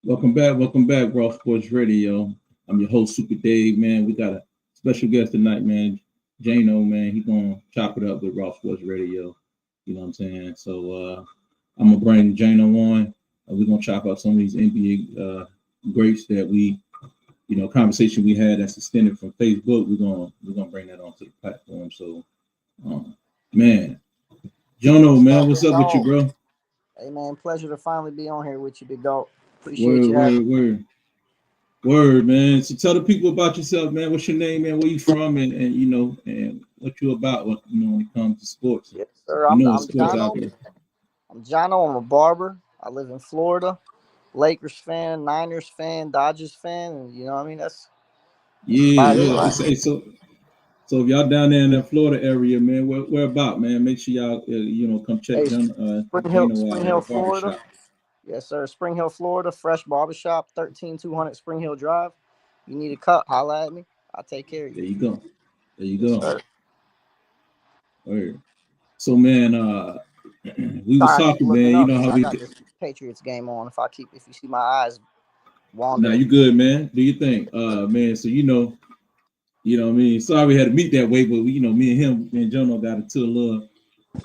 Welcome back, Raw Sports Radio. I'm your host, Super Dave, man. We got a special guest tonight, man. Jano, man. He gonna chop it up with Raw Sports Radio. You know what I'm saying? So I'm gonna bring Jano on. We're gonna chop up some of these NBA greats that conversation we had that's extended from Facebook. We're gonna bring that onto the platform. So, man, Jono, man, what's up with you, bro? Hey man, pleasure to finally be on here with you, big dog. Appreciate Word, you having word, me. word. Word, man. So tell the people about yourself, man. What's your name, man? Where you from, and what you about? When it comes to sports, Yes, sir. it's I'm sports out Jono. there. I'm Jono. I'm a barber. I live in Florida. Lakers fan, Niners fan, Dodgers fan, and you know what I mean. That's Yeah, about it, yeah. right? So if y'all down there in that Florida area, man, where about, man? Make sure y'all come check Hey, Jano Spring out at Hill, the Florida. barbershop. Yes, sir. Spring Hill, Florida. Fresh barbershop, 13200 Spring Hill Drive. You need a cut? Holla at me. I'll take care of you. There you go. There you Yes, go. sir. Word. So man, we was Sorry, I keep talking, man. looking You up know because how I we. got this Patriots game on. If you see my eyes Now wandering. you good, man. Do you think, man? So what I mean. Sorry we had to meet that way, but me and him, me and Jono got into a little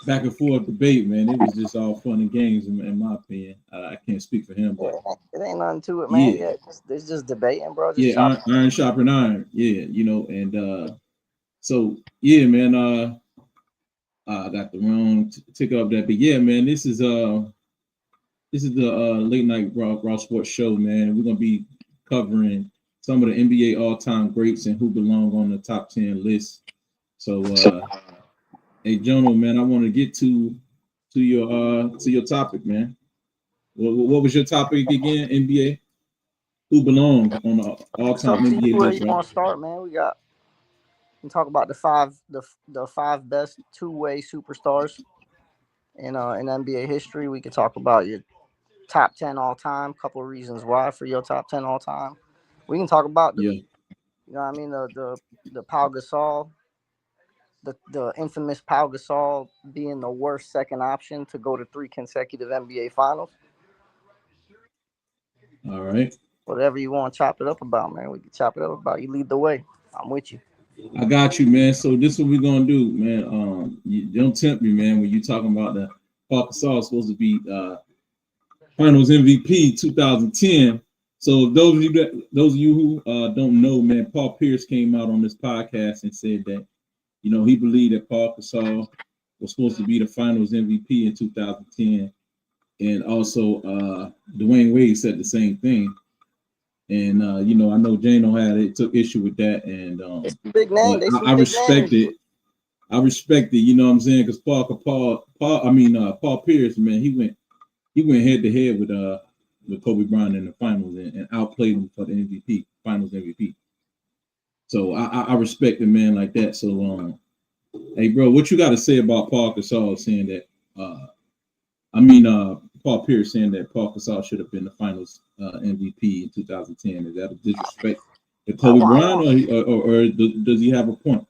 back and forth debate, man. It was just all fun and games, in my opinion. I can't speak for him, but It ain't nothing to it, man. yeah, Yeah, it's just debating, bro. Just yeah, chopping. iron sharpen iron, yeah, and so yeah, man. I got the wrong ticker up there, but yeah, man, this is the late night Raw Sports Show, man. We're gonna be covering some of the NBA all time greats and who belong on the top 10 list. So, hey, Jono, man, I want to get to your topic, man. What was your topic again? NBA. Who belong on the all It's time up to you NBA where list, you right? want to start, man. We can talk about the five best two way superstars in NBA history. We could talk about your top 10 all time. Couple of reasons why for your top 10 all time. We can talk about Yeah. you know what I mean the Pau Gasol. The infamous Pau Gasol being the worst second option to go to three consecutive NBA finals. All right. Whatever you want to chop it up about, man. We can chop it up about. You lead the way. I'm with you. I got you, man. So this is what we're gonna do, man. You don't tempt me, man. When you talking about the Paul Gasol supposed to be Finals MVP 2010. So those of you who don't know, man, Paul Pierce came out on this podcast and said that he believed that Paul Gasol was supposed to be the Finals MVP in 2010, and also Dwayne Wade said the same thing. And I know Jano took issue with that, and It's some big name. but They some I big respect names. it. I respect it. You know what I'm saying? Because Paul Pierce, man, he went head to head with Kobe Bryant in the finals and outplayed him for the MVP, Finals MVP. So I respect a man like that. So hey bro, what you got to say about Paul Gasol saying that? Paul Pierce saying that Paul Gasol should have been the Finals MVP in 2010. Is that a disrespect to I, Kobe wa- I Bryant, want. or does he have a point?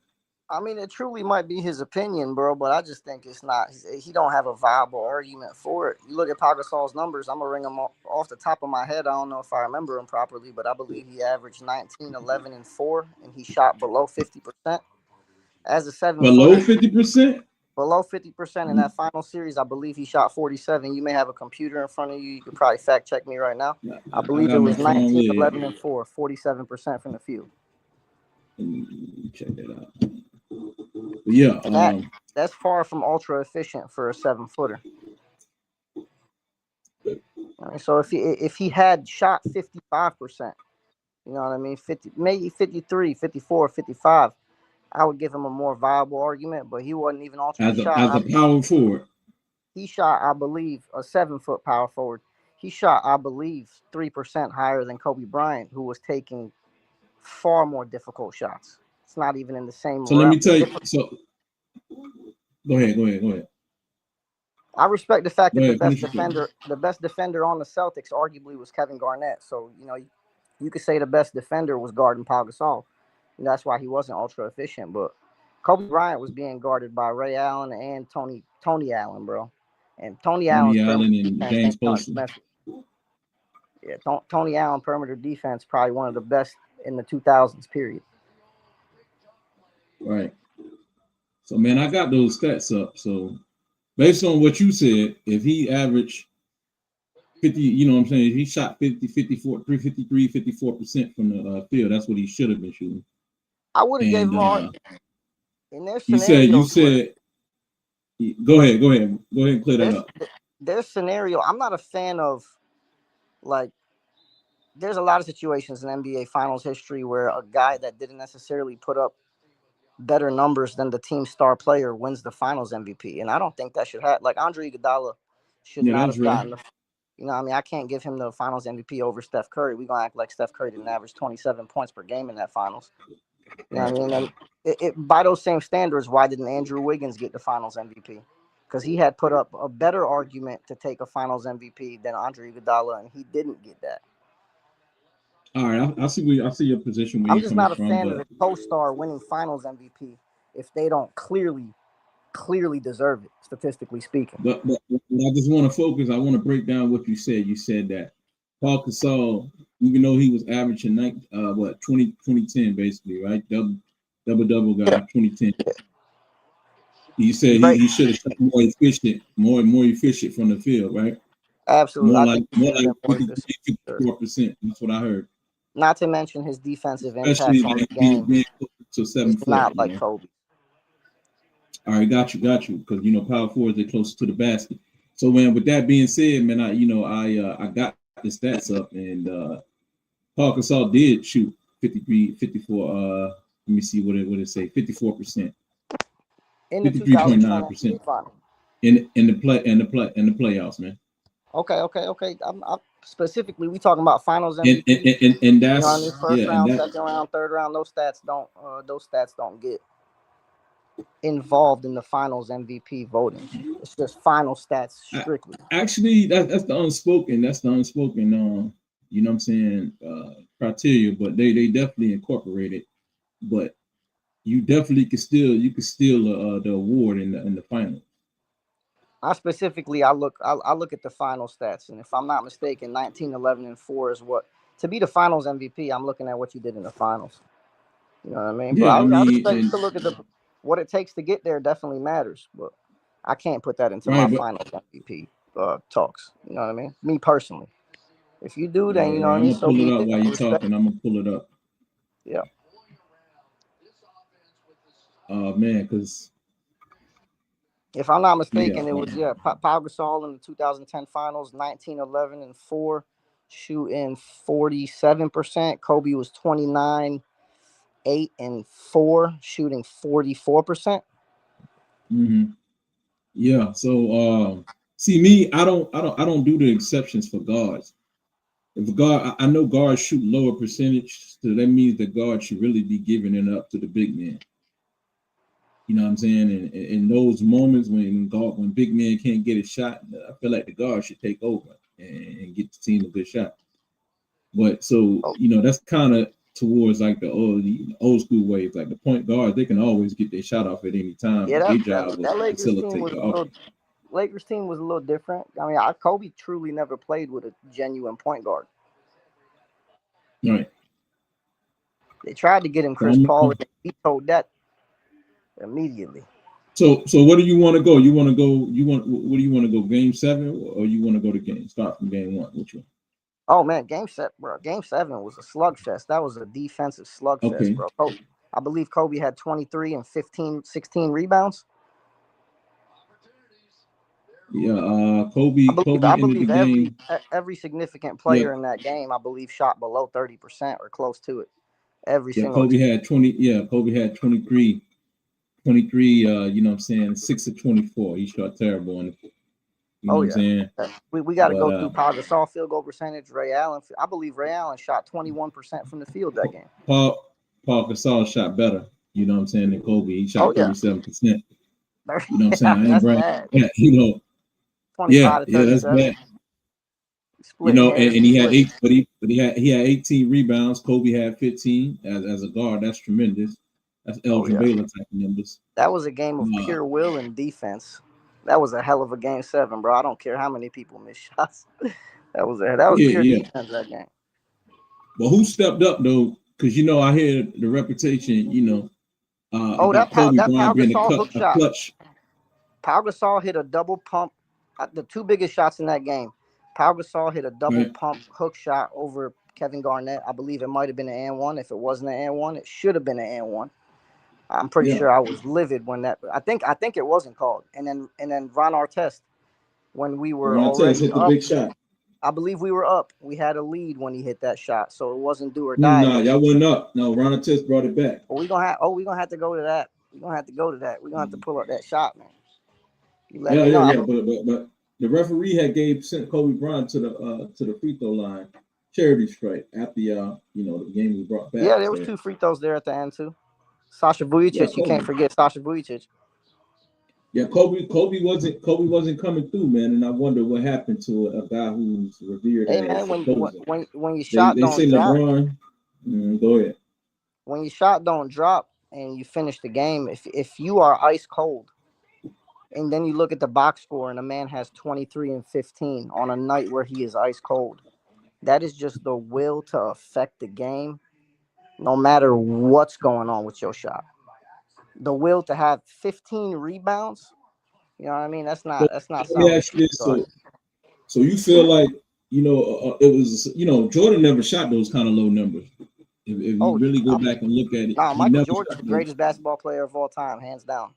I mean, it truly might be his opinion, bro, but I just think it's not. He don't have a viable argument for it. You look at Pau Gasol's numbers. I'm gonna ring them off the top of my head. I don't know if I remember them properly, but I believe he averaged 19, 11, and 4, and he shot below 50% as a seven Below footer. 50%? Below 50% in that final series, I believe he shot 47. You may have a computer in front of you. You could probably fact check me right now. I I believe it got my was phone 19, here. 11, and 4, 47% from the field. Check that out. But yeah, And that's far from ultra efficient for a 7 footer. Right? So if he had shot 55%, you know what I mean, 50, maybe 53, 54, 55, I would give him a more viable argument. But he wasn't even ultra. as a power forward. He shot, I believe, a 7 foot power forward. He shot, I believe, 3% higher than Kobe Bryant, who was taking far more difficult shots. It's not even in the same So let realm. me tell you. So go ahead. I respect the fact Go that ahead. Finish your statement. the best defender on the Celtics, arguably, was Kevin Garnett. So you could say the best defender was guarding Pau Gasol. And that's why he wasn't ultra efficient. But Kobe Bryant was being guarded by Ray Allen and Tony Allen, bro. And Tony Allen's Tony perimeter Allen and defense James ain't nothing Poston. to mess with. Yeah, Tony Allen perimeter defense, probably one of the best in the 2000s period. Right. So, man, I got those stats up. So, based on what you said, if he averaged 50, you know what I'm saying? If he shot 50, 54, 353, 54% from the field, that's what he should have been shooting. I would have gave And him all in their you scenarios. said, go ahead and clear that up. Their scenario, I'm not a fan of, like, there's a lot of situations in NBA Finals history where a guy that didn't necessarily put up better numbers than the team star player wins the Finals MVP, and I don't think that should happen. Like Andre Iguodala should not have gotten. You know, I mean, I can't give him the Finals MVP over Steph Curry. We're gonna act like Steph Curry didn't average 27 points per game in that Finals. You know what I mean? And by those same standards, why didn't Andrew Wiggins get the Finals MVP? Because he had put up a better argument to take a Finals MVP than Andre Iguodala, and he didn't get that. All right, I see your position. I'm just not a fan of the co-star winning Finals MVP if they don't clearly deserve it, statistically speaking. But I just want to focus. I want to break down what you said. You said that Paul Gasol, even though he was averaging 2010 basically, right? Double guy, 2010. You said he should have shot more efficient from the field, right? Absolutely. More like 54%. That's what I heard. Not to mention his defensive impact on the game. Being to 7 foot, not like Kobe. All right, got you. Because power forwards are closer to the basket. So, man, with that being said, man, I got the stats up, and Paul Gasol did shoot 54. Let me see what it say. 54%. In the 53.9%. In the playoffs, man. Okay. I'm specifically, we talking about Finals MVP. And that's first round, second round, third round. Those stats don't get involved in the Finals MVP voting. It's just final stats strictly. Actually, that's the unspoken. You know what I'm saying? Criteria, but they definitely incorporate it. But you definitely could steal the award in the final. I look at the final stats, and if I'm not mistaken, 19, 11, and 4 is what to be the Finals MVP. I'm looking at what you did in the finals. You know what I mean? Yeah, but I respect to look at what it takes to get there. Definitely matters, but I can't put that into my Finals MVP talks. You know what I mean? Me personally, if you do, then you know what I mean. I'm gonna pull it up while you're talking. I'm gonna pull it up. Yeah. Man, because. If I'm not mistaken, it was Pau Gasol in the 2010 Finals, 19, 11, and 4, shooting 47%. Kobe was 29, 8, and 4, shooting 44%. Mm-hmm. Yeah. So see me, I don't do the exceptions for guards. If a guard, I know guards shoot lower percentage, so that means the guard should really be giving it up to the big man. You know what I'm saying? And in those moments when big men can't get a shot, I feel like the guard should take over and get the team a good shot. But so that's kind of towards like the old school ways. Like the point guards, they can always get their shot off at any time. Yeah, that Lakers team was a little different. I mean, Kobe truly never played with a genuine point guard. Right. They tried to get him Chris Paul, and he told that immediately. So what do you want to go? What do you want to go? Game 7, or you want to go to start from game 1? Which one? Oh man, Game 7 was a slugfest. That was a defensive slugfest, bro. I believe Kobe had 23 and 16 rebounds. Yeah, Kobe. I believe every significant player in that game, I believe, shot below 30% or close to it. Every single. Kobe had 20. Yeah, Kobe had 23. 23. You know what I'm saying? 6 of 24. He shot terrible on it. You know what I'm saying? We got to go through Paul Gasol field goal percentage. Ray Allen. I believe Ray Allen shot 21% from the field that game. Paul Gasol shot better. You know what I'm saying? Than Kobe. He shot 37%. You know what I'm saying? I ain't bragging. Yeah, 25 to 37. That's bad. And he had 8, but he had 18 rebounds. Kobe had 15 as a guard. That's tremendous. That's Elgin Baylor type of numbers. That was a game of pure will and defense. That was a hell of a Game 7, bro. I don't care how many people miss shots. That was Yeah, pure yeah. defense that game. But who stepped up though? Because I hear the reputation, about Kobe That Pau Bryant being Gasol hook a shot. clutch. Pau Gasol hit a double pump. The two biggest shots in that game. Pau Gasol hit a double pump hook shot over Kevin Garnett. I believe it might have been an and one. If it wasn't an and one, it should have been an and one. I'm pretty sure I was livid when that. I think it wasn't called. And then Ron Artest, when we were already hit the up, big shot. I believe we were up. We had a lead when he hit that shot, so it wasn't do or die. Nah, y'all went up. No, Ron Artest brought it back. Well, we're gonna have to go to that. We're gonna have to pull up that shot, man. You let me know. Yeah. But the referee had sent Kobe Bryant to the free throw line, charity strike after the game was brought back. Yeah, there was 2 free throws there at the end too. Sasha Vujicic, you can't forget Sasha Vujicic. Yeah, Kobe wasn't coming through, man, and I wonder what happened to a guy who's revered. Hey man, when you shot they don't say drop, LeBron. Go ahead. When you shot don't drop and you finish the game, if you are ice cold, and then you look at the box score and a man has 23 and 15 on a night where he is ice cold, that is just the will to affect the game, no matter what's going on with your shot. The will to have 15 rebounds, you know what I mean? That's not Let me ask you this. So you feel like, it was, Jordan never shot those kind of low numbers. If you really go back and look at it, Michael Jordan's the greatest basketball player of all time, hands down.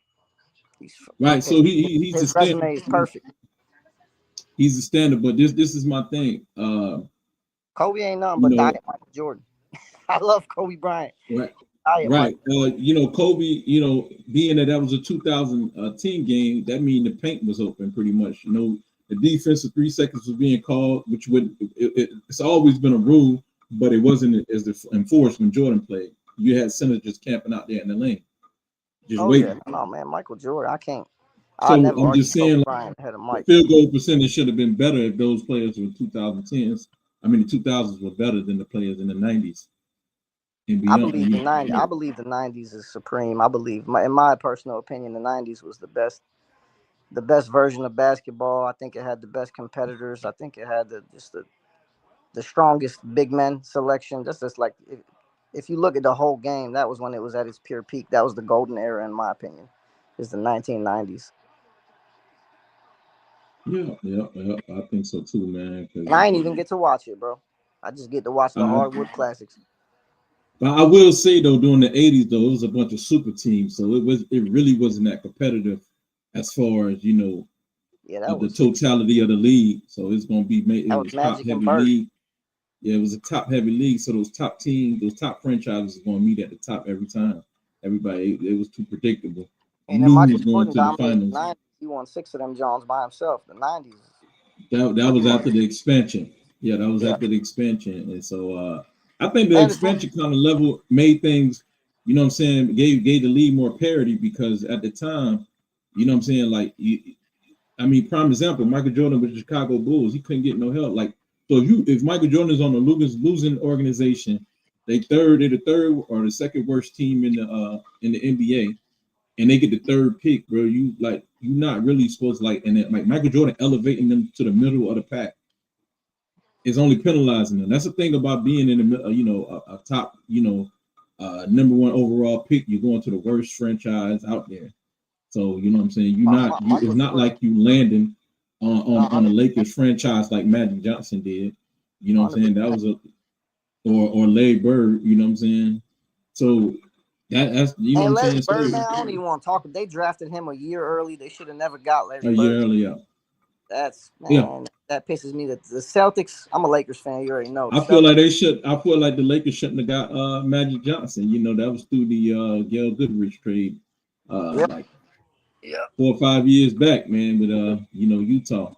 Right. So he's his resume is perfect. He's the standard, but this is my thing. Kobe ain't nothing but diet Michael Jordan. I love Kobe Bryant. Right. Kobe, being that was a 2010 game, that means the paint was open pretty much. The defense of 3 seconds was being called, which it's always been a rule, but it wasn't as enforced when Jordan played. You had centers just camping out there in the lane, just waiting. Yeah. No, man, Michael Jordan, I can't. So I'm just saying, the field goal percentage should have been better if those players were 2010s. I mean, the 2000s were better than the players in the 90s. I believe the 90s. I believe the 90s is supreme. I believe, in my personal opinion, the 90s was the best version of basketball. I think it had the best competitors. I think it had the strongest big men selection. Just like if you look at the whole game, that was when it was at its pure peak. That was the golden era, in my opinion, is the 1990s. Yeah, I think so too, man. I ain't even get to watch it, bro. I just get to watch the hardwood classics. But I will say though, during the 80s, though, it was a bunch of super teams, so it really wasn't that competitive as far as the totality of the league. So it's gonna be it was a top heavy league. Yeah, it was a top heavy league. So those top teams, those top franchises, are gonna meet at the top every time. Everybody, it was too predictable. And then Michael Jordan dominated the 90s. He won 6 of them Jones by himself. The 90s. That was after the expansion. Yeah, that was after the expansion, and so I think the expansion kind of level made things, gave the league more parity, because at the time, prime example, Michael Jordan with the Chicago Bulls, he couldn't get no help. Like, so if Michael Jordan is on a losing organization, they're the third or the second worst team in the NBA, and they get the third pick, bro. You're not really supposed to and then, Michael Jordan elevating them to the middle of the pack is only penalizing them. That's the thing about being in the middle, a top, number one overall pick. You're going to the worst franchise out there. So you know what I'm saying. It's not like you landing on a Lakers franchise like Magic Johnson did. You know what I'm saying. That was or Larry Bird. You know what I'm saying. So that's what I'm saying. Larry Bird, man, I don't even want to talk. They drafted him a year early. They should have never got Larry Bird. A year early, yeah. That pisses me. That the Celtics. I'm a Lakers fan. You already know. I feel like the Lakers shouldn't have got Magic Johnson. That was through the Gail Goodrich trade, 4 or 5 years back, man. With Utah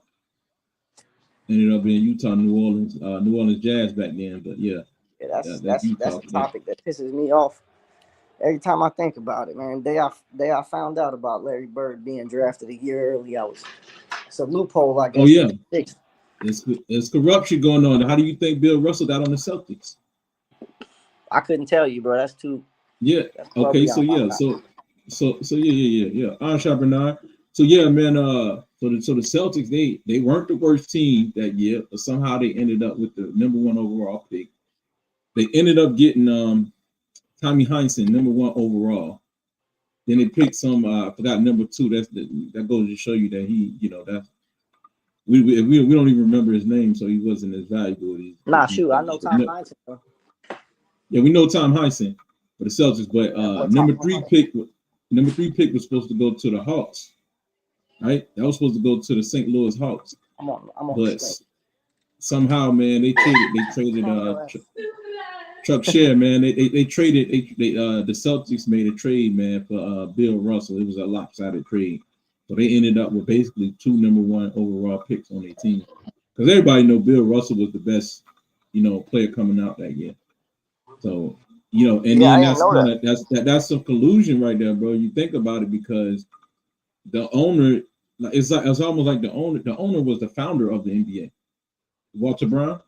ended up being Utah, New Orleans Jazz back then. But that's the topic that pisses me off. Every time I think about it, man. Day I found out about Larry Bird being drafted a year early. It's a loophole, I guess. Oh yeah, there's corruption going on. How do you think Bill Russell got on the Celtics? I couldn't tell you, bro. That's too. Yeah. Okay. So. Ansha Bernard. So yeah, man. So the Celtics they weren't the worst team that year, but somehow they ended up with the number one overall pick. They ended up getting Tommy Heinsohn, number one overall. Then they picked some. I forgot number two. That goes to show you that he, that we don't even remember his name, so he wasn't as valuable. Nah, shoot, I know Tom Heinsohn. Yeah, we know Tom Heinsohn for the Celtics, but number three pick was supposed to go to the Hawks, right? That was supposed to go to the St. Louis Hawks. I'm on. But somehow, man, they traded Chuck Scher, man. They traded the Celtics made a trade, man, for Bill Russell. It was a lopsided trade. So they ended up with basically two number one overall picks on their team. Because everybody know Bill Russell was the best, player coming out that year. So, and then that's some collusion right there, bro. You think about it, because the owner, it's almost like the owner was the founder of the NBA. Walter Brown.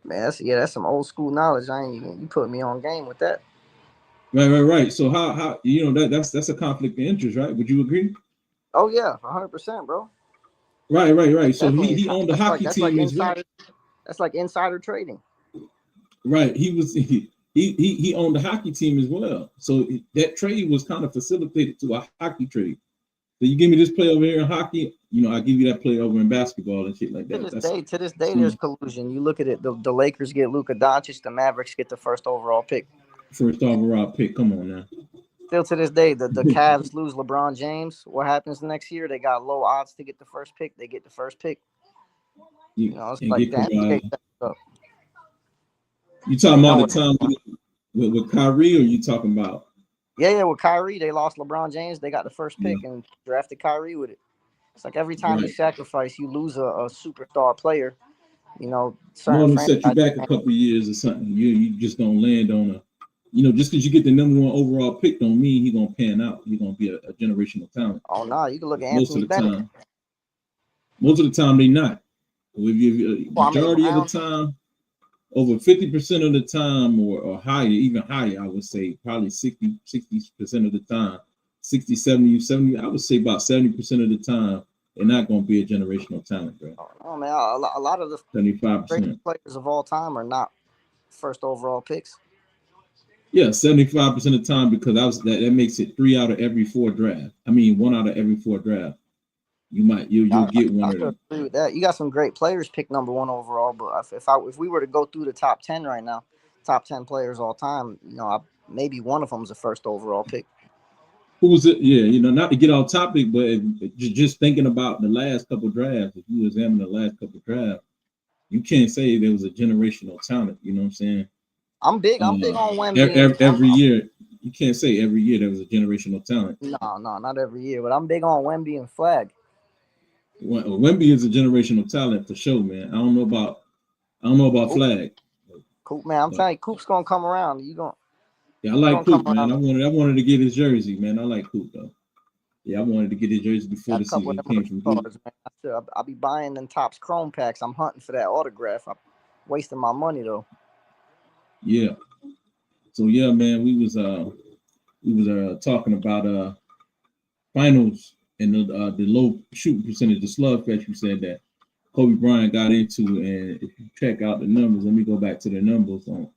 Man, that's some old school knowledge. You put me on game with that. Right. So how that's a conflict of interest, right? Would you agree? Oh yeah, 100%, bro. Right. So he owned the hockey team as well. That's like insider trading. Right. He owned the hockey team as well. So that trade was kind of facilitated to a hockey trade. So you give me this player over here in hockey, I give you that player over in basketball and shit like that. To this day, there's collusion. You look at it, the Lakers get Luka Doncic, the Mavericks get the first overall pick. First overall pick, come on now. Still to this day, the Cavs lose LeBron James. What happens the next year? They got low odds to get the first pick. They get the first pick. It's like that. You talking about the time with Kyrie, or you talking about? Yeah, with Kyrie, they lost LeBron James. They got the first pick and drafted Kyrie with it. It's like every time you sacrifice, you lose a superstar player. Certain set you back a couple of years or something. You just don't land on just because you get the number one overall pick don't mean he's gonna pan out. He's gonna be a generational talent. Oh no, you can look at Anthony Bennett. Most of the time, they not. Majority of the time, over 50% of the time, or higher, even higher, I would say probably 60% of the time, 60, 70, I would say about 70% of the time, they're not going to be a generational talent, bro. Oh man, a lot of the 75% players of all time are not first overall picks. Yeah, 75% of the time, because that makes it 3 out of every 4 draft. I mean, 1 out of every 4 draft. You'll get one of them. Agree with that. You got some great players picked number one overall, but if we were to go through the top 10 right now, top 10 players all time, maybe one of them is a first overall pick. Who was it? Yeah, not to get off topic, but just thinking about the last couple of drafts, if you examine the last couple of drafts, you can't say there was a generational talent. You know what I'm saying? I'm big on Wemby. Every year, you can't say every year there was a generational talent. No, not every year, but I'm big on Wemby and Flag. Wemby is a generational talent for sure, man. I don't know about Flag. Coop, man, I'm telling you, Coop's gonna come around. Yeah, I like Coop, man. I wanted to get his jersey, man. I like Coop though. Yeah, I wanted to get his jersey before the season came from Coop. I'll be buying them Topps Chrome packs. I'm hunting for that autograph. I'm wasting my money though. Yeah. So yeah, man, we was talking about finals and the low shooting percentage, the slugfest you said that Kobe Bryant got into, and if you check out the numbers, let me go back to the numbers on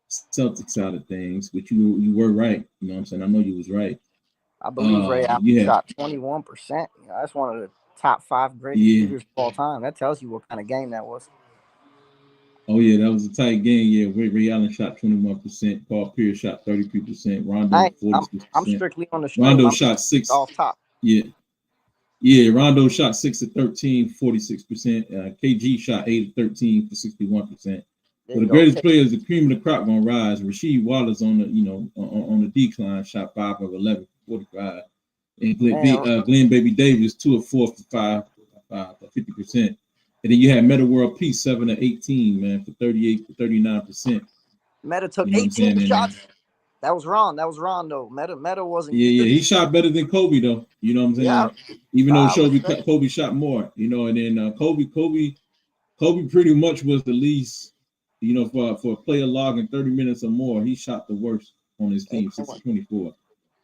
Celtics side of things, but you were right. You know what I'm saying? I know you was right. I believe Ray Allen shot 21%. That's one of the top 5 greatest shooters of all time. That tells you what kind of game that was. Oh yeah, that was a tight game. Yeah, Ray Allen shot 21%. Paul Pierce shot 33%. Rondo 46%. I'm strictly on the stream. Rondo shot 6 off top. Yeah. Rondo shot 6 of 13, 46%. KG shot 8 of 13 for 61%. So the greatest players, the cream of the crop, gonna rise. Rasheed Wallace on the decline, shot 5 of 11, 45. And Glenn Baby Davis 2 of 4 for 5, 50%. And then you had Metta World Peace 7 of 18, man, for 38 to 39%. Metta took 18 shots. That was wrong. Though. Metta wasn't. Yeah. He shot better than Kobe though. You know what I'm saying? Yeah. Even though Kobe shot more. And then Kobe pretty much was the least. For a player logging 30 minutes or more, he shot the worst on his team, 6 of 24.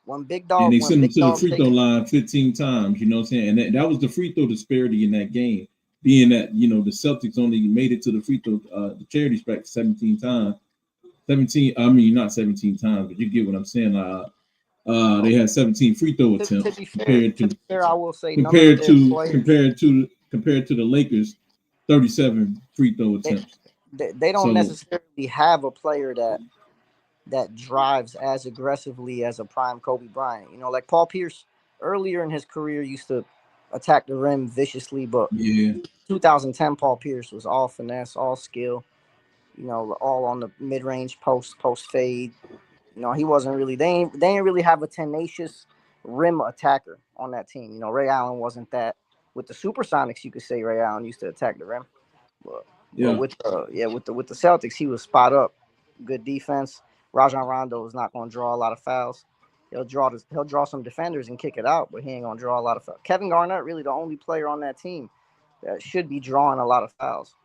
when Big And Dog they when sent him Big to the Dog free throw takes line 15 times, you know what I'm saying? And that was the free throw disparity in that game, being that, you know, the Celtics only made it to the free throw, the charity stripe 17 times. 17, I mean, not 17 times, but you get what I'm saying. They had 17 free throw to attempts be fair, I will say none of their players compared to the Lakers 37 free throw they, attempts. they don't So necessarily have a player that drives as aggressively as a prime Kobe Bryant. You know, like Paul Pierce earlier in his career used to attack the rim viciously, but yeah, 2010 Paul Pierce was all finesse, all skill, you know, all on the mid-range post fade. You know, he wasn't really they ain't really have a tenacious rim attacker on that team. You know, Ray Allen wasn't that. With the Supersonics, you could say Ray Allen used to attack the rim. But yeah. with the Celtics, he was spot up. Good defense. Rajon Rondo is not going to draw a lot of fouls. He'll draw some defenders and kick it out, but he ain't going to draw a lot of fouls. Kevin Garnett really the only player on that team that should be drawing a lot of fouls.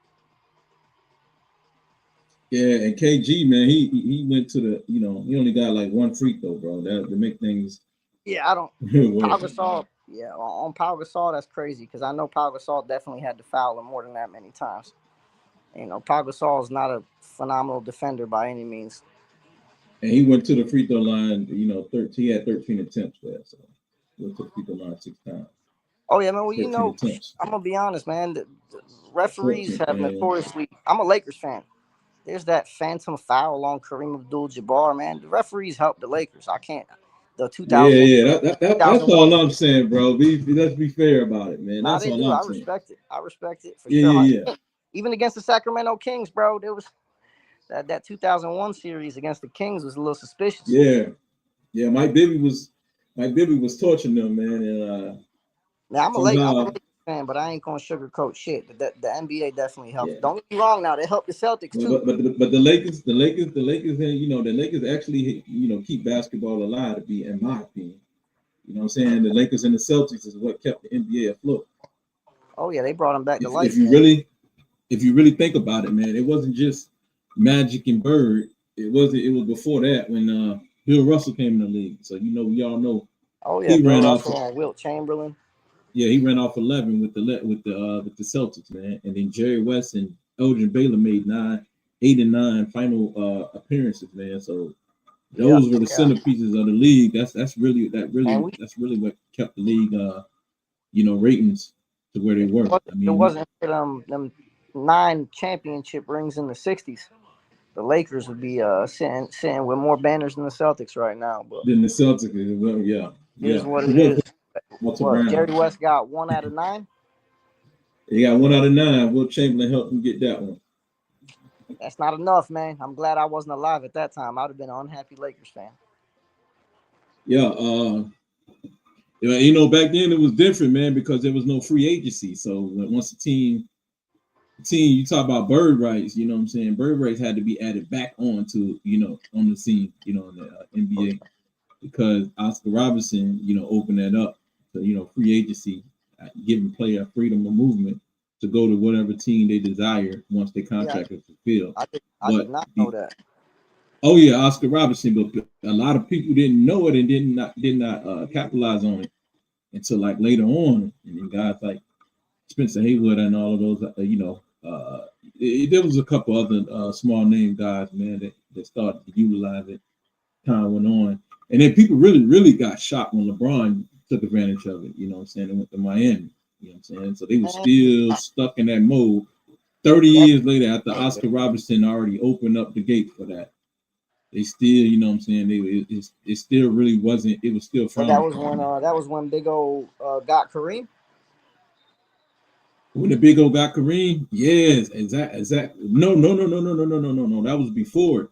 Yeah, and KG, man, he went to the, you know, he only got like one free throw, bro. That to make things Yeah, I don't. worse. Pau Gasol, yeah, on Pau Gasol, that's crazy because I know Pau Gasol definitely had to foul him more than that many times. You know, Pau Gasol is not a phenomenal defender by any means. And he went to the free throw line, you know, 13, he had 13 attempts there, so went to the free throw line 6 times. Oh yeah, man. Well, 13 attempts. I'm gonna be honest, man. The referees 14th, have man. notoriously. I'm a Lakers fan. There's that phantom foul on Kareem Abdul-Jabbar, man. The referees helped the Lakers. I can't. The 2000. Yeah. That's all 2001. I'm saying, bro. Let's be fair about it, man. Nah, That's they all do. I'm I saying. respect it. I respect it for Yeah, sure. yeah. Even against the Sacramento Kings, bro, there was that 2001 series against the Kings was a little suspicious. Yeah. Mike Bibby was torching them, man, and Now I'm a somehow, Lakers fan, but I ain't gonna sugarcoat shit. The NBA definitely helps. yeah. Don't get me wrong. Now they help the Celtics too. But the Lakers, you know, the Lakers actually, you know, keep basketball alive. To be, in my opinion, you know what I'm saying. The Lakers and the Celtics is what kept the NBA afloat. Oh yeah, they brought him back to life. If you really think about it, man, it wasn't just Magic and Bird. It was before that when Bill Russell came in the league. So you know, we all know. Oh yeah, He Bill ran Russell off. and Wilt Chamberlain. Yeah, he ran off 11 with the Celtics, man. And then Jerry West and Elgin Baylor made 8 and 9 final appearances, man. So those were the centerpieces of the league. That's really what kept the league, you know, ratings to where they were. I mean, it wasn't for them 9 championship rings in the '60s. The Lakers would be sitting with more banners than the Celtics right now. But then the Celtics, well, yeah. Here's what it is. What, Jerry West got 1 out of 9? He got 1 out of 9. Wilt Chamberlain helped him get that one. That's not enough, man. I'm glad I wasn't alive at that time. I'd have been an unhappy Lakers fan. Yeah, you know, back then it was different, man, because there was no free agency. So once the team, you talk about bird rights, you know what I'm saying? Bird rights had to be added back on to, you know, on the scene, you know, in the NBA, because Oscar Robertson, you know, opened that up to, you know, free agency, giving player freedom of movement to go to whatever team they desire once their contract is fulfilled. I did not know that. Oh yeah, Oscar Robertson, but a lot of people didn't know it and did not capitalize on it until like later on. And then guys like Spencer Haywood and all of those, you know, there was a couple other small name guys, man, that started to utilize it. Time went on, and then people really got shocked when LeBron took advantage of it. You know what I'm saying? And went to Miami. You know what I'm saying? So they were still stuck in that mode. 30 years later, after Oscar Robertson already opened up the gate for that, they still, you know what I'm saying? It still really wasn't. It was still frowned upon. That was when Big O got Kareem. When the Big O got Kareem, yes, exactly. No. That was before.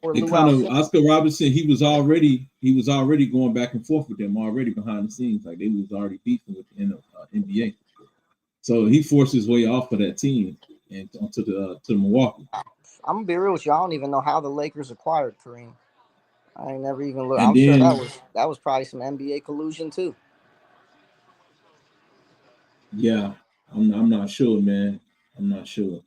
It kind of Oscar Robertson. He was already going back and forth with them already behind the scenes. Like they was already beefing with the NBA. So he forced his way off of that team and onto to Milwaukee. I'm gonna be real with you. I don't even know how the Lakers acquired Kareem. I ain't never even looked. And I'm then, sure that was probably some NBA collusion too. Yeah, I'm not sure, man. I'm not sure.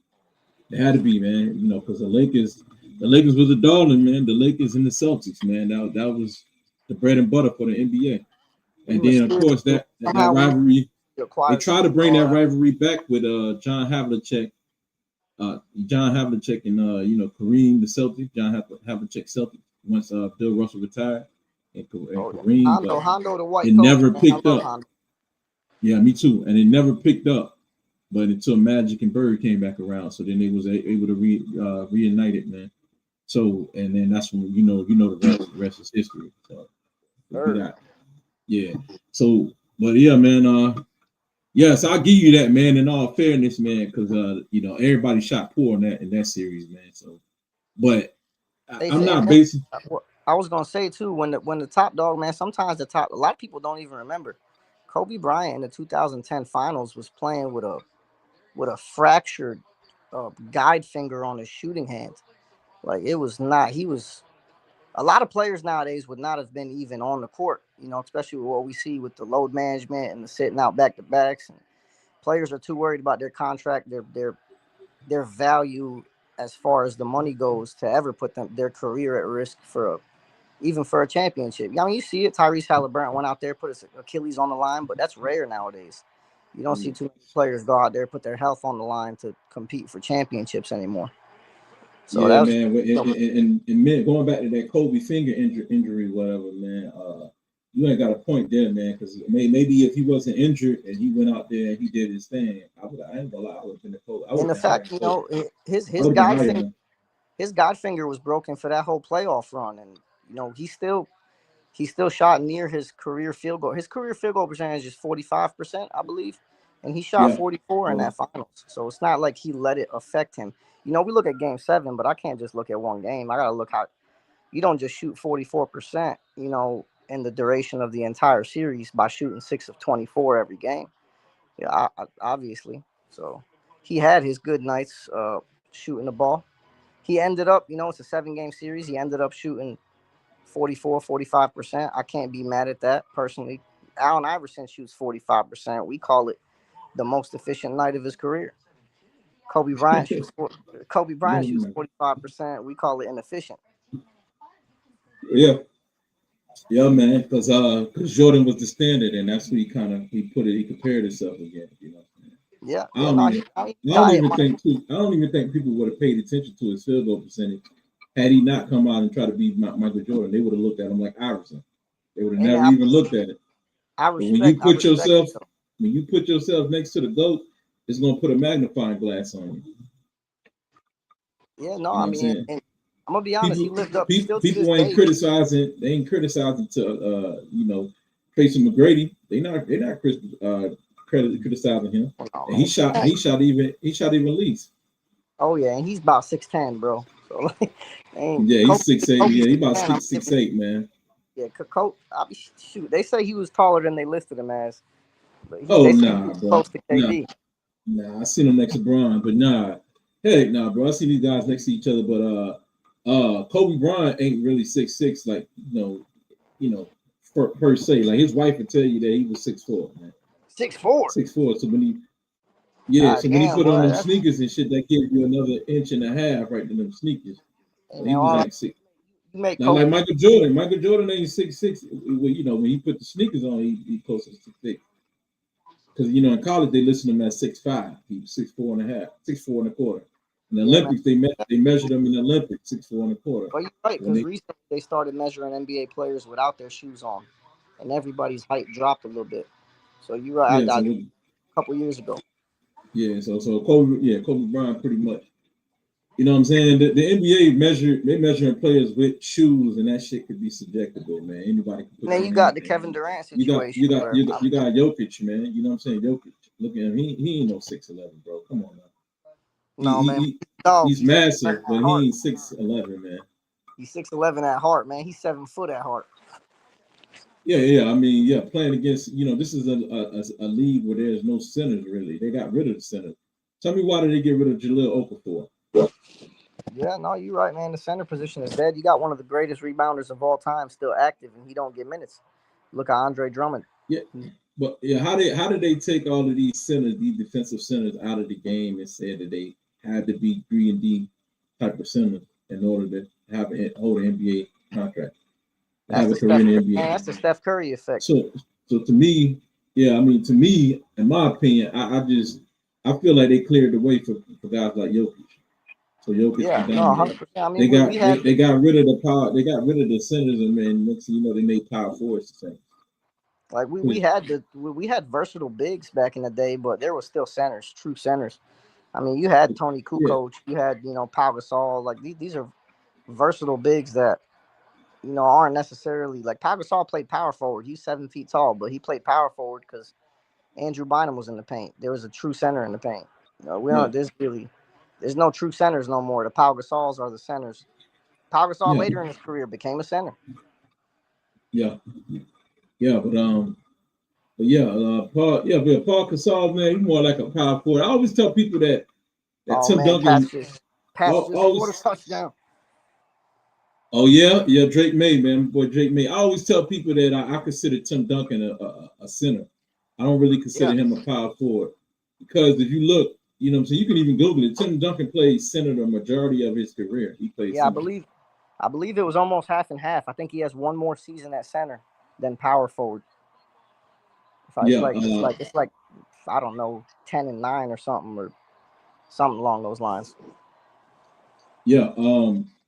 It had to be, man. You know, because the Lakers The Lakers was a darling, man. The Lakers and the Celtics, man. That was the bread and butter for the NBA. And then, of course, that rivalry. They try to bring that rivalry back with John Havlicek. John Havlicek and Kareem the Celtics. John Havlicek Celtics once Bill Russell retired and Kareem. Hondo the white it never picked up. Hondo. Yeah, me too. And it never picked up. But until Magic and Bird came back around, so then they was able to reunite it, man. So and then that's when the rest is history. So yeah. So but yeah, man. Yes, I'll give you that, man. In all fairness, man, because everybody shot poor in that series, man. So, but I'm not basing. I was gonna say too, when the top dog, man. Sometimes a lot of people don't even remember. Kobe Bryant in the 2010 Finals was playing with a fractured guide finger on his shooting hand. Like it was not. He was. A lot of players nowadays would not have been even on the court, especially with what we see with the load management and the sitting out back to backs. And players are too worried about their contract, their value as far as the money goes to ever put their career at risk even for a championship. I mean, you see it. Tyrese Halliburton went out there, put his Achilles on the line, but that's rare nowadays. You don't see too many players go out there, put their health on the line to compete for championships anymore. So yeah, man. And going back to that Kobe finger injury, whatever, man. You ain't got a point there, man. Because maybe if he wasn't injured and he went out there and he did his thing, I ain't gonna lie, I would have been the Kobe. And the fact, his guide finger was broken for that whole playoff run, and he still shot near his career field goal. His career field goal percentage is 45%, I believe, and he shot 44 in that finals. So it's not like he let it affect him. We look at Game 7, but I can't just look at one game. I got to look how you don't just shoot 44%, in the duration of the entire series by shooting 6 of 24 every game. Yeah, obviously. So he had his good nights shooting the ball. He ended up, it's a 7-game series. He ended up shooting 44, 45%. I can't be mad at that personally. Allen Iverson shoots 45%. We call it the most efficient night of his career. Kobe Bryant shoots 45%. We call it inefficient. Yeah, man. Because Jordan was the standard, and that's what he compared himself again. Yeah. I don't even think people would have paid attention to his field goal percentage had he not come out and try to beat Michael Jordan. They would have looked at him like Iverson. They would have never even looked at it. When you put yourself next to the GOAT, it's gonna put a magnifying glass on you. Yeah, no, I mean, and I'm gonna be honest. He lived up. People ain't criticizing. They ain't criticizing to Tracy McGrady. They're not criticizing him. And he shot even least. Oh yeah, and he's about 6'10", bro. So he's 6'8". Yeah, he's about 6'8", man. Yeah, shoot. They say he was taller than they listed him as. Nah, bro. Close to KD. Nah, I seen him next to Bron, but nah. Heck, nah, bro. I see these guys next to each other, but Kobe Bryant ain't really 6'6", like per se. Like his wife would tell you that he was 6'4", man. 6'4". 6'4". So when he put on them sneakers and shit, that gives you another inch and a half right in them sneakers. So he was like 6. Now, like Michael Jordan. Michael Jordan ain't 6'6". When he put the sneakers on, he closer to 6'6". Because in college they listed him as 6'5". He was 6'4" and a half, 6'4" and a quarter. In the Olympics, they measured him in the Olympics 6'4" and a quarter. Well, you're right, because recently they started measuring NBA players without their shoes on, and everybody's height dropped a little bit. So you're right. A couple years ago. Yeah, so Kobe Bryant pretty much. You know what I'm saying? The NBA measuring players with shoes, and that shit could be subjective, man. Anybody can put. Then you got the Kevin Durant situation. You got Jokic, man. You know what I'm saying? Jokic. Look at him. He ain't no 6'11", bro. Come on now. He's massive, but he ain't 6'11", man. He's 6'11" at heart, man. He's 7 foot at heart. Yeah. I mean, playing against, this is a league where there's no centers really. They got rid of the center. Tell me why did they get rid of Jahlil Okafor? Yeah, no, you're right, man. The center position is dead. You got one of the greatest rebounders of all time still active, and he don't get minutes. Look at Andre Drummond. Yeah, but how did they take all of these centers, these defensive centers, out of the game and said that they had to be 3-and-D type of centers? in order to hold an NBA contract, That's have a the career in the NBA. that's the Steph Curry effect. So to me, yeah, I mean, to me, in my opinion, I feel like they cleared the way for guys like Jokic. So Jokic Yeah, can no, dominate. 100%. I They mean, got we had they got rid of the power. They got rid of the centers, and then next thing you know, they made power forwards the same. like we had versatile bigs back in the day, but there was still centers, true centers. I mean, you had Tony Yeah, Kukoc, you had Pau Gasol. Like these are versatile bigs that aren't necessarily like Pau Gasol played power forward. He's 7 feet tall, but he played power forward because Andrew Bynum was in the paint. There was a true center in the paint. We yeah, don't. There's no true centers no more. The Pau Gasols are the centers. Pau Gasol yeah, later in his career became a center. yeah, yeah. But yeah, Paul Gasol, man, he's more like a power forward. I always tell people that Oh Tim man, Duncan, Pat's just scored a always. touchdown. Oh yeah, Drake May, man, boy Drake May. I always tell people that I consider Tim Duncan a center. I don't really consider Yeah, him a power forward because if you look, you know what I'm saying, you can even Google it. Tim Duncan played center the majority of his career. He played yeah. center. I believe it was almost half and half. I think he has one more season at center than power forward. It's Yeah, like it's like I don't know, 10-9 or something along those lines. yeah.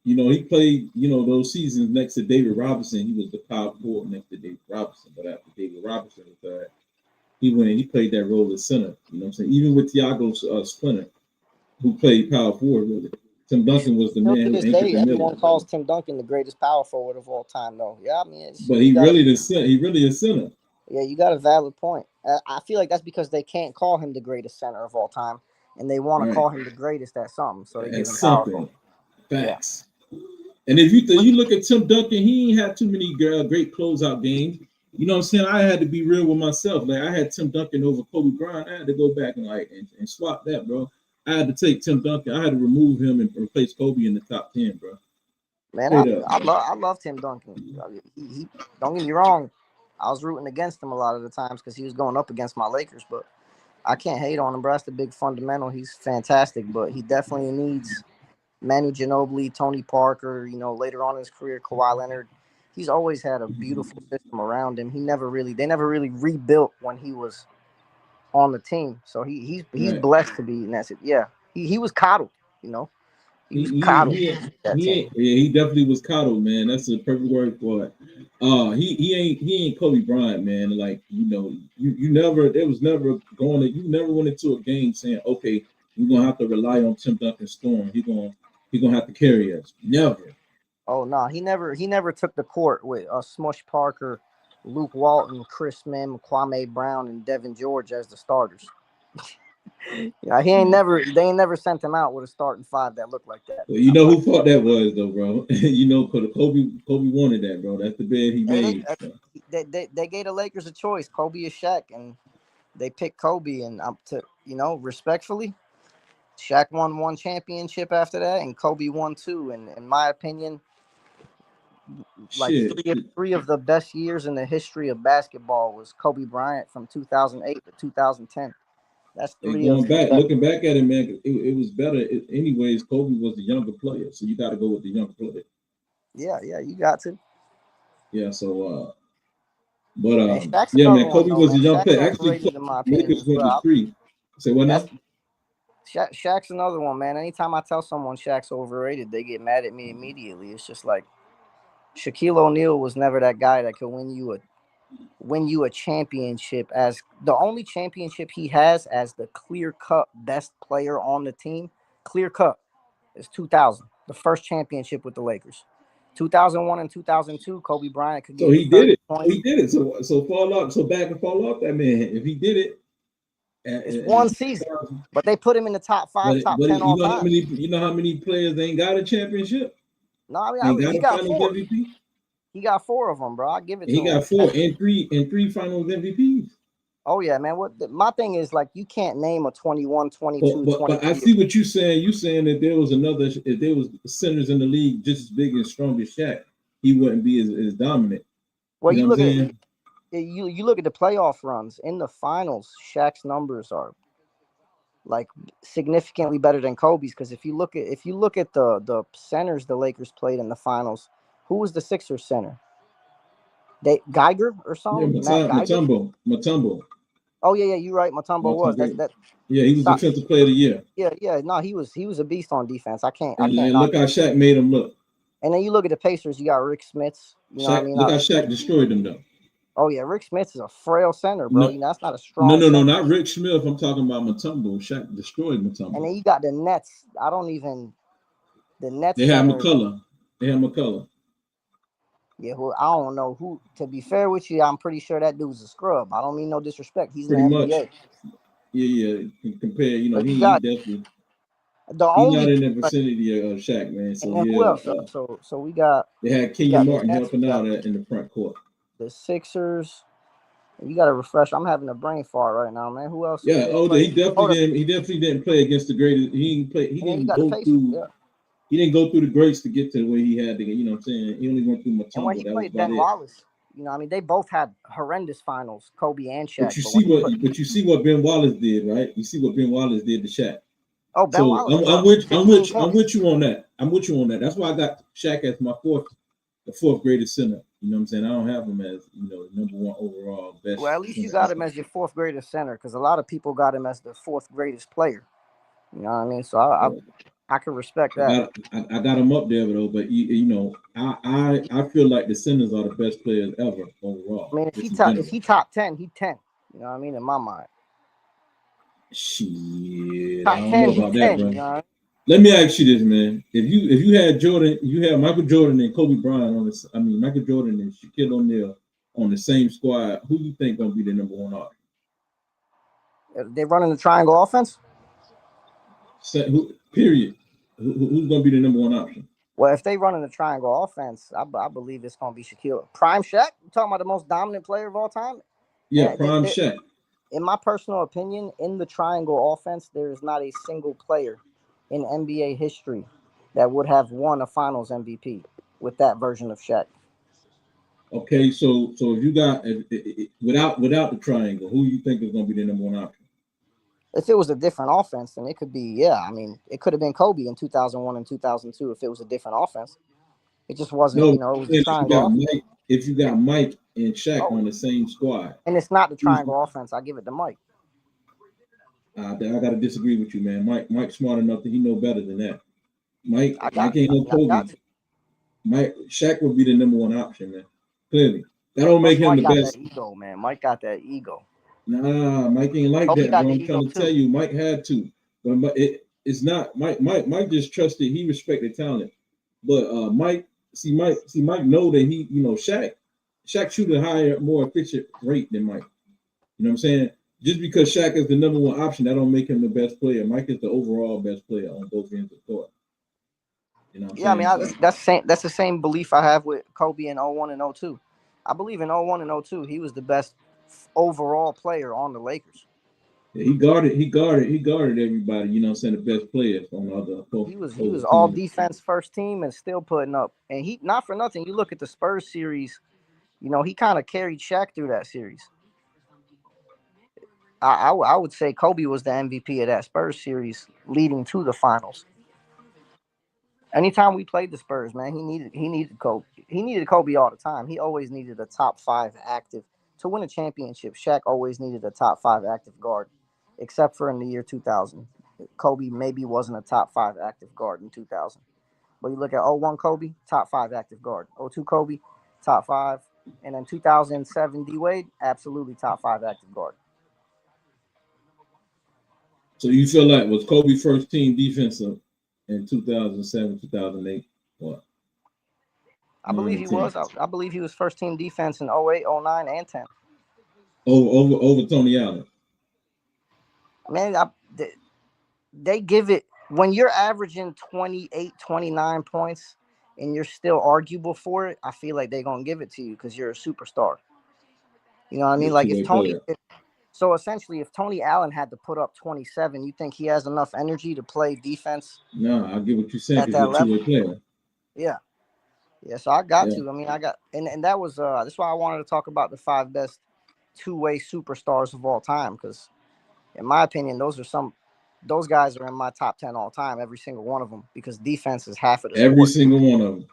He played, those seasons next to David Robinson. He was the power forward next to David Robinson. But after David Robinson retired, he went and he played that role as center. You know what I'm saying? Even with Thiago Splinter, who played power forward with it. Tim Duncan was the Still man to who this anchored day, the middle. everyone calls Tim Duncan the greatest power forward of all time, though. Yeah, I mean, But you got he really is center. yeah, you got a valid point. I feel like that's because they can't call him the greatest center of all time, and they want to Right. call him the greatest at something, so they give At him power something. forward. Yeah. Facts. And if you look at Tim Duncan, he ain't had too many great closeout games. You know what I'm saying? I had to be real with myself. Like I had Tim Duncan over Kobe Bryant. I had to go back and swap that, bro. I had to take Tim Duncan. I had to remove him and replace Kobe in the top 10, bro. Man, Straight up. I love Tim Duncan. He don't get me wrong. I was rooting against him a lot of the times because he was going up against my Lakers, but I can't hate on him, bro. That's the big fundamental. He's fantastic, but he definitely needs Manu Ginobili, Tony Parker. Later on in his career, Kawhi Leonard. He's always had a beautiful system around him. They never really rebuilt when he was on the team. So he's Right. blessed to be in that. Yeah, he was coddled. He was coddled. He definitely was coddled, man. That's the perfect word for it. He ain't Kobe Bryant, man. Like you never you never went into a game saying, okay, we're gonna have to rely on Tim Duncan Storm. He's gonna have to carry us. Never. Oh no, he never took the court with Smush Parker, Luke Walton, Chris Mim, Kwame Brown, and Devin George as the starters. Yeah, they ain't never sent him out with a starting five that looked like that. You know who thought that was though, bro? Kobe wanted that, bro. That's the bed he made. They gave the Lakers a choice, Kobe or Shaq, and they picked Kobe. And respectfully, Shaq won one championship after that, and Kobe won two. And in my opinion, like three of the best years in the history of basketball was Kobe Bryant from 2008 to 2010. That's looking back at it, man, it was better. Anyways, Kobe was the younger player, so you got to go with the younger player. Yeah, you got to. Yeah, so man, Kobe was a young player. Actually, in my Lakers went to three. Say what now? Shaq's another one, man. Anytime I tell someone Shaq's overrated, they get mad at me immediately. It's just like Shaquille O'Neal was never that guy that could win you a championship. As the only championship he has as the clear-cut best player on the team, clear-cut, is 2000, the first championship with the Lakers. 2001 and 2002, Kobe Bryant could get. So he did it. He did it. So fall off. So back and fall off that man. If he did it, it's one season, but they put him in the top 5, top 10 all time. You know how many players they ain't got a championship? No, I mean, he got 4. MVP? He got 4 of them, bro. I give it to him. He got 4 and three finals MVPs. Oh yeah, man. My thing is, like, you can't name a 21, 22, but I see what you're saying. You're saying that if there was centers in the league just as big and strong as Shaq, he wouldn't be as dominant. Well, you look at the playoff runs in the finals. Shaq's numbers are like significantly better than Kobe's. Because if you look at the centers the Lakers played in the finals, who was the Sixers center? They Geiger or Yeah, something? Matt Geiger? Mutombo. Oh yeah, you're right. Mutombo was that. Yeah, he was defensive player of the year. Yeah. No, he was a beast on defense. I can't And knock look how Shaq made him look. And then you look at the Pacers. You got Rick Smits. You know what I mean? Look how Shaq destroyed them though. Oh yeah, Rick Smits is a frail center, bro. No, that's not a strong. No, not Rick Smith. I'm talking about Mutombo. Shaq destroyed Mutombo. And then you got the Nets. The Nets. They have McCullough. Yeah, well, I don't know who. To be fair with you, I'm pretty sure that dude's a scrub. I don't mean no disrespect. He's pretty in the much. NBA. Yeah. Compare, he definitely. He's not in the vicinity of Shaq, man. So and who else? So we got. They had Kenyon Martin helping out in the front court. The Sixers. You got to refresh. I'm having a brain fart right now, man. Who else? Yeah. He definitely didn't play against the greatest. He didn't go through. Yeah. He didn't go through the greats to get to the way he had to get. You know what I'm saying? He only went through Mutombo. And when he played Ben Wallace, they both had horrendous finals, Kobe and Shaq. But you see what Ben Wallace did, right? You see what Ben Wallace did to Shaq. Oh, Ben Wallace. I'm with you on that. That's why I got Shaq as my the fourth greatest center. You know what I'm saying? I don't have him as the number one overall best. Well, at least you got him as your fourth greatest center, because a lot of people got him as the fourth greatest player. You know what I mean? So I can respect that. I got him up there though, but I feel like the centers are the best players ever overall. I mean, if he top 10, he 10. You know what I mean? In my mind. Shit, top I don't 10, know about that, 10, bro. You know? Let me ask you this, man. If you had Jordan, you had Michael Jordan and Kobe Bryant on this. I mean, Michael Jordan and Shaquille O'Neal on the same squad. Who do you think gonna be the number one option? They running the triangle offense. Period. Who's gonna be the number one option? Well, if they run in the triangle offense, I believe it's gonna be Shaquille. Prime Shaq. You talking about the most dominant player of all time? Yeah, prime Shaq. In my personal opinion, in the triangle offense, there is not a single player in NBA history that would have won a Finals MVP with that version of Shaq. Okay, so if you got without the triangle, who you think is going to be the number one option? If it was a different offense, then it could be it could have been Kobe in 2001 and 2002 if it was a different offense. It just wasn't. It was a triangle. If you got Mike and Shaq on the same squad, and it's not the triangle offense, I give it to Mike. I got to disagree with you, man. Mike's smart enough that he know better than that. Mike ain't no Kobe. Shaq would be the number one option, man. Clearly, that don't make him the best. That ego, man. Mike got that ego. Nah, Mike ain't like that, bro. I'm trying to tell you, Mike had to, but it's not. Mike just trusted. He respected talent, but Mike know that he, Shaq shoot a higher, more efficient rate than Mike. You know what I'm saying? Just because Shaq is the number one option, that don't make him the best player. Mike is the overall best player on both ends of the court. You know what I'm saying? That's the same belief I have with Kobe in 01 and 02. I believe in 01 and 02, he was the best overall player on the Lakers. Yeah, he guarded everybody, you know what I'm saying, the best players on the other. He was all defense first team and still putting up. And he, not for nothing, you look at the Spurs series, he kind of carried Shaq through that series. I would say Kobe was the MVP of that Spurs series leading to the finals. Anytime we played the Spurs, man, he needed Kobe. He needed Kobe all the time. He always needed a top 5 active. To win a championship, Shaq always needed a top 5 active guard, except for in the year 2000. Kobe maybe wasn't a top 5 active guard in 2000. But you look at 01 Kobe, top 5 active guard. 02 Kobe, top 5. And then 2007 D-Wade, absolutely top 5 active guard. So you feel like was Kobe first team defensive in 2007, 2008? What? I believe he was. I believe he was first team defense in 08, 09, and 10. Over Tony Allen. Man, they give it when you're averaging 28, 29 points and you're still arguable for it. I feel like they're gonna give it to you because you're a superstar. You know what I mean? Like if Tony. So essentially, if Tony Allen had to put up 27, you think he has enough energy to play defense? No, I get what you're saying. At that level, player. Yeah. So I got to. I mean, I got, and that was that's why I wanted to talk about the 5 best two-way superstars of all time, because, in my opinion, those are some those guys are in my top 10 all time, every single one of them, because defense is half of the Every sport. single one of them.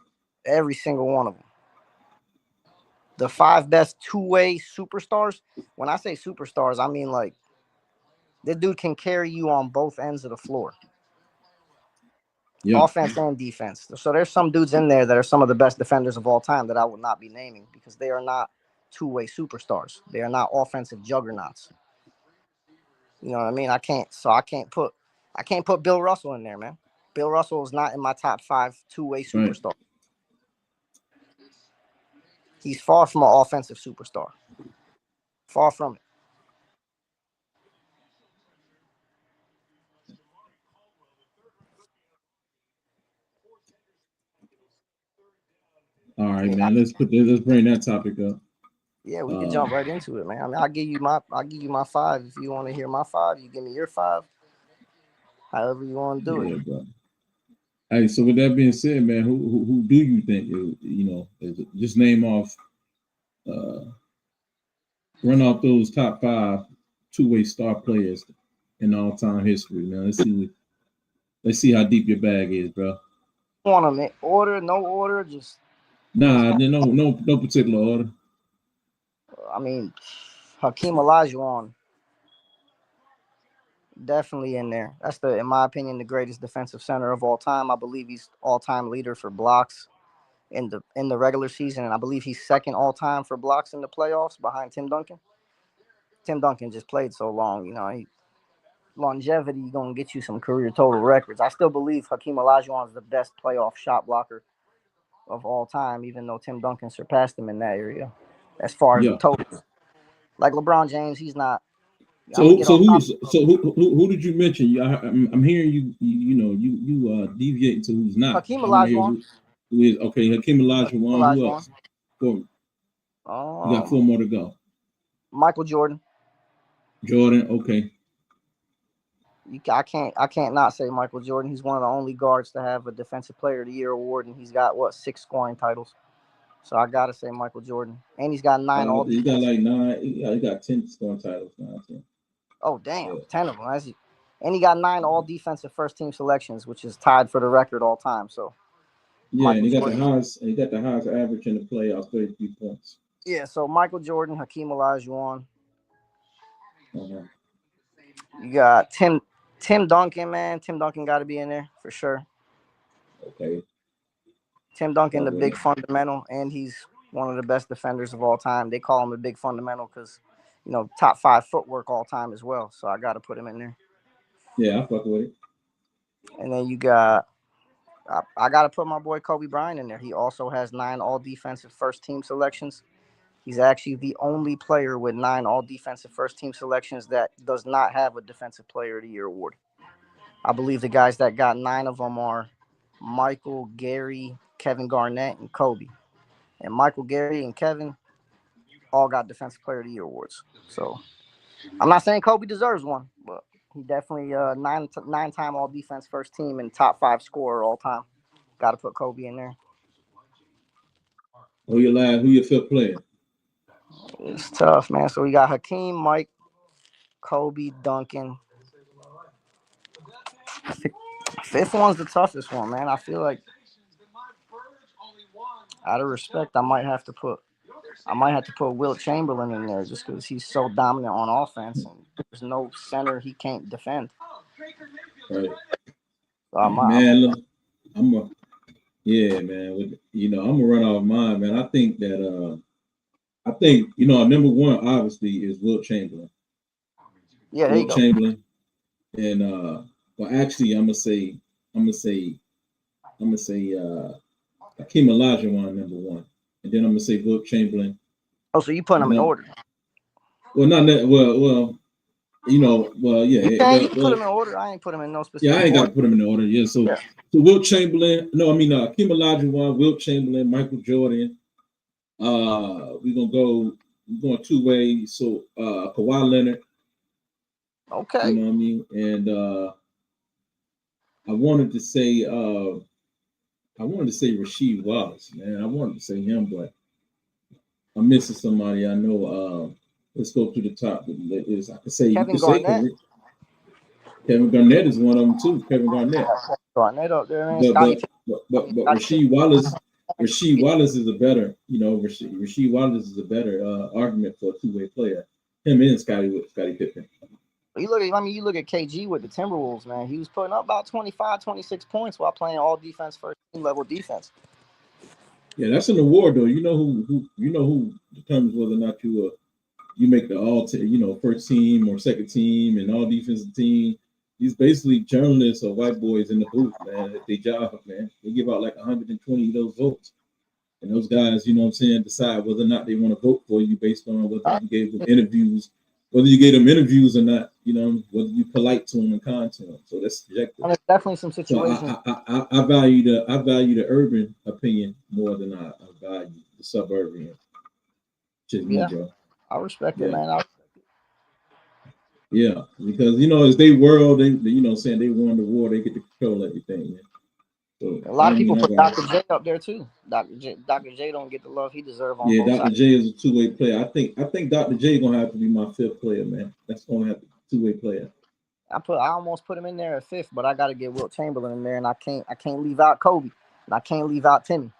Every single one of them. The 5 best two-way superstars. When I say superstars, I mean like this dude can carry you on both ends of the floor. Yeah. Offense and defense. So there's some dudes in there that are some of the best defenders of all time that I would not be naming because they are not two-way superstars. They are not offensive juggernauts. You know what I mean? I can't put Bill Russell in there, man. Bill Russell is not in my top 5 two-way superstar. Right. He's far from an offensive superstar. Far from it. All right, man. Let's bring that topic up. Yeah, we can jump right into it, man. I mean, I'll give you my 5 if you want to hear my 5. You give me your 5. However you want to do it. Bro. Hey, so with that being said, man, who do you think just name off, run off those top 5 two-way star players in all-time history, man. Let's see how deep your bag is, bro. Want them in order? No order? Just no particular order. I mean, Hakeem Olajuwon, definitely in there. That's in my opinion, the greatest defensive center of all time. I believe he's all-time leader for blocks in the regular season, and I believe he's second all-time for blocks in the playoffs behind Tim Duncan. Tim Duncan just played so long, longevity gonna get you some career total records. I still believe Hakeem Olajuwon is the best playoff shot blocker of all time, even though Tim Duncan surpassed him in that area as far as the totals. Like LeBron James, he's not. So who did you mention? I'm hearing you deviating to who's not. Hakeem Olajuwon. Who is okay? Hakeem Olajuwon. Who else? You got 4 more to go. Michael Jordan. Okay. I can't not say Michael Jordan. He's one of the only guards to have a Defensive Player of the Year award, and he's got 6 scoring titles. So I gotta say Michael Jordan, and he's got 9 all. He got like 9. He got 10 scoring titles now. So. Oh damn, 10 of them. And he got 9 all defensive first team selections, which is tied for the record all time. So yeah, and he got the highest average in the playoffs, 33 points. Yeah, so Michael Jordan, Hakeem Olajuwon. You got Tim Duncan, man. Tim Duncan got to be in there for sure. Okay. Tim Duncan, the big fundamental, and he's one of the best defenders of all time. They call him the big fundamental because, top 5 footwork all time as well. So I got to put him in there. Yeah, I fuck with it. And then you got, I got to put my boy Kobe Bryant in there. He also has 9 all defensive first team selections. He's actually the only player with 9 all defensive first team selections that does not have a Defensive Player of the Year award. I believe the guys that got 9 of them are Michael, Gary, Kevin Garnett, and Kobe. And Michael, Gary, and Kevin all got Defensive Player of the Year awards. So I'm not saying Kobe deserves one, but he definitely 9-time all defense first team and top 5 scorer all time. Got to put Kobe in there. Who your 5th player? It's tough, man. So we got Hakeem, Mike, Kobe, Duncan. 5th one's the toughest one, man. I feel like, out of respect, I might have to put Wilt Chamberlain in there just because he's so dominant on offense and there's no center he can't defend. Right. So I'm gonna run off mine, man. I think that number 1 obviously is Wilt Chamberlain. Yeah, there Wilt Chamberlain, and actually I'm gonna say Hakeem Olajuwon number 1, and then I'm gonna say Wilt Chamberlain. Oh, so you put them in order? Well, not that. Well, yeah. You can put them in order. I ain't put them in no specific. Yeah, I ain't got to put them in order. Yeah, so Wilt Chamberlain. No, I mean Hakeem Olajuwon, Wilt Chamberlain, Michael Jordan. We're going 2 ways. So Kawhi Leonard. Okay. You know what I mean? And I wanted to say Rasheed Wallace, man. I wanted to say him, but I'm missing somebody I know. Let's go to the top. I could say Kevin Garnett. Kevin Garnett is one of them too. Kevin Garnett. Garnett up there, man. But Scotty. but Rasheed Wallace is a better, Rasheed Wallace is a better argument for a two-way player. Him and Scottie Pippen. You look at KG with the Timberwolves, man. He was putting up about 25, 26 points while playing all defense, first team level defense. Yeah, that's an award though. You know who determines whether or not you make the first team or second team and all defensive team. These basically journalists or white boys in the booth, man. At their job, man. They give out like 120 of those votes. And those guys, decide whether or not they want to vote for you based on whether you gave them interviews, whether you gave them interviews or not, whether you polite to them and kind to them. So that's subjective. And there's definitely some situations. So I value the urban opinion more than I value the suburban. Yeah, bro. I respect it, man. Yeah, because it's their world. They saying they won the war, they get to control everything. Man. So a lot of people put Dr. J up there too. Dr. J don't get the love he deserves. Yeah, Dr. J is a two-way player. I think Dr. J gonna have to be my fifth player, man. That's gonna have to be a two-way player. I almost put him in there at fifth, but I got to get Wilt Chamberlain in there, and I can't leave out Kobe, and I can't leave out Timmy.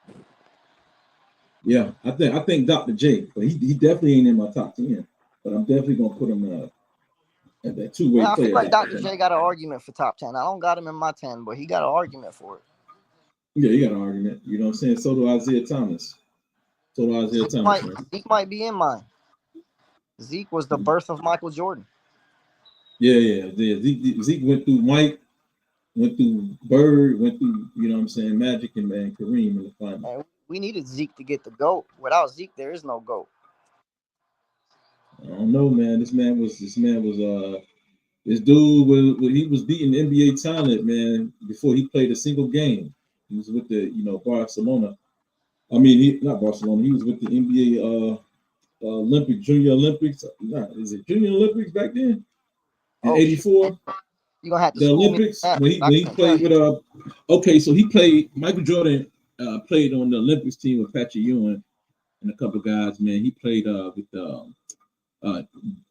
Yeah, I think Dr. J, but he definitely ain't in my top 10. But I'm definitely gonna put him at that two-way player. I feel like Dr. J got an argument for top 10. I don't got him in my 10, but he got an argument for it. Yeah, he got an argument. You know what I'm saying? So do Isaiah Thomas. Zeke might be in mine. Zeke was the birth of Michael Jordan. Yeah. Zeke went through Mike, went through Bird, went through, Magic and Kareem in the final. And we needed Zeke to get the GOAT. Without Zeke, there is no GOAT. I don't know, man. This dude he was beating NBA talent, man, before he played a single game. He was with the, Barcelona. I mean, not Barcelona. He was with the NBA Junior Olympics. Is it Junior Olympics back then? In '84? You're going to have to the Olympics, when he played with okay, so he played, Michael Jordan played on the Olympics team with Patrick Ewing and a couple of guys, man. He played with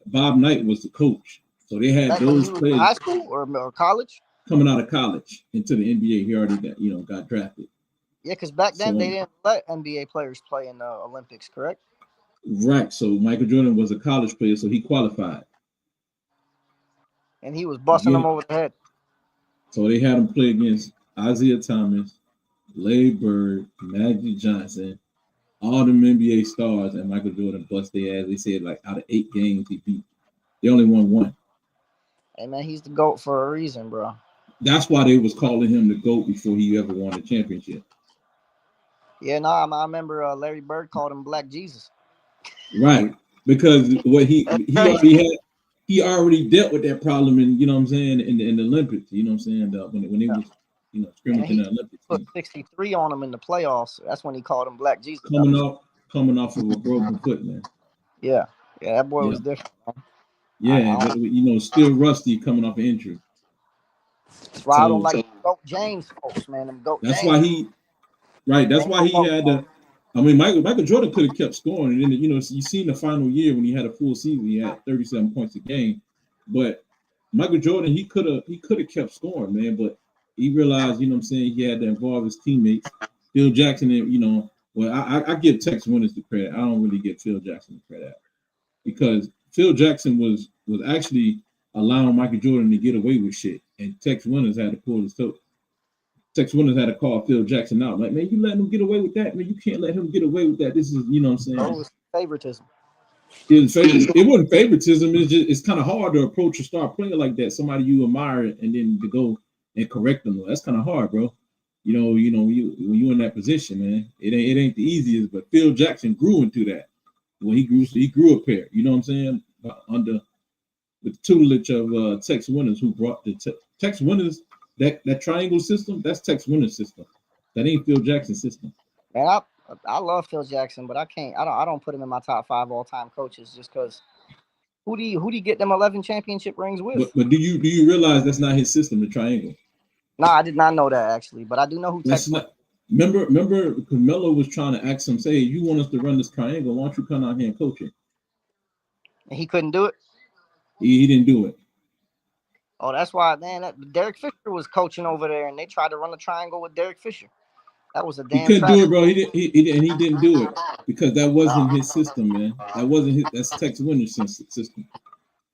Bob Knight was the coach. So they had those players. High school or college? Coming out of college into the NBA, he already got drafted. Yeah, because back then they didn't let NBA players play in the Olympics, correct? Right. So Michael Jordan was a college player, so he qualified. And he was busting them over the head. So they had him play against Isaiah Thomas, Larry Bird, Magic Johnson, all them NBA stars, and Michael Jordan bust their ass. They said like out of 8 games he beat, they only won 1. Hey man, he's the GOAT for a reason, bro. That's why they was calling him the GOAT before he ever won a championship. Yeah, no, I remember Larry Bird called him Black Jesus. Right, because what he already dealt with that problem in in the Olympics. You know what I'm saying? When he was scrimmaging in the Olympics. Put 63 on him in the playoffs. That's when he called him Black Jesus. Coming off of a broken foot, man. Yeah, that boy was different, man. Yeah, still rusty coming off an injury. That's why I don't like GOAT James folks, man. Them GOAT that's James. why he, right? That's why he had to. I mean, Michael Jordan could have kept scoring, and then you seen the final year when he had a full season, he had 37 points a game. But Michael Jordan, he could have kept scoring, man. But he realized, he had to involve his teammates. Phil Jackson, I give Tex Winters the credit. I don't really give Phil Jackson the credit because Phil Jackson was actually allowing Michael Jordan to get away with shit, and Tex Winters had to pull his toe. Tex Winters had to call Phil Jackson out. Like, man, you letting him get away with that? Man, you can't let him get away with that. This is, what I'm saying? It was favoritism. It wasn't favoritism. It's kind of hard to approach a star player like that, somebody you admire, and then to go and correct them. That's kind of hard, bro. When you're in that position, man, it ain't the easiest. But Phil Jackson grew into that. When he grew up here. You know what I'm saying? Under the tutelage of Tex Winters, who brought the Tex Winters. That triangle system, that's Tex Winters' system. That ain't Phil Jackson's system. Man, I love Phil Jackson, but I don't put him in my top 5 all-time coaches just because who do you get them 11 championship rings with? But do you realize that's not his system, the triangle? No, I did not know that actually, but I do know who Tex. Remember, Carmelo was trying to ask him, say, you want us to run this triangle? Why don't you come out here and coach it? And he couldn't do it. He didn't do it. Oh, that's why, man. Derek Fisher was coaching over there, and they tried to run a triangle with Derek Fisher. That was a He damn couldn't do tragedy. it, bro. He didn't do it because that wasn't his system, man. That wasn't his. That's Tex Winter's system.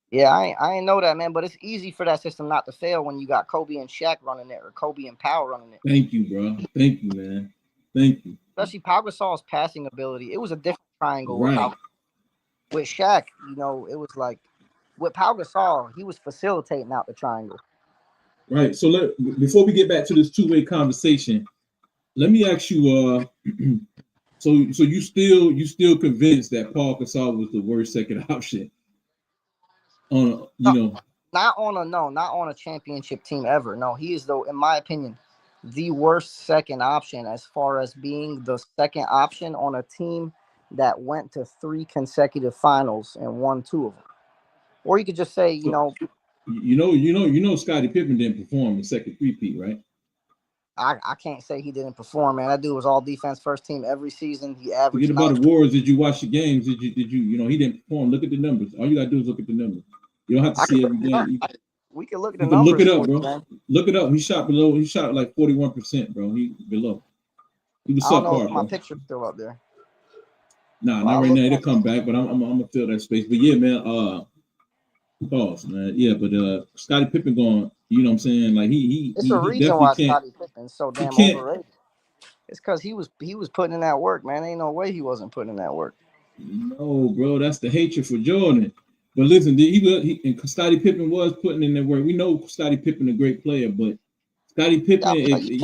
Yeah, I ain't know that, man. But it's easy for that system not to fail when you got Kobe and Shaq running it, or Kobe and Powell running it. Thank you, bro. Thank you, man. Thank you. Especially Pau Gasol's passing ability. It was a different triangle Right. with Shaq. You know, it was like with Pau Gasol, he was facilitating out the triangle. Right. So before we get back to this two-way conversation, let me ask you. So you still convinced that Paul Gasol was the worst second option? Not on a championship team ever. No, he is, though, in my opinion, the worst second option as far as being the second option on a team that went to 3 consecutive finals and won 2 of them. Or you could just say, you know, Scottie Pippen didn't perform the second three-peat, right? I can't say he didn't perform, man. That dude was all defense first team every season. He averaged. Forget about the Warriors. Did you watch the games? Did you he didn't perform? Look at the numbers. All you gotta do is look at the numbers. You don't have to see every game. We can look at the numbers. Look it up, bro. Man. Look it up. He shot like 41%, bro. He below. He was subpar, bro. My picture's still up there. Nah, not right now. It'll come back, but I'm gonna fill that space. But yeah, man. Pause, man. Yeah, but Scottie Pippen going. You know what I'm saying? Like It's a reason why Scottie Pippen's so damn overrated. It's because he was putting in that work, man. Ain't no way he wasn't putting in that work. No, bro. That's the hatred for Jordan. But listen, and Scottie Pippen was putting in that work. We know Scottie Pippen a great player, but Scottie Pippen, he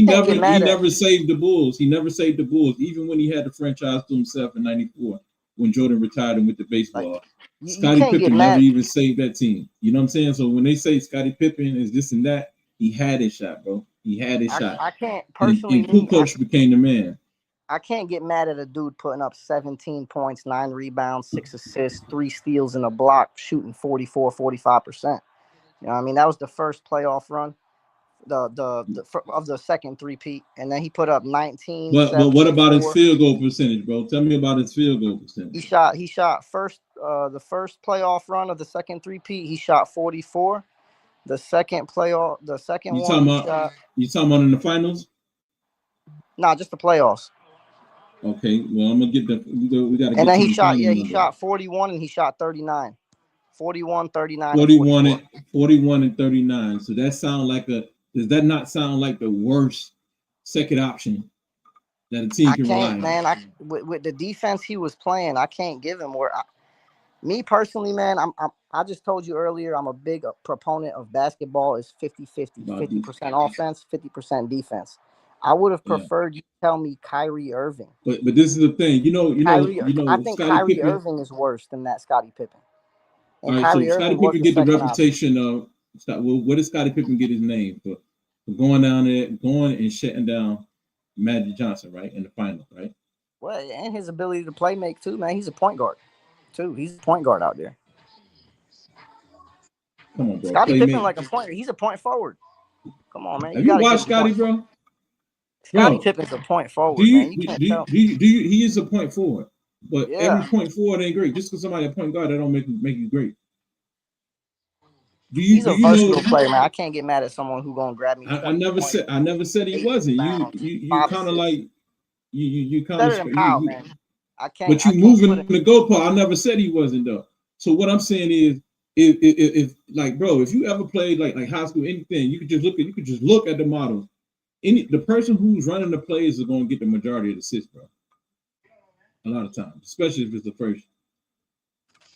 never saved the Bulls. He never saved the Bulls, even when he had the franchise to himself in '94 when Jordan retired and went to baseball. Scottie Pippen never even saved that team. You know what I'm saying? So when they say Scottie Pippen is this and that, he had his shot, bro. He had his shot. I can't personally. And Kukoc became the man. I can't get mad at a dude putting up 17 points, 9 rebounds, 6 assists, 3 steals, and a block, shooting 44, 45%. You know what I mean? That was the first playoff run, of the second three-peat, and then he put up 19. But what about his field goal percentage, bro? Tell me about his field goal percentage. He shot the first playoff run of the second three-peat. He shot 44. You talking about in the finals? Nah, just the playoffs. Okay, well, I'm gonna get the. We gotta. And then he shot 41 and he shot 39. 41, 39. 41 and 39. So that sound like does that not sound like the worst second option that a team can rely on? Man, with the defense he was playing, I can't give him where. Me personally, man, I just told you earlier, I'm a big proponent of basketball is 50-50, 50% offense, 50% defense. I would have preferred you tell me Kyrie Irving. But this is the thing, I think Kyrie Irving is worse than that Scottie Pippen. And all right, so Scottie Pippen get the reputation of what did Scottie Pippen get his name for going and shutting down Magic Johnson, right, in the final, right? Well, and his ability to play make too, man. He's a point guard, too. He's a point guard out there. Come on, bro. Scottie Pippen like a pointer. He's a point forward. Come on, man. Have you watched Scottie, bro? Scottie Pippen's a point forward, man. You can't tell. He is a point forward, but every point forward ain't great. Just because somebody a point guard, that don't make you great. He's a versatile player, man. I can't get mad at someone who's gonna grab me. I never said he wasn't. You kind of like you kind of man. I can't. But you moving the goalpost. I never said he wasn't though. So what I'm saying is, if like, bro, if you ever played like high school, anything, you could just look at the models. The person who's running the plays is going to get the majority of the assists, bro. A lot of times, especially if it's the first.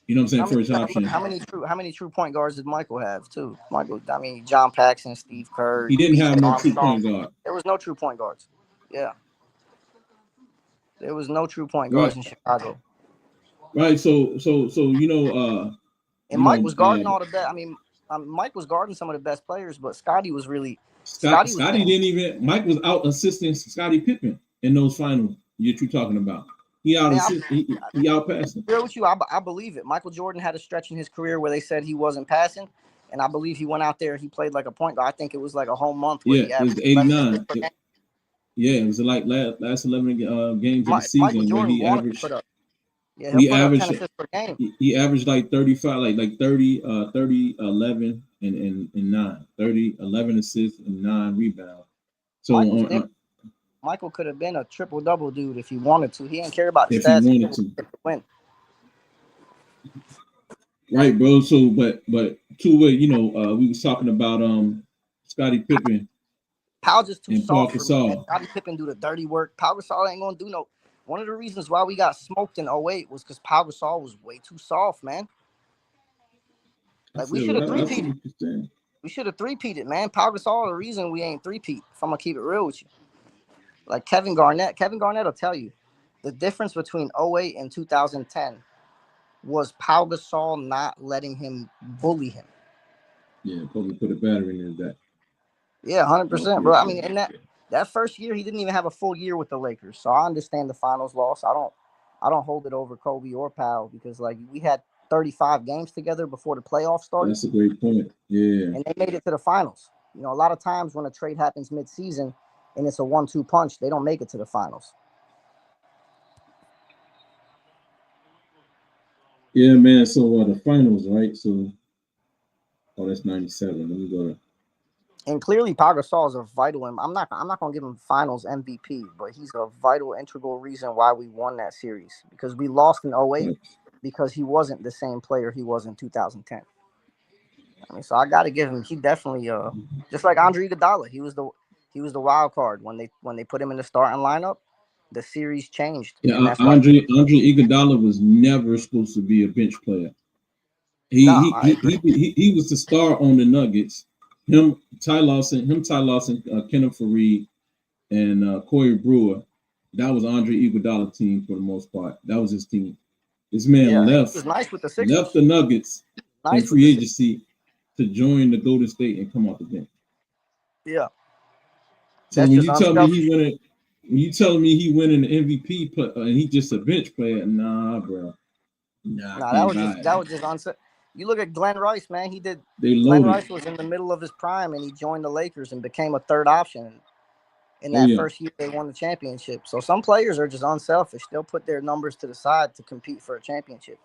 You know what I'm saying? First option. How many true point guards did Michael have too? John Paxson, Steve Kerr. He didn't have no true point guard. There was no true point guards. Yeah. There was no true point guards in Chicago. Right. So and Mike was guarding all the best. Mike was guarding some of the best players, but Scottie was really. Scottie didn't even. Mike was out assisting Scottie Pippen in those finals you're talking about. He outpassed him. With you, I believe it. Michael Jordan had a stretch in his career where they said he wasn't passing, and I believe he went out there. He played like a point guard. I think it was like a whole month. It was 89. It was like last 11 games of the season where he averaged. He averaged like 35, like 30, 11, and 9, 30, 11 assists and 9 rebounds. So Michael could have been a triple-double dude if he wanted to. He didn't care about the if stats. he wanted to win. Right, bro. So, but two-way, we was talking about Scottie Pippen. Pau just too and soft Paul for me. Gasol. Scottie Pippen do the dirty work. Pau Gasol ain't gonna do no. One of the reasons why we got smoked in 08 was because Pau Gasol was way too soft, man. Like we should have three-peated. We should have three-peated, man. Pau Gasol the reason we ain't three-peat. If I'm gonna keep it real with you. Like Kevin Garnett will tell you the difference between 08 and 2010 was Pau Gasol not letting him bully him. Yeah, probably put a battery in his back. Yeah, 100%, bro. I mean, in that first year, he didn't even have a full year with the Lakers, so I understand the finals loss. I don't hold it over Kobe or Pau because like we had 35 games together before the playoffs started. That's a great point. Yeah, and they made it to the finals. You know, a lot of times when a trade happens mid-season and it's a 1-2 punch, they don't make it to the finals. Yeah, man. So the finals, right? So, that's 97. Let me go. And clearly, Pau Gasol is a vital. I'm not gonna give him Finals MVP, but he's a vital, integral reason why we won that series because we lost in 08 right. because he wasn't the same player he was in 2010. I mean, so I got to give him. He definitely, just like Andre Iguodala, he was the wild card when they put him in the starting lineup. The series changed. Yeah, Andre Iguodala was never supposed to be a bench player. He was the star on the Nuggets. Ty Lawson, Kenneth Faried, and Corey Brewer. That was Andre Iguodala's team for the most part. That was his team. This man left the Nuggets in free agency to join the Golden State and come off the bench. Yeah. So when you tell me he winning the MVP and he just a bench player, nah, bro. That was just unsaid. You look at Glenn Rice, man. Glenn Rice was in the middle of his prime, and he joined the Lakers and became a third option. In that first year, they won the championship. So some players are just unselfish. They'll put their numbers to the side to compete for a championship.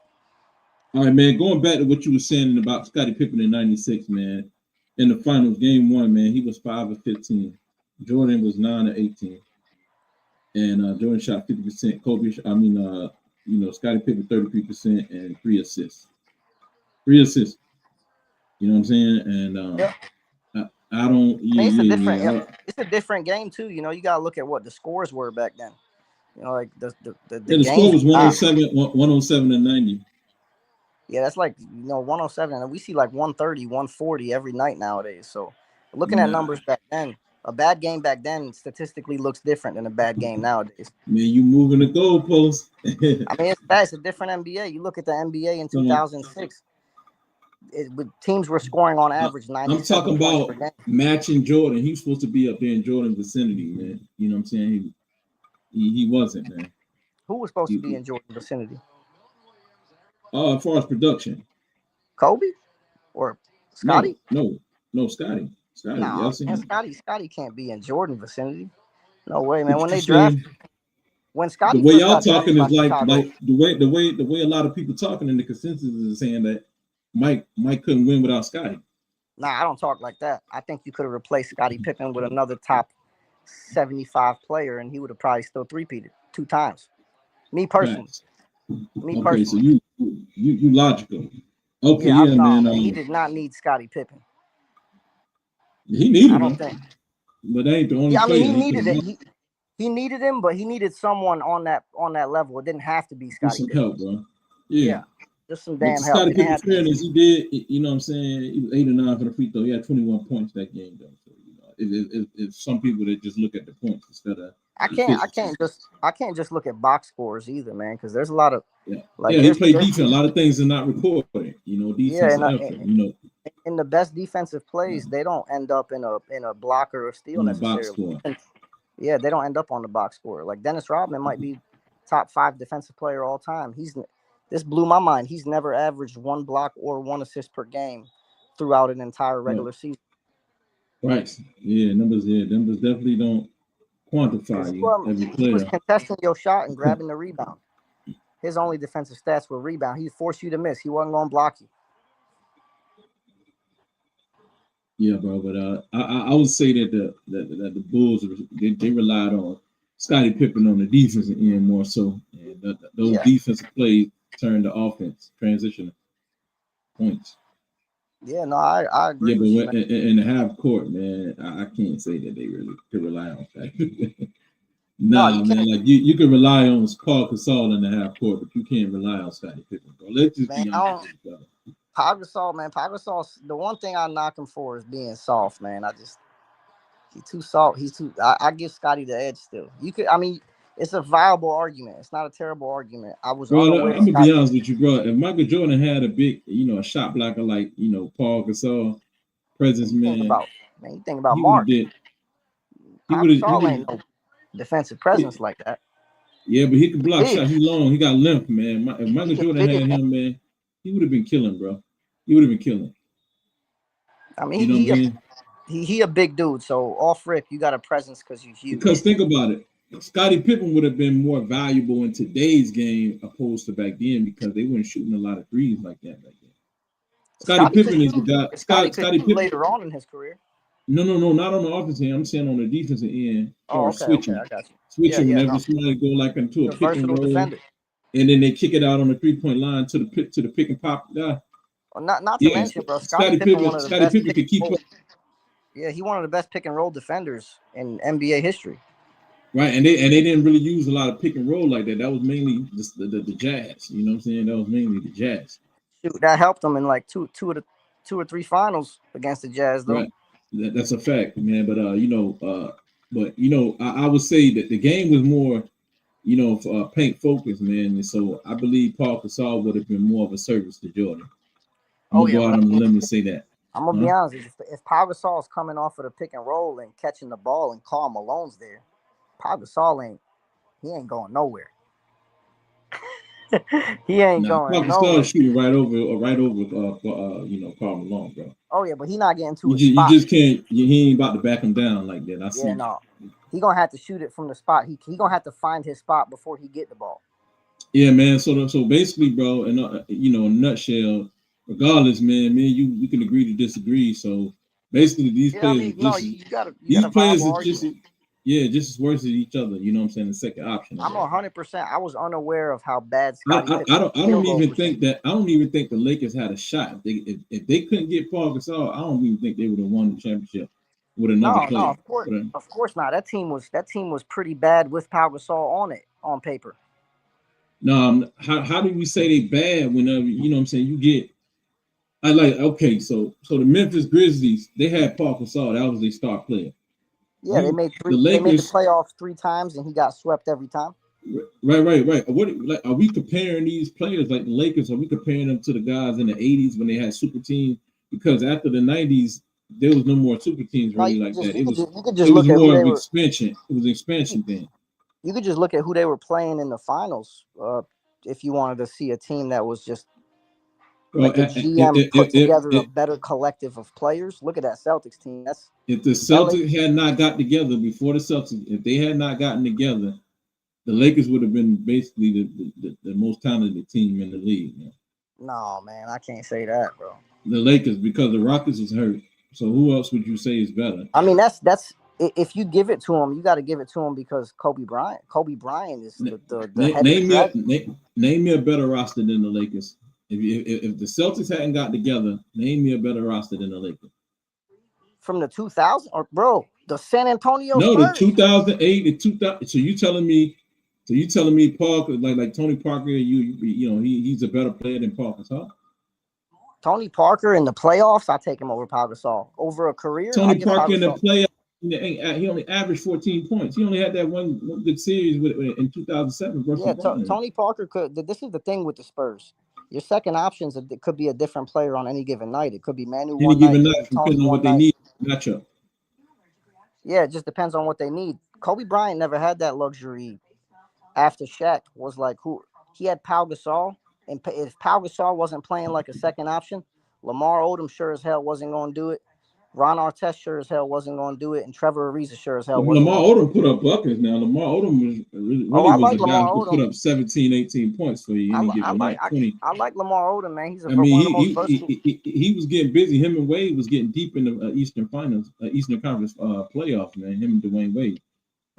All right, man. Going back to what you were saying about Scottie Pippen in '96, man. In the finals, game 1, man, he was 5 of 15. Jordan was 9 of 18, and Jordan shot 50%. Scottie Pippen 33% and 3 assists. 3 assists. You know what I'm saying? And I don't. It's a different game too. You know, you gotta look at what the scores were back then. You know, like the score was 107 and 90. Yeah, that's like 107, and we see like 130, 140 every night nowadays. So, looking at numbers back then, a bad game back then statistically looks different than a bad game nowadays. Man, you moving the goalposts. I mean, it's a different NBA. You look at the NBA in 2006. Teams were scoring on average 90. I'm talking about matching Jordan. He's supposed to be up there in Jordan's vicinity, man. You know what I'm saying? He wasn't, man. Who was supposed to be in Jordan's vicinity? As far as production. Kobe or Scottie? No, Scottie. No, Scottie can't be in Jordan's vicinity. No way, man. When they draft, when Scottie, the way y'all talking is like the way a lot of people talking in the consensus is saying that Mike couldn't win without Scottie. Nah, I don't talk like that. I think you could have replaced Scottie Pippen with another top 75 player, and he would have probably still three-peated 2 times. Me personally. Okay, so you logical. Okay, man. He did not need Scottie Pippen. He needed him. I don't think. But they ain't the only. Yeah, I mean, he needed it. He needed him, but he needed someone on that level. It didn't have to be Scottie. Some help, bro. Yeah. Just some damn help. Scottie Pippen's fairness, he did. You know what I'm saying? He was 8 or 9 for the free throw. He had 21 points that game, though. So it's some people that just look at the points instead of. I can't just look at box scores either, man, because there's a lot of he played defense. A lot of things are not recorded. Defense effort. In the best defensive plays, they don't end up in a block or a steal necessarily. Yeah, they don't end up on the box score. Like Dennis Rodman might be top 5 defensive player all time. This blew my mind. He's never averaged 1 block or 1 assist per game throughout an entire regular season. Right. Yeah, numbers definitely don't quantify you every player. He was contesting your shot and grabbing the rebound. His only defensive stats were rebound. He forced you to miss. He wasn't going to block you. Yeah, bro. But I would say that the Bulls they relied on Scottie Pippen on the defensive end more so, and those Yeah. defensive plays turned the offense transition points. Yeah, no, I agree Yeah, but with you, man. in the half court, man, I can't say that they really could rely on Scottie. No, Nah, you man, can't, like you can rely on Paul Gasol in the half court, but you can't rely on Scottie Pippen, bro. Let's just man. be I honest don't. with each other. Pau Gasol, man. Pau Gasol. The one thing I knock him for is being soft, man. He's too soft. He's too. I give Scotty the edge still. You could. I mean, it's a viable argument. It's not a terrible argument. I was Bro, unaware I'm gonna be Scotty. honest with you, bro. If Michael Jordan had a big, a shot blocker like Paul Gasol, presence You think man, about, man. You think about he would have Mark. did. Pau He Gasol would ain't have. no defensive presence like that. Yeah, but he could He block big. shot. He long. He got length, man. If He Michael just Jordan big, had man. him, man, he would have been killing, bro. He would have been killing. I You mean, know what I'm saying? he a big dude. So off rip, you got a presence because you Because huge. think about it. Scottie Pippen would have been more valuable in today's game opposed to back then because they weren't shooting a lot of threes like that back then. Scottie Scotty could Pippen is the shoot. guy. Scotty could Scottie shoot Pippen. later on in his career. No, not on the offensive end. I'm saying on the defensive end, Oh, or okay, switching, I got you. Yeah, switching yeah, whenever no, somebody go like into he's a a pick and versatile roll, defender. and then they kick it out on the 3 point line to the pick and pop guy. Well, not to Yeah, mention, bro, Scotty Pippen one of the Scottie best Pippen pick could and keep roll. up, Yeah, he one of the best pick and roll defenders in NBA history. right? And they didn't really use a lot of pick and roll like that. That was mainly just the Jazz. You know what I'm saying? That was mainly the Jazz, Shoot, that helped him in like two or three finals against the Jazz, though. right? That's a fact, man. But I would say that the game was more paint focused, man. And so I believe Paul Gasol would have been more of a service to Jordan. I'm Oh gonna yeah, go out but on the limb and say that. I'm gonna Huh? be honest. If Pau Gasol is coming off of the pick and roll and catching the ball and Karl Malone's there, Pau Gasol ain't going nowhere. He ain't Now Paul going Gasol is nowhere. shooting right over Karl Malone, bro. Oh yeah, but he not getting to You his just you spot. just can't. He ain't about to back him down like that. I Yeah, see. no. He gonna have to shoot it from the spot. He gonna have to find his spot before he get the ball. Yeah, man. So basically, bro, and in a nutshell, regardless, man, you can agree to disagree. So basically, Yeah, I mean, no, you got these a players viable are just argument. just as worse as each other. You know what I'm saying? The second option or I'm whatever. 100%. I was unaware of how bad I, Scottie I, I Pippen's don't I don't field goal even percentage. think that I don't even think the Lakers had a shot. If they couldn't get Paul Gasol, I don't even think they would have won the championship with another No, player. of course not. That team was pretty bad with Pau Gasol on it on paper. No, how do we say they bad whenever what I'm saying? You get I like okay, so the Memphis Grizzlies they had Paul Gasol, that was their star player. Yeah, they made The the Lakers, playoffs 3 times and he got swept every time. right. What like are we comparing these players like the Lakers? Are we comparing them to the guys in the '80s when they had super teams? Because after the '90s, there was no more super teams No, really like that. you could just It was look at who more they of were. expansion. It was an expansion thing. You could just look at who they were playing in the finals. If you wanted to see a team that was just Well, like the GM put together a better collective of players. Look at that Celtics team. if the That Lakers. Celtics had not got together before the Celtics, if they had not gotten together, the Lakers would have been basically the most talented team in the league. Man. No, man, I can't say that, bro. The Lakers, because the Rockets was hurt. So who else would you say is better? I mean, that's if you give it to him, you got to give it to him because Kobe Bryant. Kobe Bryant is the head of the dragon. Name me a better roster than the Lakers. If the Celtics hadn't got together, name me a better roster than the Lakers. From the 2000 or bro, the San Antonio No, the Spurs. 2008, the 2000. So you telling me Parker like Tony Parker? He's a better player than Parker, huh? Tony Parker in the playoffs, I take him over Pau Gasol. Over a career, I Tony give Pau Parker in the Gasol. playoffs, he only averaged 14 points. He only had that one good series in 2007 versus Yeah, Tony Parker could. This is the thing with the Spurs. Your second options, it could be a different player on any given night. It could be Manu any one night, given it could night, be Tony depending on what one they night. need matchup. Yeah, it just depends on what they need. Kobe Bryant never had that luxury. After Shaq was like who he had Pau Gasol, and if Pau Gasol wasn't playing like a second option, Lamar Odom sure as hell wasn't going to do it. Ron Artest sure as hell wasn't going to do it, and Trevor Ariza sure as hell Well, wasn't. Lamar Odom put up buckets now. Lamar Odom was really I was like a guy Lamar who could Odom. put up 17, 18 points for you any given night. 20. I like Lamar Odom, man. He's I one of the mean, most versatile. he was getting busy. Him and Wade was getting deep in the Eastern Finals, Eastern Conference playoffs, man. Him and Dwayne Wade.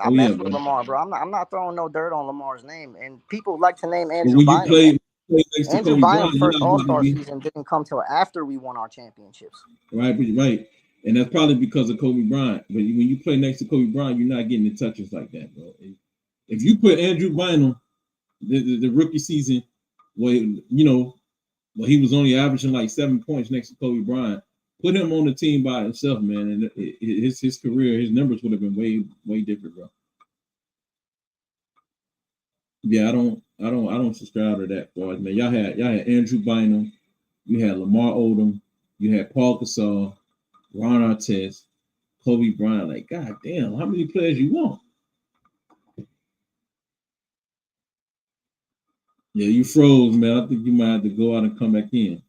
I mess with Lamar, bro. I'm not throwing no dirt on Lamar's name, and people like to name Andrew when you Bynum. play next to Andrew Kobe Bynum's Bryant, first All-Star season didn't come till after we won our championships. Right. And that's probably because of Kobe Bryant. But when you play next to Kobe Bryant, you're not getting the touches like that, bro. If you put Andrew Bynum, the rookie season, where he was only averaging like 7 points next to Kobe Bryant, put him on the team by himself, man, and his career, his numbers would have been way different, bro. Yeah, I don't subscribe to that, boys, man. Y'all had Andrew Bynum, you had Lamar Odom, you had Paul Gasol, Ron Artest, Kobe Bryant. Like, god damn, how many players you want? Yeah, you froze, man. I think you might have to go out and come back in.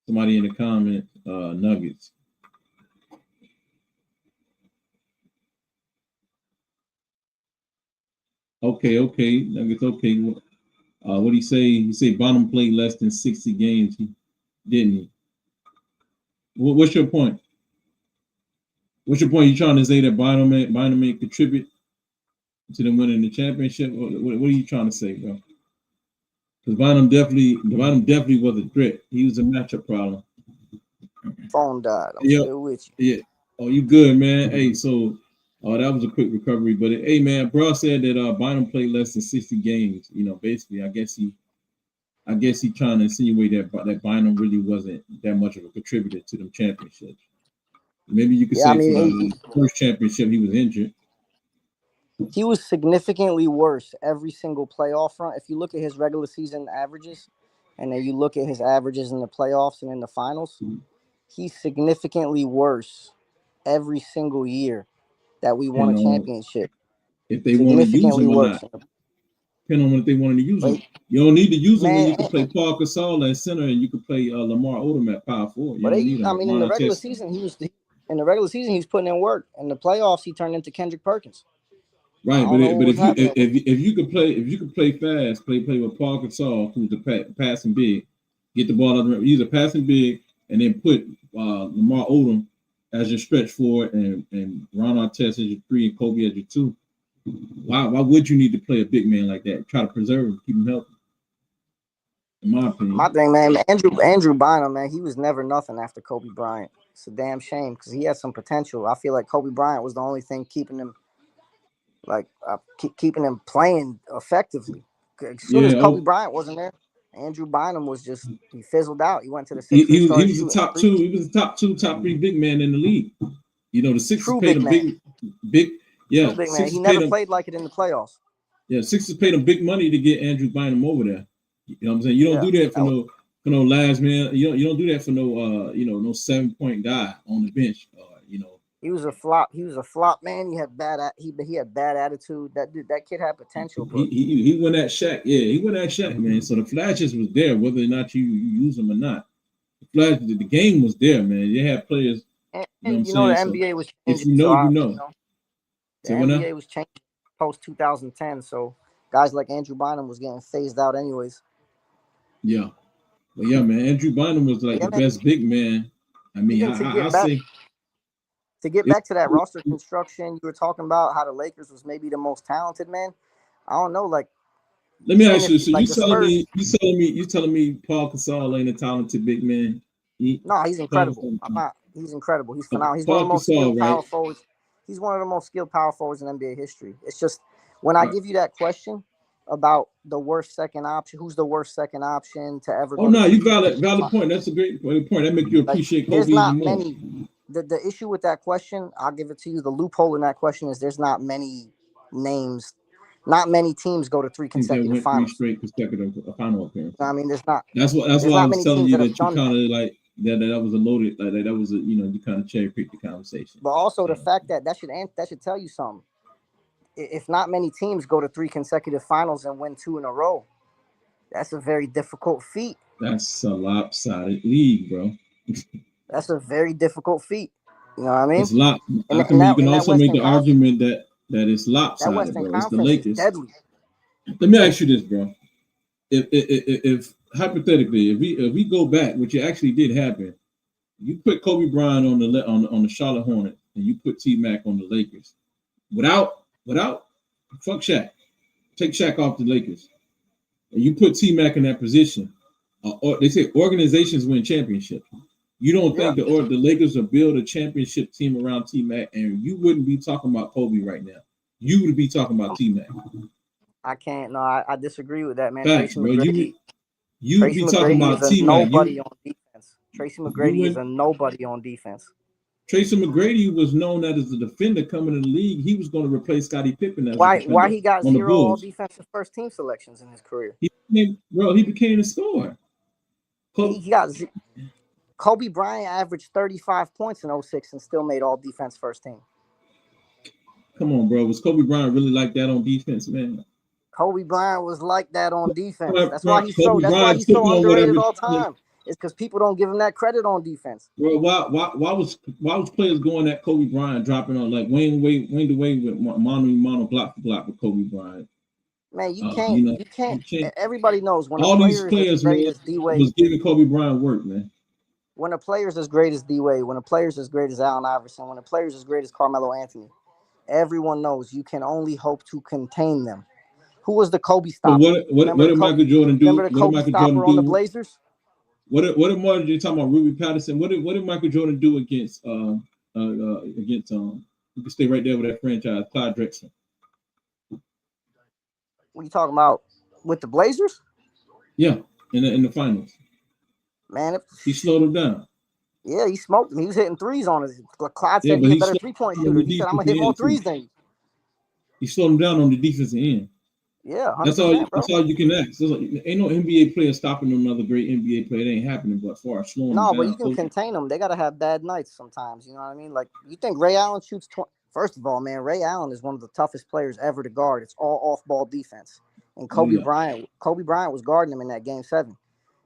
Somebody in the comment, Nuggets. Okay, Nuggets. Okay, what did he say? He said Bynum played less than 60 games. Didn't he? What's your point? What's your point? You trying to say that Bynum ain't contribute to them winning the championship? What are you trying to say, bro? Because Bynum definitely was a threat. He was a matchup problem. Phone died. I'm still with you. Yeah. Oh, you good, man? Hey, so that was a quick recovery. But hey, man, bro said that Bynum played less than 60 games. Basically, I guess he trying to insinuate that Bynum really wasn't that much of a contributor to them championships. Maybe you could say for the first championship he was injured. He was significantly worse every single playoff run. If you look at his regular season averages, and then you look at his averages in the playoffs and in the finals, he's significantly worse every single year that we won a championship. If they want to use him or not. Depending on what they wanted to use him. You don't need to use him when you can play Paul Gasol at center and you can play Lamar Odom at power forward. In the regular season, he was putting in work. In the playoffs, he turned into Kendrick Perkins. Right, but if you could play fast, play with Paul Gasol, who's the passing big, get the ball out of the he's a passing big, and then put Lamar Odom as your stretch forward and Ron Artest as your 3 and Kobe as your 2. Why would you need to play a big man like that? Try to preserve him, keep him healthy. In my opinion. My thing, man, Andrew Bynum, man, he was never nothing after Kobe Bryant. It's a damn shame because he had some potential. I feel like Kobe Bryant was the only thing keeping him playing effectively. As soon as Kobe Bryant wasn't there, Andrew Bynum was just he fizzled out. He went to the Sixers. He was the top 2. He was the top 3 big man in the league. The Sixers paid him big. Yeah, big man. He never played like it in the playoffs. Yeah, Sixers paid him big money to get Andrew Bynum over there. You know what I'm saying? You don't do that for no last man. You don't do that for no no 7-point guy on the bench. He was a flop. He was a flop, man. He had bad attitude. That kid had potential. Bro. He went at Shaq. Yeah, he went at Shaq, man. So the flashes was there, whether or not you use them or not. The game was there, man. They had players. And the NBA was changing. If you know. The NBA was changing post 2010, so guys like Andrew Bynum was getting phased out anyways. Yeah. But yeah, man, Andrew Bynum was like the best big man. I mean, I'll say. To get back to that roster construction, you were talking about how the Lakers was maybe the most talented, man. I don't know, let me ask you. So you telling me Paul Gasol ain't a talented big man? No, he's incredible. He's incredible. He's phenomenal. He's one of the most skilled power forwards. He's one of the most skilled power forwards in NBA history. It's just when I give you that question about the worst second option, who's the worst second option to ever? Oh no, you valid point. That's a great point. That makes you appreciate Kobe even more. The issue with that question, I'll give it to you. The loophole in that question is there's not many names. Not many teams go to 3 consecutive finals. 3 straight consecutive final appearances. I mean, there's not. That's why I was telling you that you kind of like that was a loaded, like that was a you kind of cherry picked the conversation. But also the fact that should tell you something. If not many teams go to 3 consecutive finals and win 2 in a row, that's a very difficult feat. That's a lopsided league, bro. That's a very difficult feat. You know what I mean? It's lot. And, I and can. You that can and that also make Western the Conference, argument that it's that lopsided, Western bro. It's the Conference is Lakers. deadly. Let me ask you this, bro. If hypothetically, if we go back, which it actually did happen, you put Kobe Bryant on the Charlotte Hornets, and you put T Mac on the Lakers, without fuck Shaq, take Shaq off the Lakers, and you put T Mac in that position. Or they say organizations win championships. You don't think the Lakers will build a championship team around T Mac, and you wouldn't be talking about Kobe right now. You would be talking about T Mac. I can't. No, I disagree with that, man. Facts, Tracy bro. McGrady. You would be talking McGrady about is a T Mac. nobody on defense. Tracy McGrady is a nobody on defense. Tracy McGrady was known as a defender coming in the league. He was going to replace Scottie Pippen as a Why defender he got on the 0 all Bulls. defensive first team selections in his career? He became a scorer. He got Kobe Bryant averaged 35 points in 06 and still made all defense first team. Come on, bro. Was Kobe Bryant really like that on defense, man? Kobe Bryant was like that on defense. That's Bro, why he's so underrated all time. It's because people don't give him that credit on defense. Bro, why was players going at Kobe Bryant dropping on like Wayne Wade with mono block for block with Kobe Bryant? Man, you can't. Everybody knows when all a player these players is as great as D-Wade was giving Kobe Bryant work, man. When a player's as great as D-Wade, when a player's as great as Allen Iverson, when a player's as great as Carmelo Anthony, everyone knows you can only hope to contain them. Who was the Kobe stopper? So what did Michael Jordan do? Remember the Kobe stopper on the Blazers? What did Martin, you're talking about Ruby Patterson? What did Michael Jordan do against you can stay right there with that franchise, Clyde Drexler? What are you talking about? With the Blazers? Yeah, in the finals. Man, he slowed him down. Yeah, he smoked him. He was hitting threes on it. Clyde said he's a better three-point shooter. He said, I'm going to hit more threes than you. He slowed him down on the defensive end. Yeah, that's all you can ask. Ain't no NBA player stopping another great NBA player. It ain't happening, but as far as slowing them down. But you can contain them. They got to have bad nights sometimes. You know what I mean? Like, you think Ray Allen shoots 20? First of all, man, Ray Allen is one of the toughest players ever to guard. It's all off-ball defense. And Kobe Bryant was guarding him in that Game 7.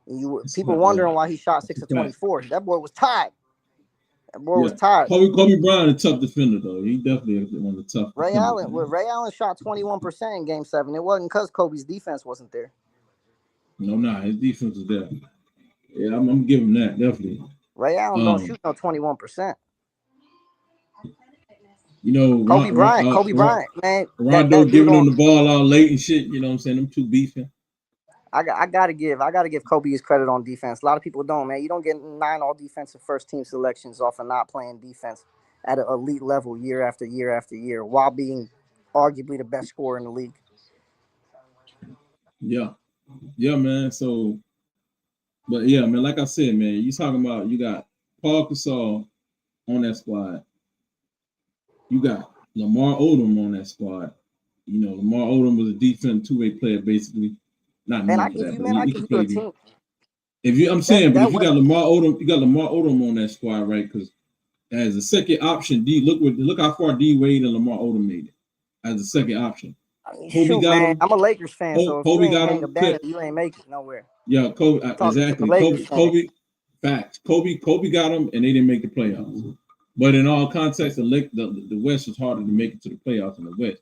And people wondering why he shot 6 of 24. That boy was tired. Was tired. Kobe Bryant a tough defender though. He definitely is one of the tough. Ray Allen shot 21% in Game 7. It wasn't because Kobe's defense wasn't there. No, his defense was there. Yeah, I'm giving him that definitely. Ray Allen don't shoot no 21%. You know, Kobe Bryant, man. Rondo giving him the ball all late and shit. You know what I'm saying? Them two beefing. I gotta give Kobe his credit on defense. A lot of people don't, man. You don't get 9 all defensive first team selections off of not playing defense at an elite level year after year after year while being arguably the best scorer in the league. Yeah, man. So, but yeah, man. Like I said, man, you talking about you got Paul Gasol on that squad. You got Lamar Odom on that squad. You know, Lamar Odom was a defensive two-way player, basically. Not man, I give you a team. If you got Lamar Odom on that squad, right? Because as a second option, look how far D Wade and Lamar Odom made it as a second option. Shoot, man, I'm a Lakers fan, so if Kobe got him, you ain't make it nowhere. Yeah, Kobe, exactly. Facts. Kobe got him, and they didn't make the playoffs. But in all contexts, the West was harder to make it to the playoffs in the West.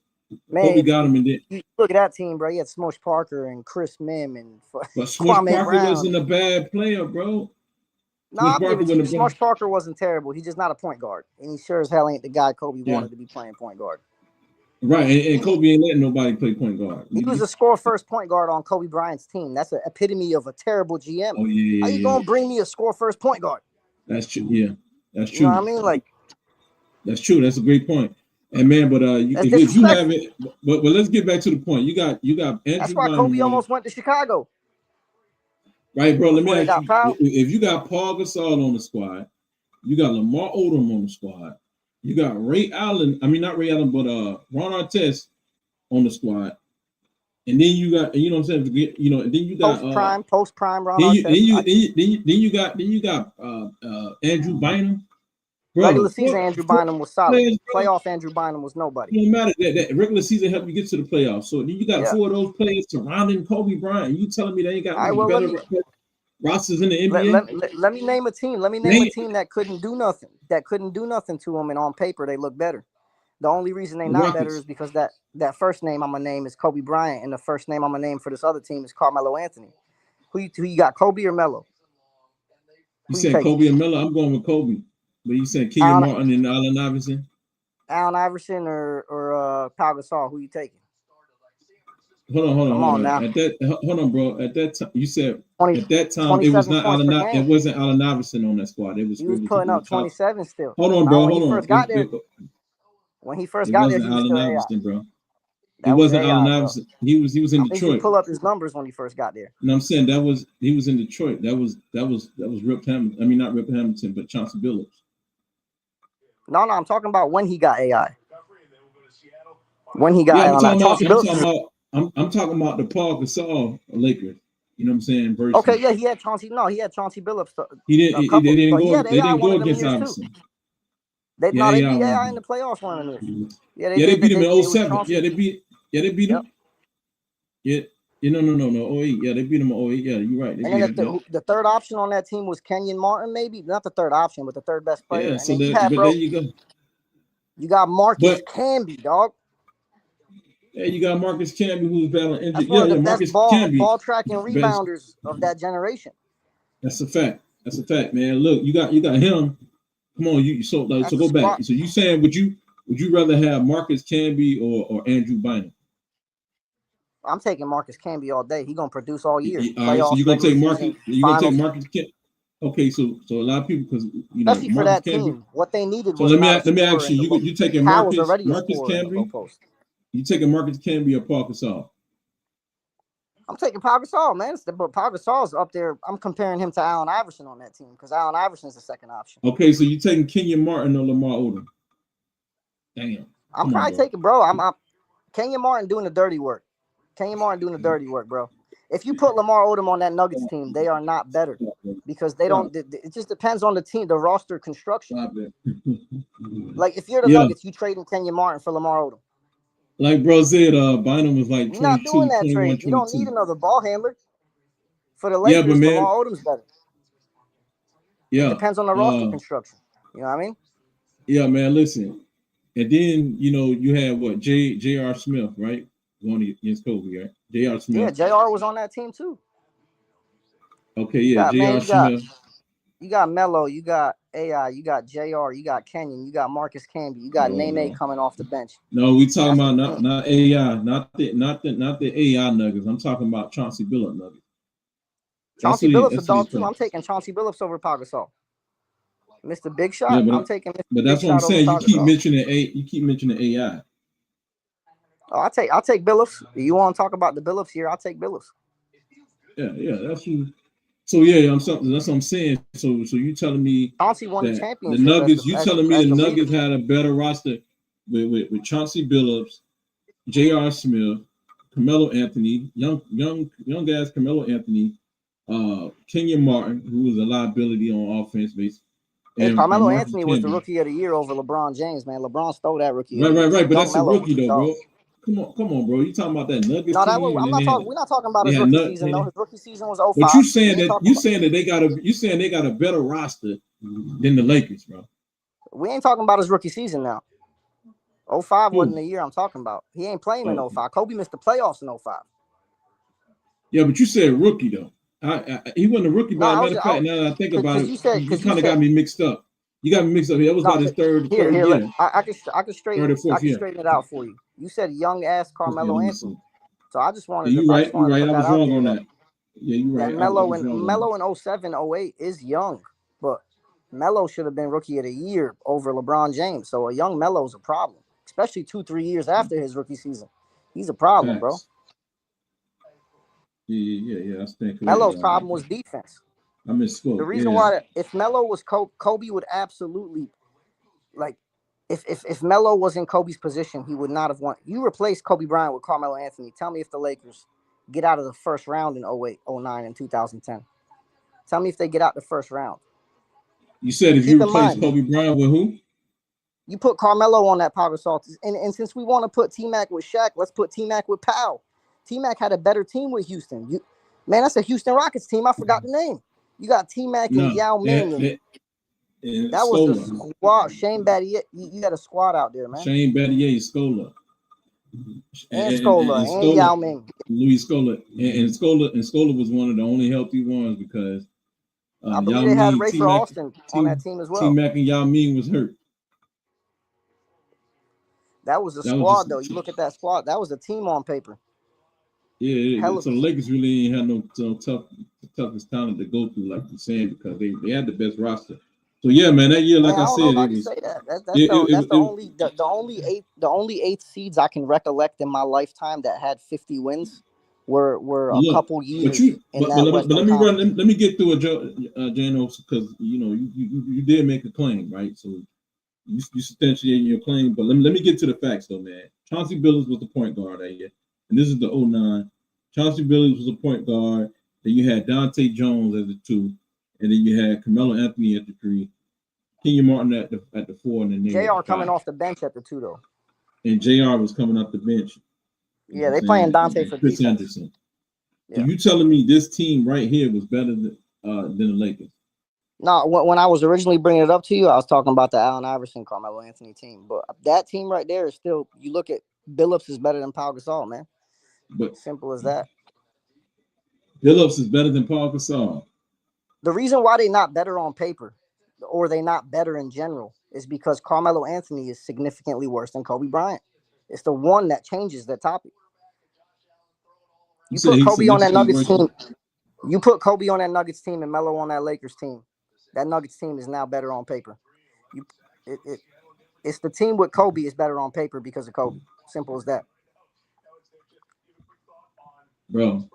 Man, Kobe got him, and then you look at that team, bro. You had Smush Parker and Chris Mim and but Smush Parker wasn't a bad player, bro. Smush Parker wasn't terrible. He's just not a point guard, and he sure as hell ain't the guy Kobe wanted to be playing point guard. Right, and Kobe ain't letting nobody play point guard. He was a score first point guard on Kobe Bryant's team. That's an epitome of a terrible GM. Oh yeah. How you gonna bring me a score first point guard? That's true. Yeah, that's true. You know what I mean? Like, that's true. That's a great point. And man, but if you have it, but let's get back to the point. You got Andrew. That's why Kobe almost went to Chicago. Right, bro. Let me ask you: if you got Paul Gasol on the squad, you got Lamar Odom on the squad, you got Ray Allen. I mean, not Ray Allen, but Ron Artest on the squad, and then you got, you know what I'm saying? You know, and then you got post prime Ron Artest. Then you got Andrew Bynum. Bro, regular season Andrew Bynum was solid. Playoff Andrew Bynum was nobody. It don't matter. That regular season helped you get to the playoffs. So then you got 4 of those players surrounding Kobe Bryant. You telling me they ain't got better? rosters in the Let, NBA? let me name a team. Let me name a team that couldn't do nothing. That couldn't do nothing to them, and on paper they look better. The only reason they're The not better Rockets. is because that first name I'm gonna name is Kobe Bryant, and the first name I'm gonna name for this other team is Carmelo Anthony. Who you got, Kobe or Melo? You Who you said taking? Kobe and Melo. I'm going with Kobe. But you said Kenyon Allen, Martin and Allen Iverson. Allen Iverson or Pau Gasol? Who you taking? Hold Come on on. now. Hold on, bro. At that time, you said 20, at that time it was 27 not points per Allen. It game. wasn't Allen Iverson on that squad. It was He was putting up 27 still. Hold on, Now, bro. when Hold he on. first got there, when he first It got there, wasn't he was Allen still AI. Iverson, bro. It That was wasn't Allen AI, bro. Iverson. He was in I think you Detroit. pull up his numbers when he first got there. And I'm saying he was in Detroit. That was Rip Hamilton. I mean, not Rip Hamilton, but Chauncey Billups. No, I'm talking about when he got AI. When he got AI. I'm talking about the Paul Gasol Lakers. You know what I'm saying? Versus, okay, yeah, he had Chauncey. No, he had Chauncey Billups. They didn't go against Iverson. They beat AI in the playoffs one of them. Yeah, they beat him in 07. Yeah, they beat him. Yeah. No. 08. Yeah, they beat him in 08. Yeah, you're right. And then the third option on that team was Kenyon Martin, maybe. Not the third option, but the third best player. Yeah, so there you go. You got Marcus Camby, dog. Yeah, you got Marcus Camby, who's battling injury. That's one of the best Marcus Camby, ball tracking rebounders of that generation. That's a fact. That's a fact, man. Look, you got him. Come on, so go back. So you saying would you rather have Marcus Camby or Andrew Bynum? I'm taking Marcus Camby all day. He's gonna produce all year. All right, so you're gonna take Marcus. You're gonna take Marcus Camby. Okay, so a lot of people, because especially for that team, what they needed was. So let me ask you. You taking Marcus Camby? You taking Marcus Camby or Paul Gasol? I'm taking Pau Gasol, man. But Pau Gasol's up there. I'm comparing him to Allen Iverson on that team because Allen Iverson's the second option. Okay, so you taking Kenyon Martin or Lamar Odom? Damn. I'm probably taking, bro. I'm Kenyon Martin doing the dirty work. Bro. If you put Lamar Odom on that Nuggets team, they are not better because they don't. It just depends on the team, the roster construction. Like if you're the Nuggets, you trading Kenyon Martin for Lamar Odom. Like bro said, Bynum was like 22, you're not doing that 21, trade. 22. You don't need another ball handler. For the Lakers, but man, Lamar Odom's better. Yeah. It depends on the roster construction. You know what I mean? Yeah, man, listen. And then, you had what? J.R. Smith, right? Going against Kobe, right? J.R. Smith. Yeah, J.R. was on that team too. Okay, yeah, J.R. Smith. You got Melo, you got AI, you got JR, you got Kenyon, you got Marcus Camby, you got Nene coming off the bench. No, we talking about not AI, not the AI Nuggets. I'm talking about Chauncey Billups Nuggets. Chauncey Billups a dog too. I'm taking Chauncey Billups over Pau Gasol. Mr. Big Shot. Yeah, I'm taking Mr. But that's Big what I'm Shot saying. You keep mentioning AI. Oh, I'll take Billups. You want to talk about the Billups here? I'll take Billups. Yeah, that's you. So yeah, that's what I'm saying. So you telling me Chauncey won the championship. The Nuggets, telling me the Nuggets had a better roster with Chauncey Billups, J.R. Smith, Carmelo Anthony, young guys, Carmelo Anthony, Kenyon Martin, who was a liability on offense base. And Carmelo Anthony was the rookie of the year over LeBron James, man. LeBron stole that rookie. Right. But that's a rookie though, bro. Come on, bro. You talking about that Nuggets team? We're not talking about his rookie season. No, his rookie season was 05. But you saying that they got a better roster than the Lakers, bro. We ain't talking about his rookie season now. 05 wasn't the year I'm talking about. He ain't playing in 05. Kobe missed the playoffs in 05. Yeah, but you said rookie though. He wasn't a rookie. By matter of fact, now that I think about it, you kind of got me mixed up. You got me mixed up. That was about his third year. I can straighten it out for you. You said young ass Carmelo Anthony. So I just wanted to. You're right. I was wrong on that. Yeah, you're right. Melo in 07, 08 is young, but Melo should have been rookie of the year over LeBron James. So a young Melo's a problem, especially 2-3 years after his rookie season. He's a problem, bro. Yeah. I stand corrected. Melo's problem was defense. I misspoke. The reason why, if Melo was Kobe would absolutely, like, if Melo was in Kobe's position, he would not have won. You replace Kobe Bryant with Carmelo Anthony. Tell me if the Lakers get out of the first round in 08, 09, and 2010. Tell me if they get out the first round. You said if you replace Kobe Bryant with who? You put Carmelo on that Pau Gasol. And since we want to put T-Mac with Shaq, let's put T-Mac with Pau. T-Mac had a better team with Houston. Man, that's a Houston Rockets team. I forgot the name. You got T-Mac and Yao Ming. And that was the Scola. squad. Shane Battier. You got a squad out there, man. Shane Battier, Scola. And Scola and Yao Ming. Luis Scola. And Scola was one of the only healthy ones because I believe they had Rafer Alston on that team as well. T-Mac and Yao Ming was hurt. That was a squad, though. You look at that squad. That was a team on paper. Yeah, so the Lakers really ain't had no toughest talent to go through, like you're saying, because they had the best roster. So yeah, man, that year, like I said, it was. The only eight seeds I can recollect in my lifetime that had 50 wins were a couple years. But let me get through it, Janos, because you did make a claim, right? So you substantiating your claim, but let me get to the facts though, man. Chauncey Billups was the point guard that year. And this is the 09. Chauncey Billups was a point guard. Then you had Dante Jones as the 2. And then you had Carmelo Anthony at the 3. Kenyon Martin at the 4. And then JR coming off the bench at the 2, though. And JR was coming off the bench. Yeah, they playing Dante for Chris Anderson. Yeah. So you telling me this team right here was better than the Lakers? No, when I was originally bringing it up to you, I was talking about the Allen Iverson, Carmelo Anthony team. But that team right there is still, you look at Billups is better than Pau Gasol, man. But simple as that. Billups is better than Pau Gasol. The reason why they're not better on paper, or they not better in general, is because Carmelo Anthony is significantly worse than Kobe Bryant. It's the one that changes the topic. You put Kobe on that Nuggets team. You put Kobe on that Nuggets team and Melo on that Lakers team. That Nuggets team is now better on paper. It's the team with Kobe is better on paper because of Kobe. Simple as that. Bro,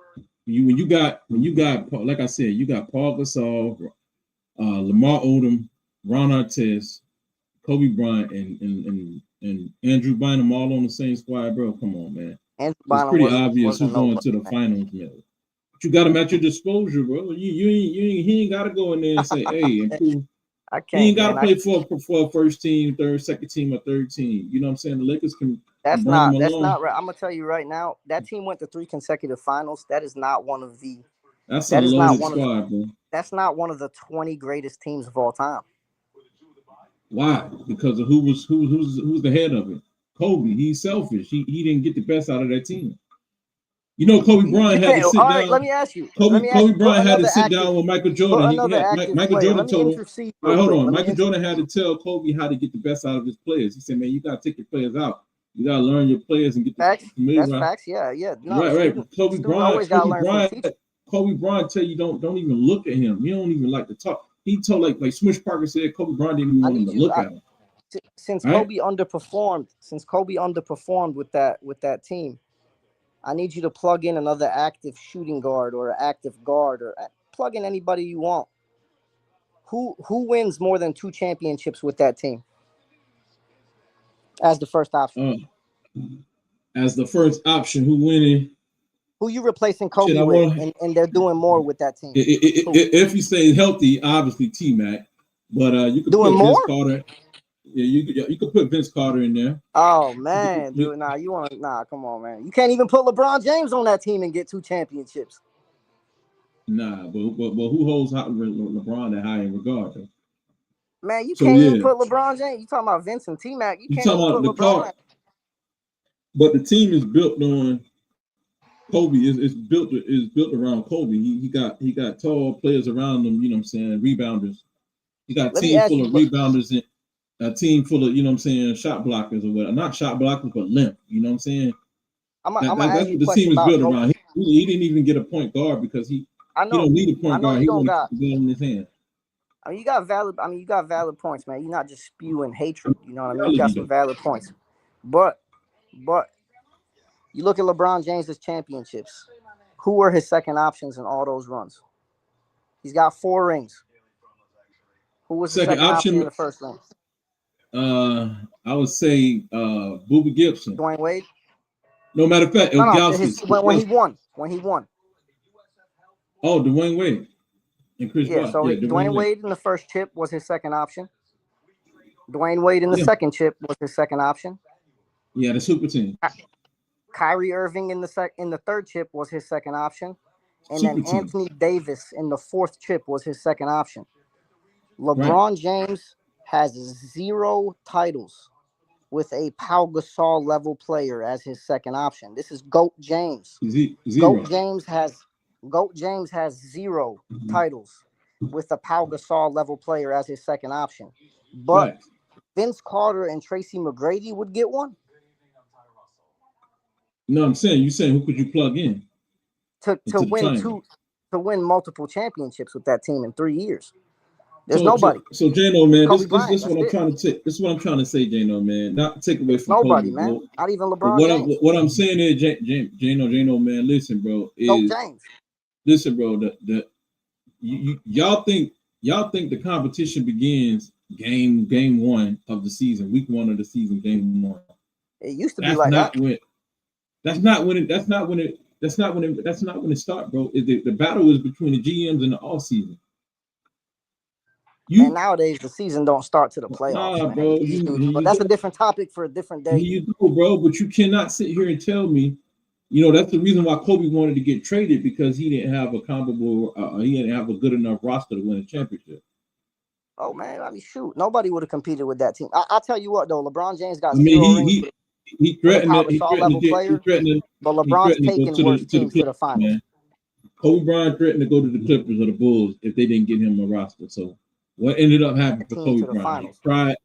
when you got like I said, you got Paul Gasol, Lamar Odom, Ron Artest, Kobe Bryant, and Andrew Bynum all on the same squad, bro. Come on, man. It's pretty obvious who's going to the finals, man. But you got him at your disposal, bro. He ain't got to go in there and say, hey, improve. He ain't got to play for a first team, second team, or third team. You know what I'm saying? The Lakers can. That's not right. I'm gonna tell you right now. That team went to 3 consecutive finals. That is not one of the. That's a loaded squad, bro. That's not one of the 20 greatest teams of all time. Why? Because of who's the head of it? Kobe. He's selfish. He didn't get the best out of that team. You know, Kobe Bryant had to sit down. Right, let me ask you. Kobe Bryant had to sit down with Michael Jordan. Michael Jordan told him. Hold on. Michael Jordan had to tell Kobe how to get the best out of his players. He said, "Man, you gotta take your players out. You gotta learn your players and get the facts. That's facts. Yeah. No, right. Kobe Bryant tell you don't even look at him. You don't even like to talk. He told like Smush Parker said, Kobe Bryant didn't even want him to look at him. Since Kobe underperformed with that team, I need you to plug in another active shooting guard or an active guard or plug in anybody you want. Who wins more than 2 championships with that team as the first option? As the first option, who winning? Who you replacing Kobe with, and they're doing more with that team? If he stays healthy, obviously T-Mac, but you could doing put more. Vince Carter. Yeah, you could put Vince Carter in there. Oh man, dude, come on, man. You can't even put LeBron James on that team and get 2 championships. Nah, but who holds LeBron that high in regard though? Man, you can't even put LeBron James. You talking about Vince and T-Mac? You can't even put LeBron. But the team is built on Kobe. Is built around Kobe. He got tall players around him. You know what I'm saying? Rebounders. He got a team full of rebounders and a team full of, you know what I'm saying, shot blockers or whatever. Not shot blockers, but limp. You know what I'm saying? That's what the team is built around. He didn't even get a point guard because he don't need a point guard. He wants to get in his hand. I mean, you got valid points, man. You're not just spewing hatred. You know what I mean? You got some valid points. But you look at LeBron James' championships. Who were his second options in all those runs? He's got 4 rings. Who was the second option in the first ring? I would say Boobie Gibson. Dwayne Wade? No, matter of fact, when he won. Oh, Dwayne Wade. And Chris Bosh. So Dwayne Wade in the first chip was his second option. Dwayne Wade in the second chip was his second option. Yeah, the super team. Kyrie Irving in the third chip was his second option. And Super then team. Anthony Davis in the fourth chip was his second option. LeBron James has 0 titles with a Pau Gasol level player as his second option. This is GOAT James. Zero. GOAT James has 0 titles with a Pau Gasol level player as his second option. But Vince Carter and Tracy McGrady would get one. No, I'm saying who could you plug in to win multiple championships with that team in 3 years? There's nobody. So Jano, man, this is what I'm it. trying to take. This is what I'm trying to say, Jano, man. Not take away from nobody, Kobe, man. Bro. Not even LeBron James. What I'm saying is, Jano, man, listen, bro. Listen, bro. Y'all think the competition begins game 1 of the season, week 1 of the season, game 1. It used to be like that. That's not when it starts, bro. The battle is between the GMs and the off season. And nowadays the season don't start to the playoffs, man. Bro. But that's a different topic for a different day. You go, bro. But you cannot sit here and tell me, that's the reason why Kobe wanted to get traded, because he didn't have a comparable, he didn't have a good enough roster to win a championship. Oh man, I mean, shoot, nobody would have competed with that team. I'll tell you what though, LeBron James got 0 rings. He threatened to but LeBron's taking worse teams to the finals. Man. Kobe Bryant threatened to go to the Clippers or the Bulls if they didn't get him a roster. So what ended up happening for Kobe Bryant?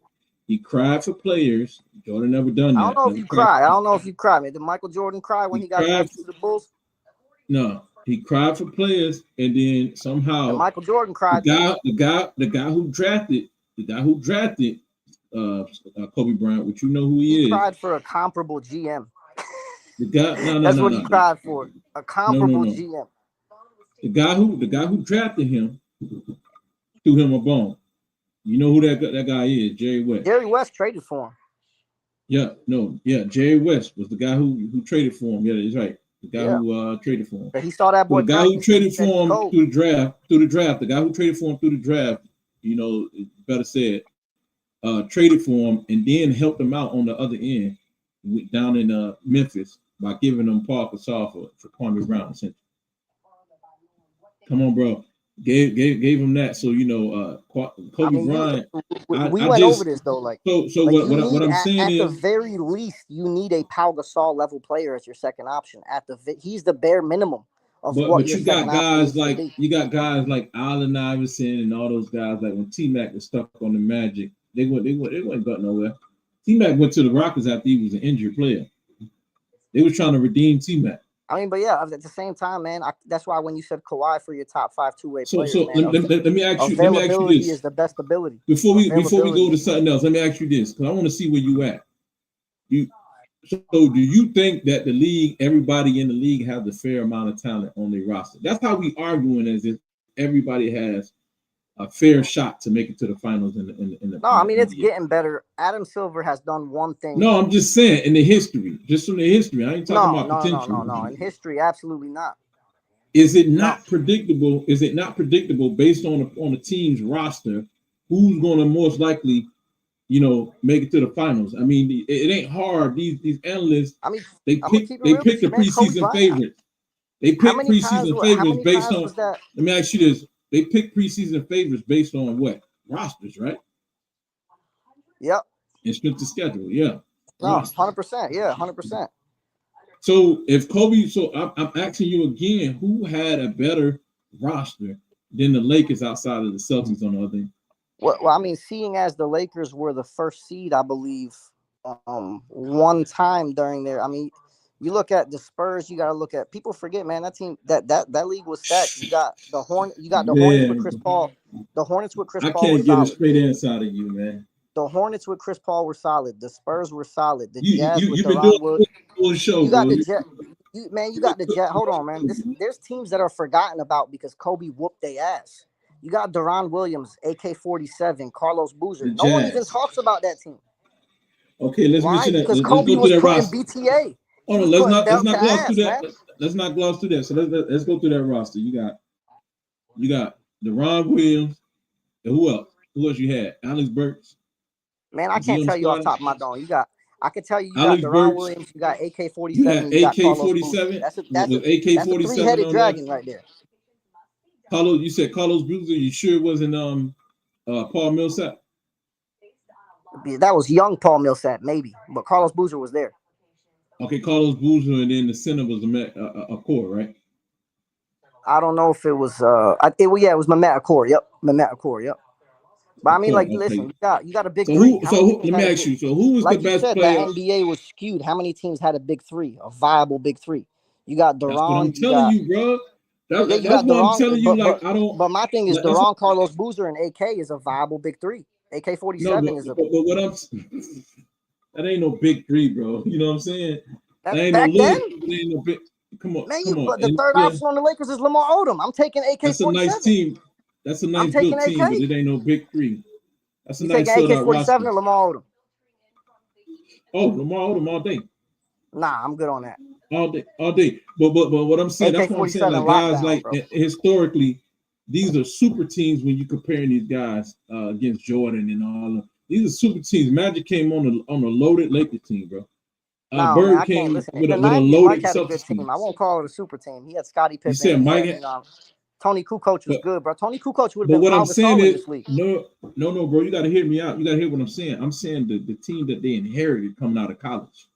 He cried for players. Jordan never done that. I don't know if you cried. Man, did Michael Jordan cry when he got drafted to the Bulls? No, he cried for players, and then somehow and Michael Jordan cried. The guy who drafted Kobe Bryant, which you know who he is. He cried for a comparable GM. The guy, That's what he cried for. A comparable GM. The guy who drafted him threw him a bone. You know who that guy is? Jerry West. Jerry West traded for him. Jerry West was the guy who traded for him. Yeah, that's right. The guy who traded for him. But he saw that boy. The guy who traded for him through the draft. The guy who traded for him through the draft. Better said. Traded for him and then helped him out on the other end down in Memphis by giving him Paul Gasol for Kwame Brown. Essentially. Come on, bro. Gave him that. So Kobe Bryant. We went over this though. What I'm saying is, at the very least, you need a Pau Gasol level player as your second option. He's the bare minimum of what. But you got guys like Allen Iverson and all those guys. Like when T-Mac was stuck on the Magic, they went got nowhere. T-Mac went to the Rockets after he was an injured player. They were trying to redeem T-Mac. I mean, but yeah, at the same time, man, that's why when you said Kawhi for your top 5 two-way players, let me ask you this. Is the best ability. Before we go to something else, let me ask you this, because I want to see where you at. So do you think that everybody in the league has a fair amount of talent on their roster? That's how we arguing, as if everybody has a fair shot to make it to the finals in the. No, I mean it's getting better. Adam Silver has done one thing. No, I'm just saying in the history, just from the history. I ain't talking about potential. No. In history, absolutely not. Is it not predictable? Is it not predictable based on the team's roster who's going to most likely, make it to the finals? I mean, it ain't hard. These analysts, I mean, they pick the preseason favorites. They pick preseason favorites based on. Let me ask you this. They pick preseason favorites based on what? Rosters, right? Yep. And strength of schedule, yeah. No, 100%. Yeah, 100%. So if Kobe, I'm asking you again, who had a better roster than the Lakers outside of the Celtics on the other end? Well, I mean, seeing as the Lakers were the first seed, I believe, one time during their, I mean, you look at the Spurs, you got to look at, people forget, man, that team, that league was stacked. You got the Hornets with Chris Paul. The Hornets with Chris Paul. I can't get a straight answer out of you, man. The Hornets with Chris Paul were solid. The Spurs were solid. The Jazz with Deron Williams. You got the Jet. You got the Jet. Hold on, man. There's teams that are forgotten about because Kobe whooped their ass. You got Deron Williams, AK-47, Carlos Boozer. No one even talks about that team. Okay, let's mention that. Because Kobe was putting BTA. Oh no, let's not gloss through that. Let's not gloss through that. So let's go through that roster. You got Deron Williams. And who else? Who else you had? Alex Burks. Man, I can't tell you off the top of my dome. I can tell you, you Alex got Deron Burks. Williams, you got You AK-47, had you got Carlos Boozer. AK-47 That's a with AK-47 three-headed on dragon there. right there. Carlos, you said Carlos Boozer. You sure it wasn't Paul Millsap? That was young Paul Millsap, maybe, but Carlos Boozer was there. Okay, Carlos Boozer, and then the center was a core, right? I don't know if it was it was Mehmet Akor. Yep, Mehmet Akor. Yep. But I mean, like, listen, you got a big three. Let me ask you. So who was the best player? The NBA was skewed. How many teams had a big three, a viable big three? You got Deron. That's what I'm telling you, bro. That's what I'm telling you. Like, I don't. But my thing is, Deron, Carlos Boozer, and AK is a viable big three. AK-47 is a. But what I'm. That ain't no big three, bro. You know what I'm saying? That ain't back no then. That ain't no big. Come on, man, But the third option on the Lakers is Lamar Odom. I'm taking AK-47. That's a nice team. That's a nice built team, but it ain't no big three. That's a nice AK-47 or Lamar Odom. Oh, Lamar Odom all day. Nah, I'm good on that. All day. But what I'm saying, that's what I'm saying. Like guys, like historically, these are super teams when you comparing these guys against Jordan and all of them. These are super teams. Magic came on a loaded Lakers team, bro. Bird came with a loaded Celtics team. I won't call it a super team. He had Scottie Pippen. You said Mike. Tony Kukoc was good, bro. Tony Kukoc would have been. But what I'm saying is, this no, bro. You got to hear me out. You got to hear what I'm saying. I'm saying the team that they inherited coming out of college.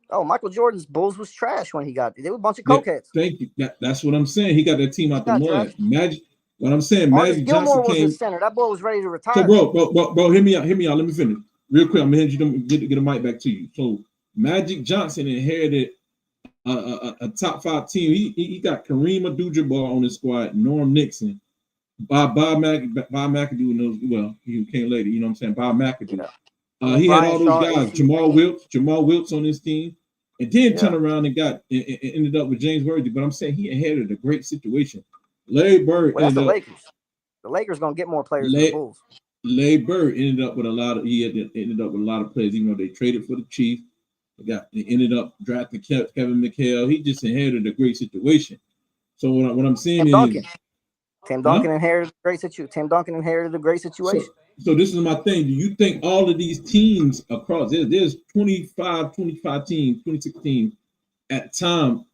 Oh, Michael Jordan's Bulls was trash when he got there. They were a bunch of cokeheads. Thank you. That's what I'm saying. He got that team out the mud. Magic. What I'm saying, Magic Johnson was his center. That boy was ready to retire. So, bro, hear me out. Let me finish real quick. I'm gonna hand you get a mic back to you. So, Magic Johnson inherited a top 5 team. He got Kareem Abdul-Jabbar on his squad, Norm Nixon, Bob McAdoo, well, he came later, you know what I'm saying? Bob McAdoo. He had all those guys, Jamal Wilkes on his team, and then turned around and ended up with James Worthy. But I'm saying he inherited a great situation. Larry Bird. Well, that's the Lakers. The Lakers gonna get more players than the Bulls. Larry Bird ended up with a lot of players, even though they traded for the Chiefs. They ended up drafting Kevin McHale. He just inherited a great situation. So what I'm saying is, Tim Duncan inherited a great situation. Tim Duncan inherited a great situation. So this is my thing. Do you think all of these teams across there's 25 teams, 26 teams at the time?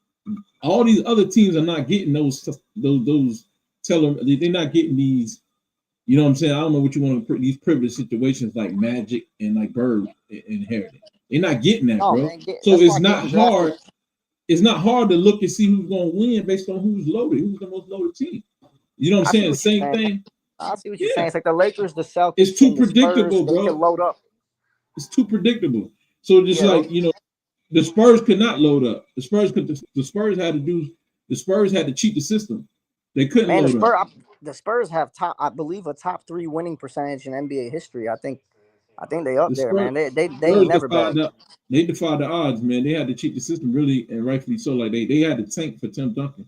All these other teams are not getting those they're not getting these. You know what I'm saying? I don't know what you want to these privileged situations like Magic and like Bird inherited. They're not getting that, bro. Man, so it's not hard. It's not hard to look and see who's going to win based on who's loaded, who's the most loaded team. You know what I'm saying? Same thing. I see what you're saying. It's like the Lakers, the Celtics. It's too predictable, Spurs, bro. They can load up. It's too predictable. So just the Spurs could not load up. The Spurs had to cheat the system. They couldn't load up. The Spurs have I believe a top 3 winning percentage in NBA history. I think they up there, man. They never bad. They defied the odds, man. They had to cheat the system, really, and rightfully so. Like they had to tank for Tim Duncan.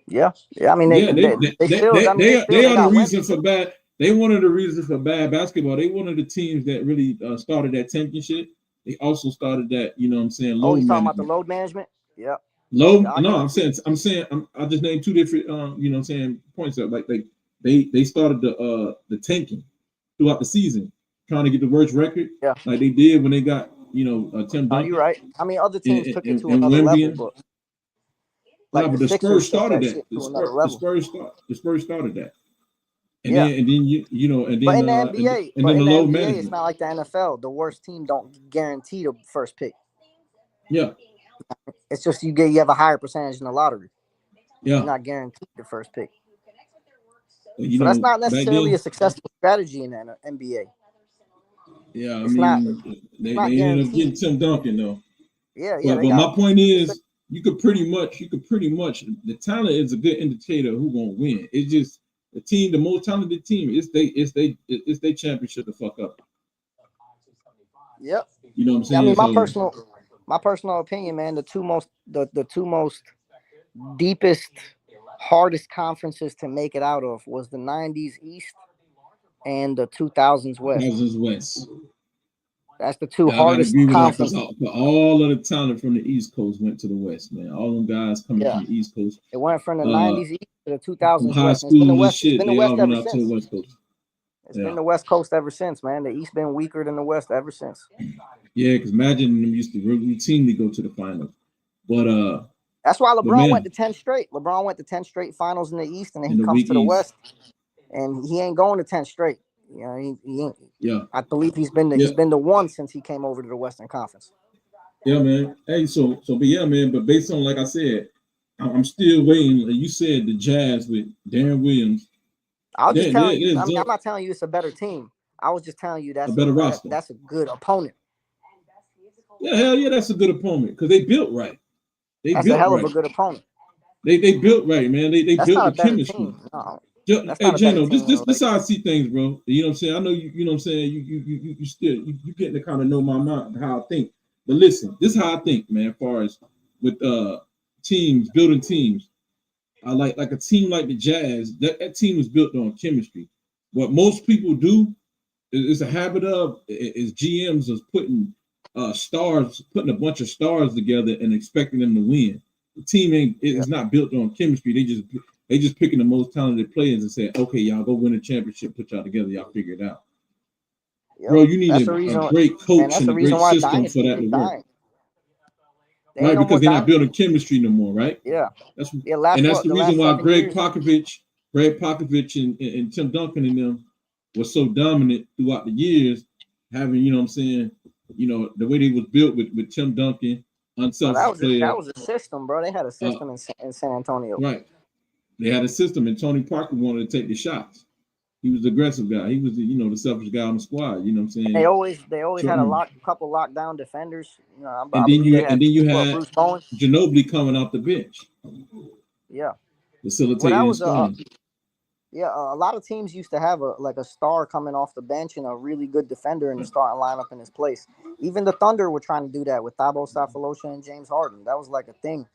Yeah. I mean, they are the reason for bad. They one of the reasons for bad basketball. They one of the tejust that really started that tanking shit. They also started that, you know what I'm saying? Load you talking about the load management? Yeah. I'm saying I just named 2 different you know what I'm saying, points up. Like they started the tanking throughout the season, trying to get the worst record. Yeah. Like they did when they got, Tim Duncan. You're right. I mean, other teams took it to another level, but the Spurs started that. The Spurs started that. And then in the NBA, it's not like the NFL. The worst team don't guarantee the first pick. Yeah. It's just you have a higher percentage in the lottery. Yeah. You're not guaranteed the first pick. So that's not necessarily a successful strategy in the NBA. Yeah, they ended up getting Tim Duncan though. Yeah. But my point is, you could pretty much the talent is a good indicator of who's gonna win. It's just the most talented team. It's they championship to fuck up. Yep. You know what I'm saying? I mean, my personal opinion, man, the two most deepest, hardest conferences to make it out of was the 90s East and the 2000s West. That's the 2 hardest conferences. All of the talent from the East Coast went to the West, man. All them guys coming from the East Coast. It went from the 90s East to the 2000s high West. School It's been the West they all ever went out since. to the West Coast. It's been the West Coast ever since, man. The East been weaker than the West ever since. Yeah, because imagine them used to routinely go to the finals. But that's why LeBron went to 10 straight. LeBron went to 10 straight finals in the East, and then he comes to the West, and he ain't going to 10 straight. You know, he ain't. Yeah. I believe he's been the one since he came over to the Western Conference. Yeah, man. Hey, but yeah, man. But based on, like I said, I'm still waiting. Like you said, the Jazz with Darren Williams. I was just telling you. I mean, I'm not telling you it's a better team. I was just telling you that's a better roster. That's a good opponent. Yeah, hell yeah, that's a good opponent because they built right. That's a hell of a good opponent. They built right, man. They built the chemistry. No. Hey, Jano, this how I see things, bro. You know what I'm saying? I know you know what I'm saying. You still you getting to kind of know my mind, how I think. But listen, this is how I think, man. As far as with teams, building teams, I like a team like the Jazz. That team is built on chemistry. What most people do is a habit of is GMs is putting putting a bunch of stars together and expecting them to win. The team is not built on chemistry. They just picking the most talented players and say, okay, y'all go win a championship, put y'all together, y'all figure it out. Yep. Bro, you need a great coach and a great system for that to work. Right, because they're not building chemistry no more, right? Yeah. That's the reason why Greg Popovich and Tim Duncan and them were so dominant throughout the years, having, you know what I'm saying, you know, the way they was built with Tim Duncan, unselfish player. That was a system, bro. They had a system in San Antonio. Right. They had a system, and Tony Parker wanted to take the shots. He was the aggressive guy. He was the selfish guy on the squad. You know what I'm saying? They always had a couple lockdown defenders. You know, and then you had Bruce Bowen. Ginobili coming off the bench. Yeah. Facilitating. A lot of teams used to have a star coming off the bench and a really good defender in the starting lineup in his place. Even the Thunder were trying to do that with Thabo Sefolosha and James Harden. That was like a thing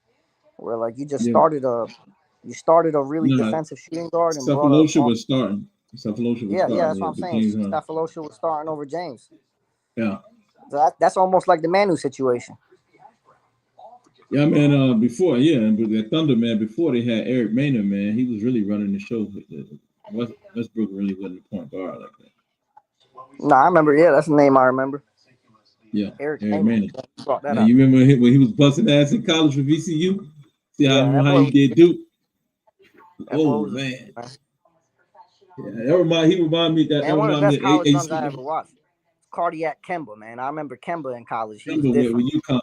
where like you just started a really defensive shooting guard and Sefolosha was starting. Sefolosha was starting. Yeah, that's what I'm saying. Sefolosha was starting over James. Yeah. So that's almost like the Manu situation. Yeah, man. But the Thunder, man, before they had Eric Maynard, man, he was really running the show. Westbrook really wasn't a point guard like that. No, I remember. Yeah, that's the name I remember. Yeah, Eric Maynard. Yeah, you remember when he was busting ass in college for VCU? See how he did Duke? Oh man. Yeah, he reminded me that. One of the best college runs I ever watched. Cardiac Kemba, man. I remember Kemba in college. He was different.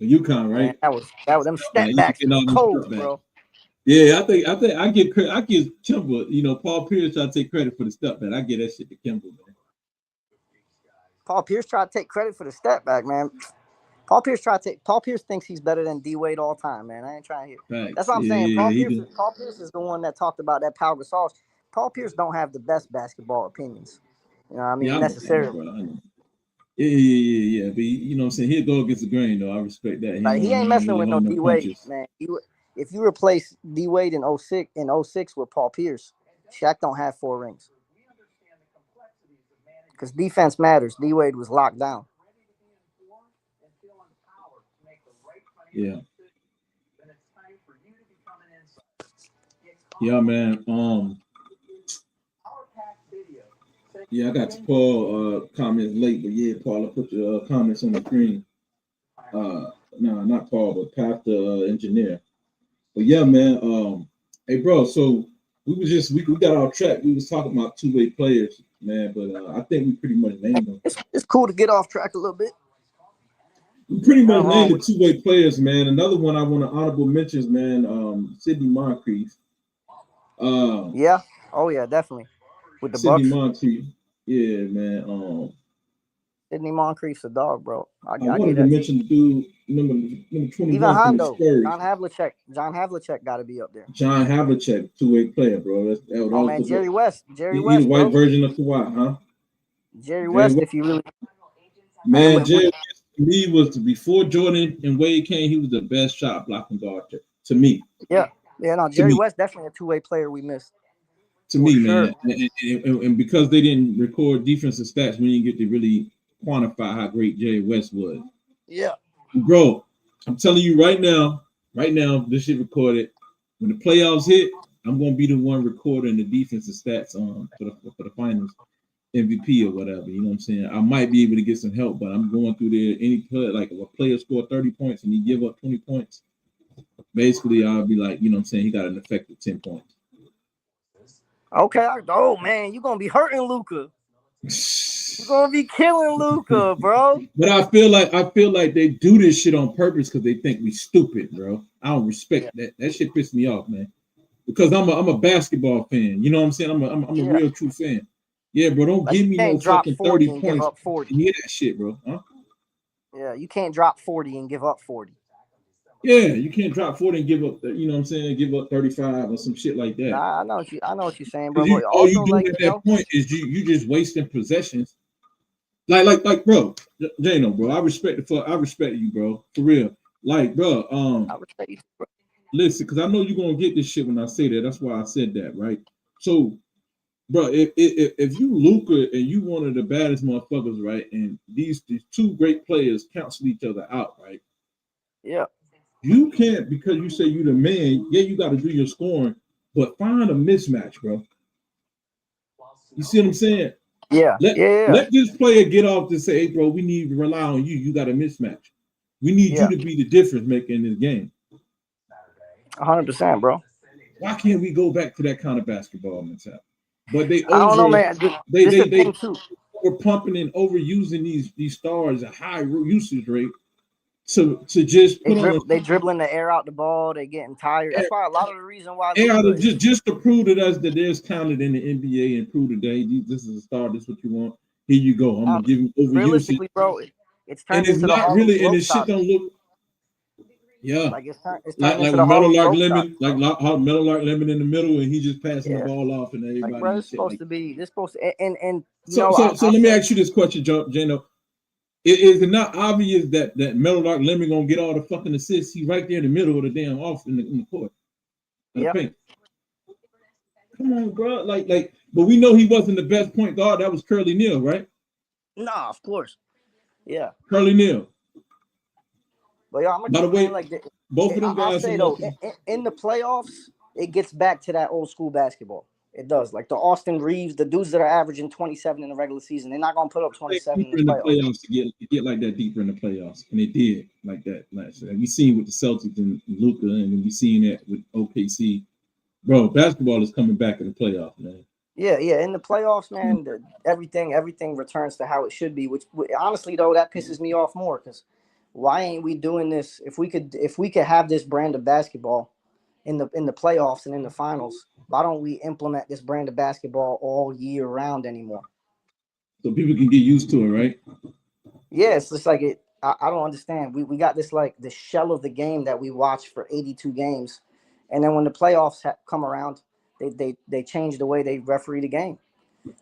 UConn, right? Man, that was them step backs cold, bro. Yeah, I think I give Kemba. Paul Pierce tried to take credit for the step back. I give that shit to Kemba, man. Paul Pierce tried to take credit for the step back, man. Paul Pierce thinks he's better than D Wade all time, man. I ain't trying to hear. Right. That's what I'm saying. Paul Pierce is the one that talked about that Pau Gasol. Paul Pierce don't have the best basketball opinions. You know what I mean? Necessarily. Yeah. But you know what I'm saying? He'll go against the grain, though. I respect that. He ain't messing with no D Wade, man. If you replace D Wade in 06 with Paul Pierce, Shaq don't have 4 rings. Because defense matters. D Wade was locked down. Yeah. Yeah, man. Yeah, I got to Paul comments late, but yeah, Paul, I put your comments on the screen. No, not Paul, but Pastor Engineer. But yeah, man. Hey, bro. So we got off track. We was talking about two-way players, man. But I think we pretty much named them. It's cool to get off track a little bit. We pretty much named the two-way players, man. Another one I want to honorable mentions, man. Sidney Moncrief. Yeah. Oh yeah, definitely. With the Sidney Bucks. Moncrief. Yeah, man. Sidney Moncrief's a dog, bro. I wanted to mention the dude, number 21. Even Hondo. John Havlicek got to be up there. John Havlicek, two-way player, bro. Jerry West. He's the white version of Kawhi, huh? Jerry West, if you really. Man, Jerry West to me was before Jordan and Wade came. He was the best shot blocking guard to me. Yeah. No, Jerry West definitely a two-way player we missed. To me, man, and because they didn't record defensive stats, we didn't get to really quantify how great Jerry West was. Yeah, bro, I'm telling you right now, this shit recorded. When the playoffs hit, I'm gonna be the one recording the defensive stats for the finals MVP or whatever. You know what I'm saying? I might be able to get some help, but I'm going through there. Any player, like if a player scored 30 points and he give up 20 points, basically I'll be like, you know what I'm saying, he got an effective 10 points. Okay, oh man, you're gonna be hurting Luka. You're gonna be killing Luka, bro. But I feel like they do this shit on purpose because they think we stupid, bro. I don't respect that. That shit pisses me off, man. Because I'm a basketball fan. You know what I'm saying? I'm a real true fan. Yeah, bro. Don't give me no fucking 30 points. Give up 40. You hear that shit, bro? Huh? Yeah, you can't drop 40 and give up 40. Yeah, you can't drop 40 and give up. You know what I'm saying? Give up 35 or some shit like that. Nah, I know what you're saying, bro. All you do at that point is you just wasting possessions. Like, bro, Jano, bro. I respect you, bro. For real. Like, bro. I respect you, bro. Listen, because I know you're gonna get this shit when I say that. That's why I said that, right? So, bro, if you Luka and you one of the baddest motherfuckers, right, and these two great players cancel each other out, right? Yeah. You can't, because you say you the man. Yeah, you got to do your scoring, but find a mismatch, bro. You see what I'm saying? Yeah. Let this player get off to say, hey, bro, we need to rely on you. You got a mismatch. We need you to be the difference maker in this game. 100%, bro. Why can't we go back to that kind of basketball mentality? But I don't know, man. They were pumping and overusing these stars at high usage rate to just they dribbling the air out the ball. They getting tired. That's why a lot of the reason why just to prove to us that there's talent in the NBA and prove today this is a star. This is what you want. Here you go. I'm gonna give you overusage. Realistically, bro, it's turned into not really, and this shit don't look. Yeah, like it's turned like Metal Lark Lemon, like how Metal Lark Lemon in the middle, and he just passing the ball off, and everybody. Like, bro, it's supposed to be. And so let me ask you this question, Jano. Is it not obvious that Metal Lark Lemon gonna get all the fucking assists? He right there in the middle of the damn off in the court. Yeah. Come on, bro. Like, but we know he wasn't the best point guard. That was Curly Neal, right? Nah, of course. Yeah. Curly Neal. But yo, by the way, both of them guys. I'll say though, in the playoffs, it gets back to that old school basketball. It does. Like the Austin Reeves, the dudes that are averaging 27 in the regular season, they're not gonna put up 27 in the playoffs to get like that deeper in the playoffs, and they did like that last year. We seen with the Celtics and Luka, and we seen that with OKC. Bro, basketball is coming back in the playoffs, man. Yeah. In the playoffs, man, everything returns to how it should be. Which honestly, though, that pisses me off more because why ain't we doing this? If we could have this brand of basketball in the playoffs and in the finals, why don't we implement this brand of basketball all year round anymore? So people can get used to it, right? Yeah, it's just like it. I don't understand. We got this like the shell of the game that we watched for 82 games, and then when the playoffs come around, they change the way they referee the game.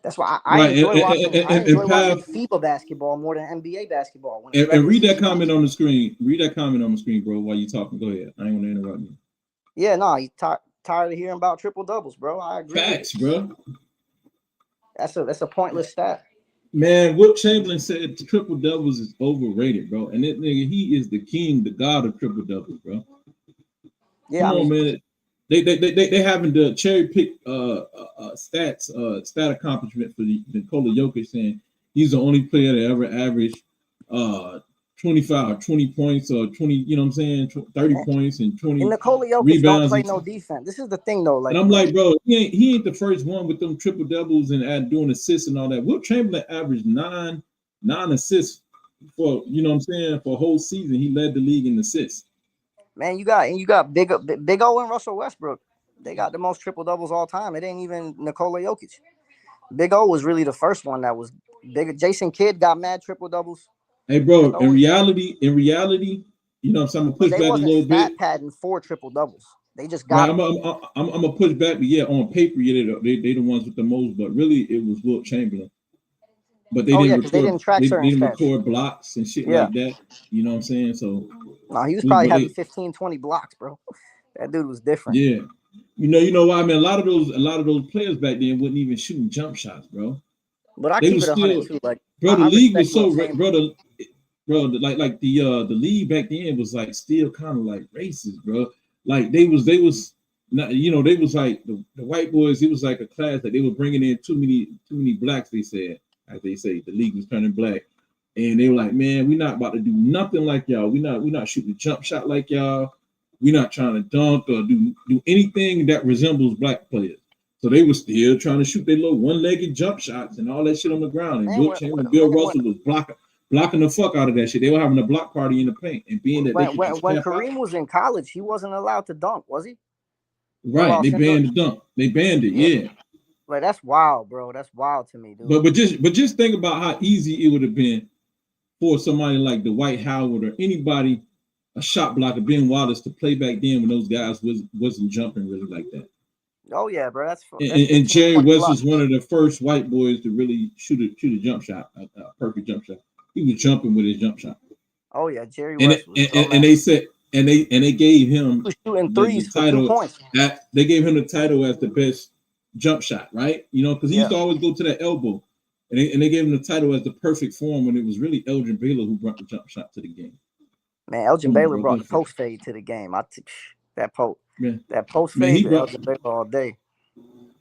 That's why I enjoy watching FIBA basketball more than NBA basketball. And read that comment on the screen. Read that comment on the screen, bro, while you talking. Go ahead. I ain't want to interrupt you. Yeah, no, you tired of hearing about triple doubles, bro. I agree. Facts, bro. That's a pointless stat. Man, Wilt Chamberlain said triple doubles is overrated, bro. And that nigga, he is the king, the god of triple doubles, bro. Yeah, come on, man. They having the cherry pick stat accomplishment for Nikola Jokic, saying he's the only player that ever averaged 20 points or 20, you know what I'm saying, 30 points and 20 and Nikola Jokic rebounds. Don't play no defense. This is the thing, though. Like, and I'm like, bro, he ain't the first one with them triple doubles and doing assists and all that. Wilt Chamberlain averaged nine assists for, you know what I'm saying, for a whole season. He led the league in assists. Man, you got Big O and Russell Westbrook. They got the most triple doubles all time. It ain't even Nikola Jokic. Big O was really the first one that was big. Jason Kidd got mad triple doubles. Hey, bro, in reality, you know what I'm saying? I'm gonna push back a little bit. They wasn't padding for triple doubles. They just got. Right, I'm gonna push back, but yeah, on paper, yeah, they the ones with the most, but really it was Wilt Chamberlain. But they didn't track certain they didn't record blocks and shit like that. You know what I'm saying? So no, he was probably having 15, 20 blocks, bro. That dude was different. Yeah. You know why? I mean, a lot of those players back then wasn't even shooting jump shots, bro. But I keep it 100 too. Like, bro, the league was so like the league back then was like still kind of like racist, bro. Like they was you know, they was like the white boys. It was like a class that they were bringing in too many blacks. They said, as they say, the league was turning black, and they were like, man, we're not about to do nothing like y'all. We're not shooting a jump shot like y'all. We're not trying to dunk or do anything that resembles black players. So they were still trying to shoot their little one-legged jump shots and all that shit on the ground. And Wilt Chamberlain, Bill Russell was blocking the fuck out of that shit. They were having a block party in the paint, and being that when Kareem was in college, he wasn't allowed to dunk, was he? Right, they banned the dunk. They banned it, yeah. Like that's wild, bro. That's wild to me, dude. But just think about how easy it would have been for somebody like Dwight Howard or anybody, a shot blocker, Ben Wallace, to play back then when those guys wasn't jumping really like that. Oh yeah, bro. That's and Jerry West was one of the first white boys to really shoot a jump shot, a perfect jump shot. He was jumping with his jump shot. Oh yeah, Jerry West. And they said. And they gave him shooting threes for 2 points. They gave him the title as the best jump shot, right? You know, because he used to always go to that elbow, and they gave him the title as the perfect form when it was really Elgin Baylor who brought the jump shot to the game. Man, Elgin Baylor brought the post fade to the game. That post fade, Elgin Baylor all day.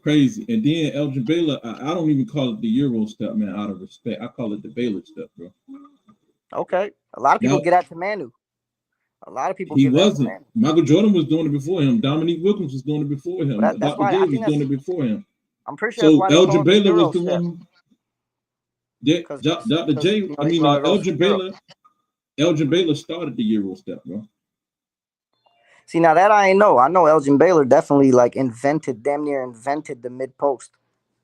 Crazy. And then Elgin Baylor, I don't even call it the Euro step, man. Out of respect, I call it the Baylor step, bro. Okay, a lot of people get at to Manu. A lot of people. He wasn't. Michael Jordan was doing it before him. Dominique Wilkins was doing it before him. Dr. J was doing it before him. I'm pretty sure. So Elgin Baylor was the one. Yeah, Dr. J. I mean, Elgin Baylor started the Euro step, bro. See, now that I ain't know. I know Elgin Baylor definitely damn near invented the mid post.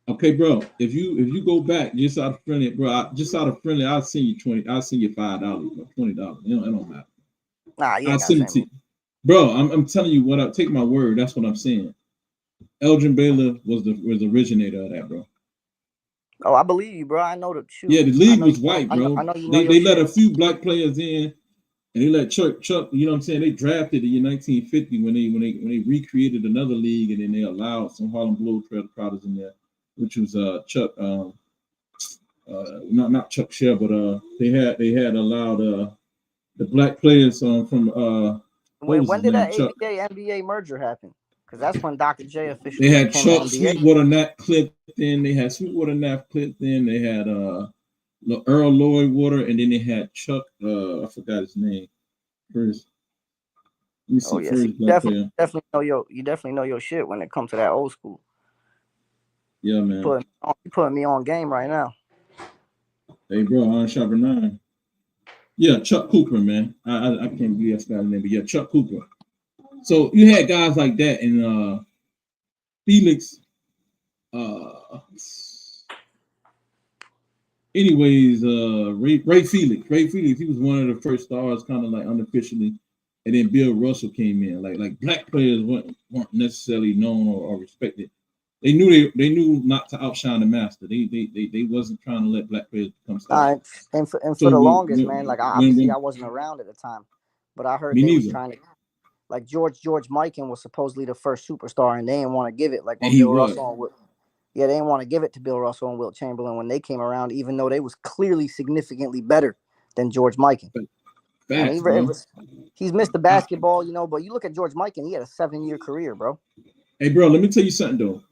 Okay, bro. If you go back just out of friendly, bro, I'll send you $20. I'll send you $5, bro, $20. It don't matter. Nah, I'll send it to you. Bro, I'm telling you what. Take my word. That's what I'm saying. Elgin Baylor was the originator of that, bro. Oh, I believe you, bro. I know the shoot. Yeah, the league was white, bro. I know they let a few black players in, and they let Chuck. You know what I'm saying? They drafted in 1950 when they recreated another league, and then they allowed some Harlem Globetrotters in there, which was Chuck. Not Chuck Share, but they had allowed the black players from when did that ABA NBA merger happen? Because that's when Dr. J officially. They had Chuck Sweetwater Nat Clifton. They had Sweetwater Nat Clifton. They had Earl Lloyd Water, and then they had Chuck. I forgot his name. First. Let me see. Oh yes, you definitely know your shit when it comes to that old school. Yeah, man. You putting me on game right now. Hey, bro, on Sharper 9. Yeah, Chuck Cooper, man. I can't believe I forgot his name, but yeah, Chuck Cooper. So you had guys like that, and Felix. Anyways, Ray Felix. Ray Felix, he was one of the first stars, kind of like unofficially, and then Bill Russell came in. Like black players weren't necessarily known or respected. They knew not to outshine the master. They wasn't trying to let black players become stars. And for the longest, man, like I wasn't around at the time, but I heard they was trying to, like George Mikan was supposedly the first superstar, and they didn't want to give it like when Bill Russell. They didn't want to give it to Bill Russell and Wilt Chamberlain when they came around, even though they was clearly significantly better than George Mikan. He's missed the basketball, but you look at George Mikan, he had a 7-year career, bro. Hey, bro, let me tell you something though.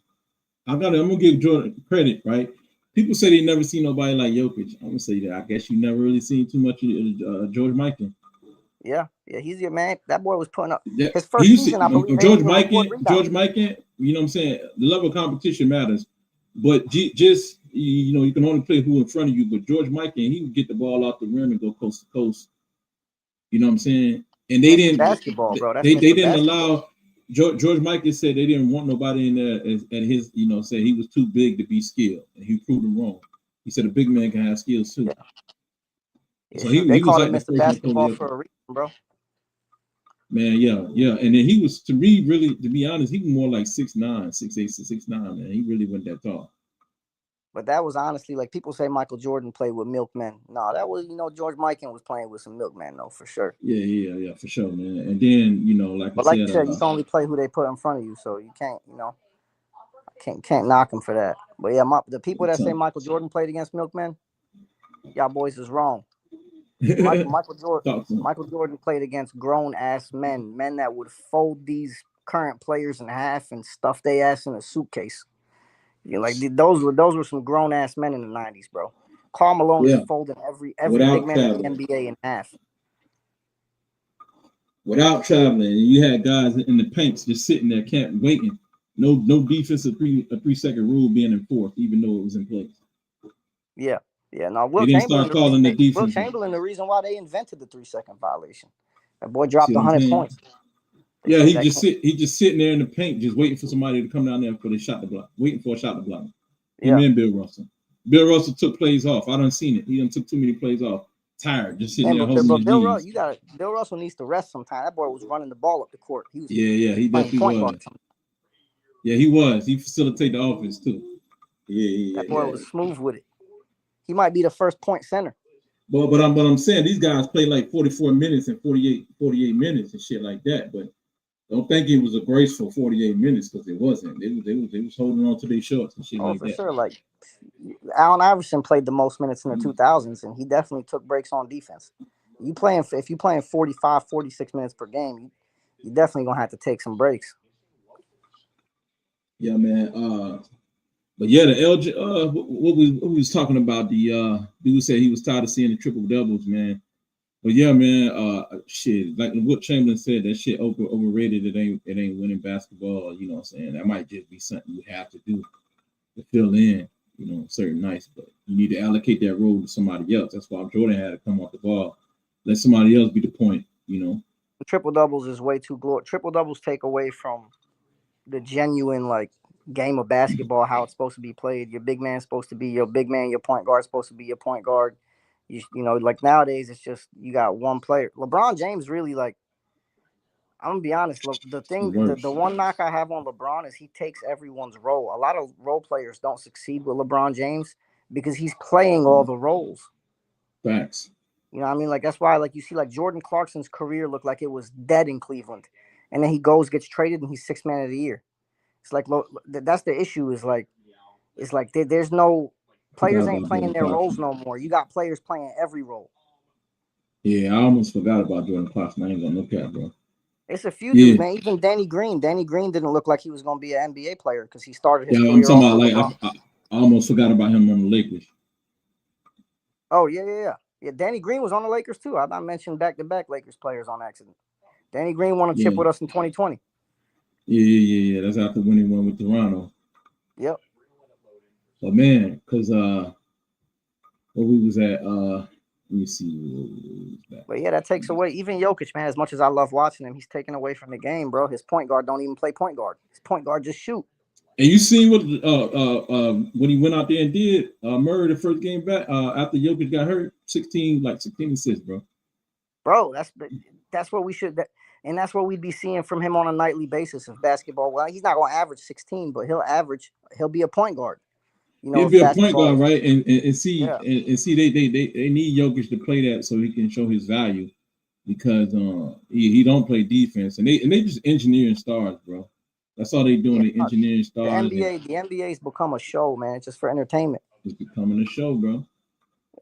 I'm gonna give Jordan credit, right? People say they never seen nobody like Jokic. I'm gonna say that. I guess you never really seen too much of George Mikan. Yeah, he's your man. That boy was putting up his first season. I believe George Mikan. You know what I'm saying? The level of competition matters, but just you can only play who in front of you. But George Mikan, he would get the ball off the rim and go coast to coast. You know what I'm saying? And they didn't basketball, bro. They didn't allow. George Mikan said they didn't want nobody in there at his, said he was too big to be skilled, and he proved them wrong. He said a big man can have skills too. Yeah. So they called him Mr. Basketball for a reason, bro. Man, yeah, and then he was, to me, really, to be honest, he was more like 6'9", 6'8", 6'9", man. He really wasn't that tall. But that was honestly, like people say Michael Jordan played with milkmen. No, that was, George Mikan was playing with some milkmen, though, for sure. Yeah, for sure, man. And then, like you said, you can only play who they put in front of you, so you can't, can't knock them for that. But yeah, the people that say Michael Jordan played against milkmen, y'all boys is wrong. Michael Jordan played against grown ass men that would fold these current players in half and stuff they ass in a suitcase. Like those were some grown ass men in the 90s, bro. Karl Malone is folding every big man in the NBA in half. Without traveling, you had guys in the paints just sitting there, waiting. No defensive 3-second rule being enforced, even though it was in place. Yeah. No, Will They didn't start calling the defense. Will Chamberlain, the reason why they invented the 3-second violation. That boy dropped 100 points. Yeah, he just sitting there in the paint, just waiting for somebody to come down there for the shot to block, waiting for a shot to block. Him and Bill Russell. Bill Russell took plays off. I done seen it. He done took too many plays off. Tired, just sitting there holding his knees. Bill Russell needs to rest sometime. That boy was running the ball up the court. He was he definitely was. Yeah, he was. He facilitated the offense too. That boy was smooth with it. He might be the first point center. But I'm saying these guys play like 44 minutes and 48 minutes and shit like that. But don't think it was a graceful 48 minutes because it wasn't. They was holding on to their shorts and shit like that. Sure. Like Allen Iverson played the most minutes in the 2000s, and he definitely took breaks on defense. If you playing 45, 46 minutes per game, you definitely gonna have to take some breaks. Yeah, man. But yeah, the LJ, what we was talking about, the dude said he was tired of seeing the triple doubles, man. But yeah, man, shit, like what Chamberlain said, that shit overrated. It ain't winning basketball. You know what I'm saying? That might just be something you have to do to fill in, certain nights. But you need to allocate that role to somebody else. That's why Jordan had to come off the ball. Let somebody else be the point, Triple doubles is way too glorious. Triple doubles take away from the genuine, like, game of basketball, how it's supposed to be played. Your big man's supposed to be your big man. Your point guard's supposed to be your point guard. Like nowadays, it's just you got one player. LeBron James really, like, I'm gonna be honest. The one knock I have on LeBron is he takes everyone's role. A lot of role players don't succeed with LeBron James because he's playing all the roles. Facts. You know what I mean? Like that's why, like you see, like Jordan Clarkson's career looked like it was dead in Cleveland, and then he gets traded, and he's Sixth Man of the Year. It's like that's the issue. Is like, it's like there's no players ain't playing their roles no more. You got players playing every role. Yeah, I almost forgot about Jordan Clarkson. I ain't gonna look at, bro. It's a few dudes, man. Even Danny Green. Danny Green didn't look like he was gonna be an NBA player because he started his career. I'm talking about I almost forgot about him on the Lakers. Oh yeah. Danny Green was on the Lakers too. I mentioned back-to-back Lakers players on accident. Danny Green won a chip with us in 2020. Yeah. That's after winning one with Toronto. Yep. But man, because where we was at, let me see. But yeah, that takes away even Jokic, man. As much as I love watching him, he's taken away from the game, bro. His point guard don't even play point guard. His point guard just shoot. And you seen what when he went out there and did Murray the first game back after Jokic got hurt, 16 assists, bro. Bro, that's what we should. And that's what we'd be seeing from him on a nightly basis of basketball. Well, he's not going to average 16, but he'll be a point guard. He'll be a point guard, right? And see, they need Jokic to play that so he can show his value because he don't play defense and they just engineering stars, bro. That's all they doing. They engineering stars. The NBA's become a show, man. It's just for entertainment. It's becoming a show, bro.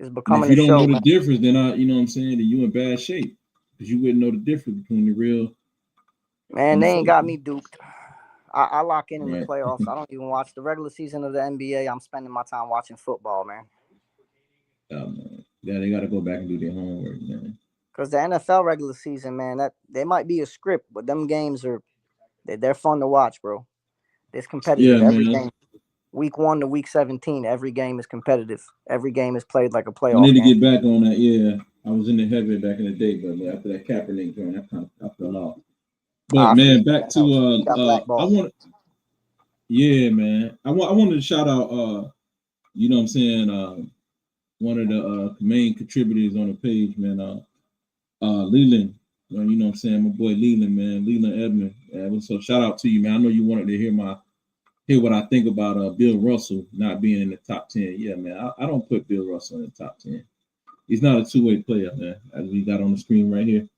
It's becoming a show. If you don't know the difference, then you know what I'm saying, then you in bad shape. Because you wouldn't know the difference between the real. Man, they ain't got me duped. I lock in the playoffs. I don't even watch the regular season of the NBA. I'm spending my time watching football, man. Oh, man. Yeah, they got to go back and do their homework, man. Because the NFL regular season, man, that they might be a script, but them games they're fun to watch, bro. It's competitive every game. Week 1 to week 17, every game is competitive. Every game is played like a playoff. I need to get back on that. Yeah, I was in the heavy back in the day, but after that Kaepernick joint, I fell off. But man, back to I want. Yeah, man. I wanted to shout out. You know what I'm saying? One of the main contributors on the page, man. Leland. You know what I'm saying? My boy Leland, man. Leland Edmond. So shout out to you, man. I know you wanted to hear what I think about Bill Russell not being in the top 10. Yeah, man. I don't put Bill Russell in the top 10. He's not a two-way player, man. As we got on the screen right here.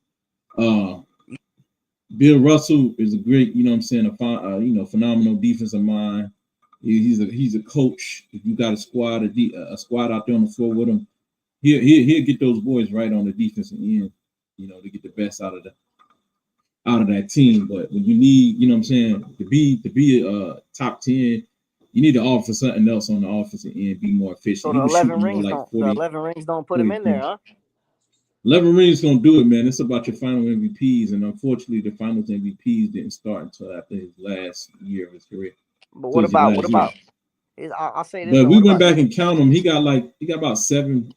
Bill Russell is a great, you know what I'm saying, phenomenal defensive mind. He's a coach. If you got a squad out there on the floor with him, he'll get those boys right on the defensive end, to get the best out of out of that team. But when you need, you know what I'm saying, to be a top 10, you need to offer something else on the offensive end, be more efficient. So He the was 11 shooting more rings like don't 40, put him in there, huh? 11 rings gonna do it, man. It's about your final MVPs, and unfortunately, the finals MVPs didn't start until after his last year of his career. But what about I'll say this. But though, we went back and count them. He got about 7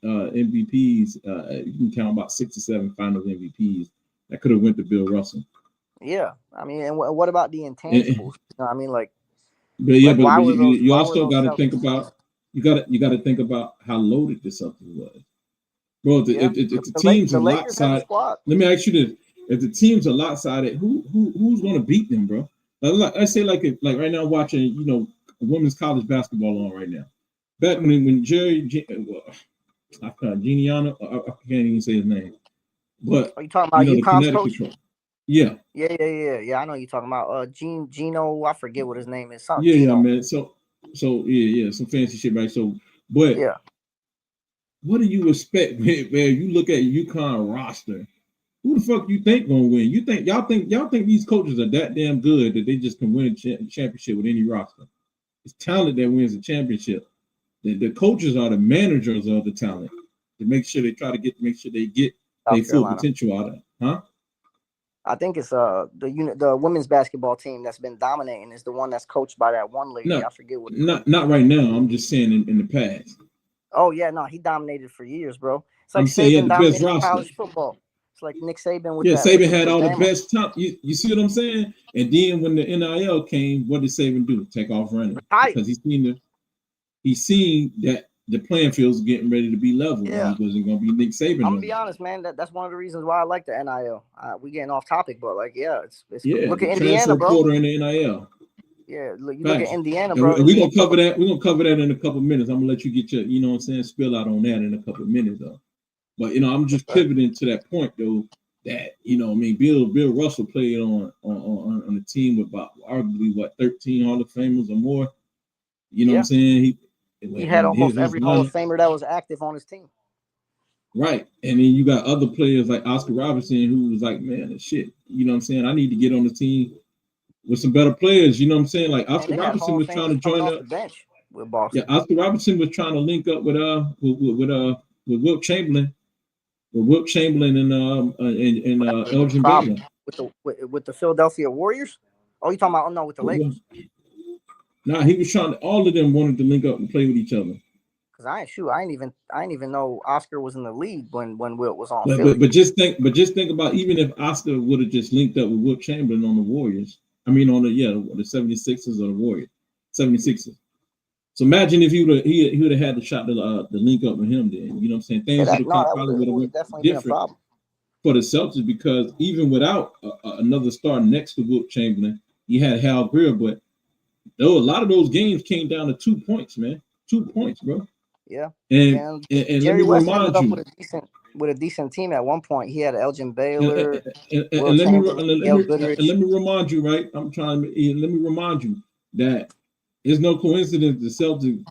MVPs. You can count about 6 or 7 finals MVPs that could have went to Bill Russell. Yeah, I mean, and what about the intangibles? I mean, like, but you also got to think about you got to think about how loaded the Celtics was, bro. If the teams are lopsided, let me ask you this: if the teams are lopsided, who's going to beat them, bro? I say like right now watching, you know, women's college basketball on right now. Back when Jerry Giuliano, I can't even say his name, but are you talking about UConn's coach? Yeah. I know you're talking about Gino. I forget what his name is. Yeah, Gino. Yeah, man. So some fancy shit, right? So, but yeah, what do you expect, man? You look at UConn roster. Who the fuck you think gonna win? Y'all think these coaches are that damn good that they just can win a championship with any roster? It's talent that wins the championship. The coaches are the managers of the talent to make sure they get their full potential out of it, huh? I think it's the women's basketball team that's been dominating is the one that's coached by that one lady. I forget what. Not right now. I'm just saying in the past. Oh yeah, no, he dominated for years, bro. It's like Saban dominated college football. It's like Nick Saban with that. Saban had all the best top. You see what I'm saying? And then when the NIL came, what did Saban do? Take off running because he's seen that the playing field's getting ready to be level. Yeah. He wasn't going to be Nick Saban. I'm gonna be honest, man. That's one of the reasons why I like the NIL. We getting off topic, but like, it's look at Indiana, bro. Quarter in the NIL. Yeah, look at Indiana, bro. And we're gonna cover that. We're gonna cover that in a couple of minutes. I'm gonna let you get your, you know what I'm saying, spill out on that in a couple of minutes, though. But I'm just pivoting to that point, though. That Bill Russell played on a team with about arguably 13 Hall of Famers or more. You know what I'm saying? He had almost every Hall of Famer that was active on his team. Right. And then you got other players like Oscar Robertson, who was like, man, shit, you know what I'm saying? I need to get on the team with some better players. You know what I'm saying? Like Oscar Robertson was trying to join up the bench with Boston. Yeah, Oscar Robertson was trying to link up with Wilt Chamberlain. With Wilt Chamberlain and Elgin Baylor. With the Philadelphia Warriors? Oh, you talking about with the Lakers? Nah, he was trying to. All of them wanted to link up and play with each other. Cause I didn't even know Oscar was in the league when Wilt was on. But just think about, even if Oscar would have just linked up with Wilt Chamberlain on the Warriors. I mean on the 76ers or the Warriors, 76ers. So imagine if he would have had the shot to link up with him. Then you know what I'm saying? Things probably would have went different for the Celtics, because even without another star next to Wilt Chamberlain, you had Hal Greer, but a lot of those games came down to 2 points, man. 2 points, bro. Yeah. And let me remind you, with a decent team at one point, he had Elgin Baylor. And let me remind you, right? Let me remind you that it's no coincidence the Celtics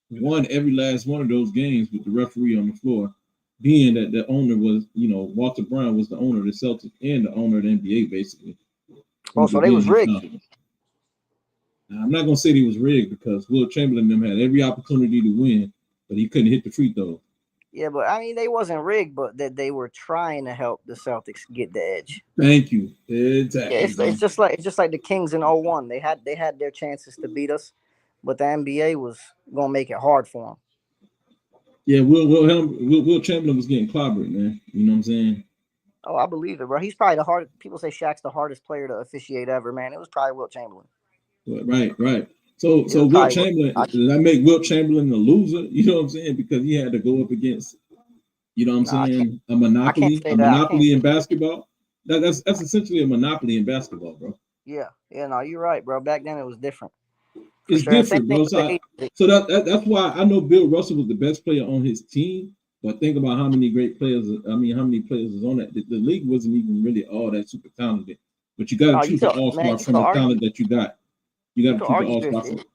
won every last one of those games with the referee on the floor, being that the owner was, Walter Brown was the owner of the Celtics and the owner of the NBA, basically. Oh, so they was rigged. Now, I'm not gonna say he was rigged, because Wilt Chamberlain and them had every opportunity to win, but he couldn't hit the free throw. Yeah, but I mean, they wasn't rigged, but that they were trying to help the Celtics get the edge. Thank you. Exactly. Yeah, it's just like the Kings in 01. They had their chances to beat us, but the NBA was gonna make it hard for them. Yeah, Wilt Chamberlain was getting clobbered, man. You know what I'm saying? Oh, I believe it, bro. He's probably the hardest. People say Shaq's the hardest player to officiate ever, man. It was probably Wilt Chamberlain. Right. So Wilt Chamberlain, did I make Wilt Chamberlain a loser? You know what I'm saying? Because he had to go up against, you know what I'm saying, a monopoly in basketball. That's essentially a monopoly in basketball, bro. Yeah, no, you're right, bro. Back then it was different. It's different, bro. So that's why I know Bill Russell was the best player on his team. But think about how many players is on that. The league wasn't even really all that super talented. But you got to choose an all-star from the talent that you got. You got to choose an all-star.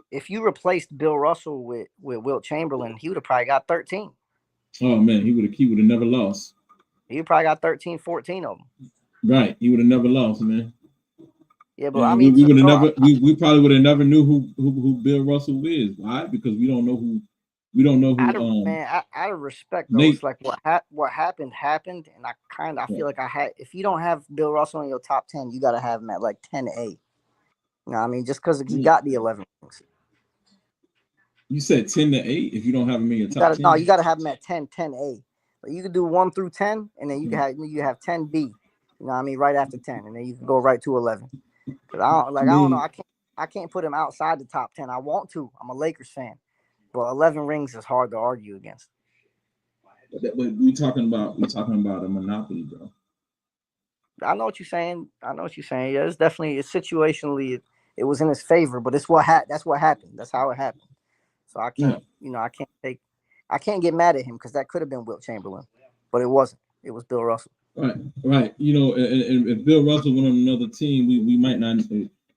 If you replaced Bill Russell with Wilt Chamberlain, he would have probably got 13. Oh man, he would have never lost. He probably got 13, 14 of them. Right. He would have never lost, man. Yeah, but I And mean, we would have bro, never we probably would have never knew who Bill Russell is. Why? Because we don't know who out of respect though, it's Nate. like what happened, and I feel like I had. If you don't have Bill Russell in your top 10, you got to have him at like 10A. You know what I mean? Just because he got the 11 rings. You said 10-8 if you don't have him in your You top gotta 10. no, you gotta have them at 10A. But you can do 1 through 10, and then you have 10B. You know what I mean? Right after 10, and then you can go right to 11. Cause I don't know. I can't put him outside the top 10. I want to. I'm a Lakers fan, but 11 rings is hard to argue against. But we talking about a monopoly, bro. I know what you're saying. Yeah, it's situationally it was in his favor, but that's what happened. That's how it happened. So I can't, I can't get mad at him because that could have been Wilt Chamberlain, but it wasn't. It was Bill Russell. Right. You know, and if Bill Russell went on another team, we might not.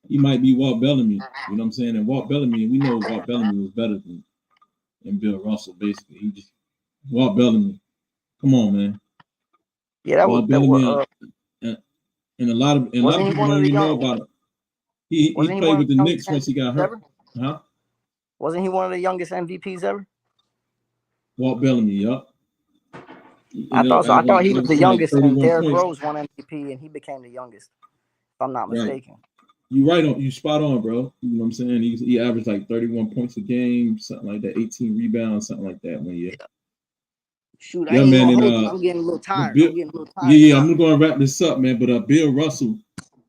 He might be Walt Bellamy. You know what I'm saying? And Walt Bellamy, we know Walt Bellamy was better than Bill Russell. Basically, Walt Bellamy. Come on, man. Yeah, that Walt was. Bellamy, and a lot of people don't even know about it. He played with the Knicks once he got hurt. Huh? Wasn't he one of the youngest MVPs ever? Walt Bellamy, yup. I thought he was the youngest, and Derrick Rose won MVP, and he became the youngest. If I'm not mistaken. Right. You spot on, bro. You know what I'm saying? He averaged like 31 points a game, something like that, 18 rebounds, something like that 1 year. Shoot, I'm getting a little tired. Yeah, I'm gonna wrap this up, man. But Bill Russell,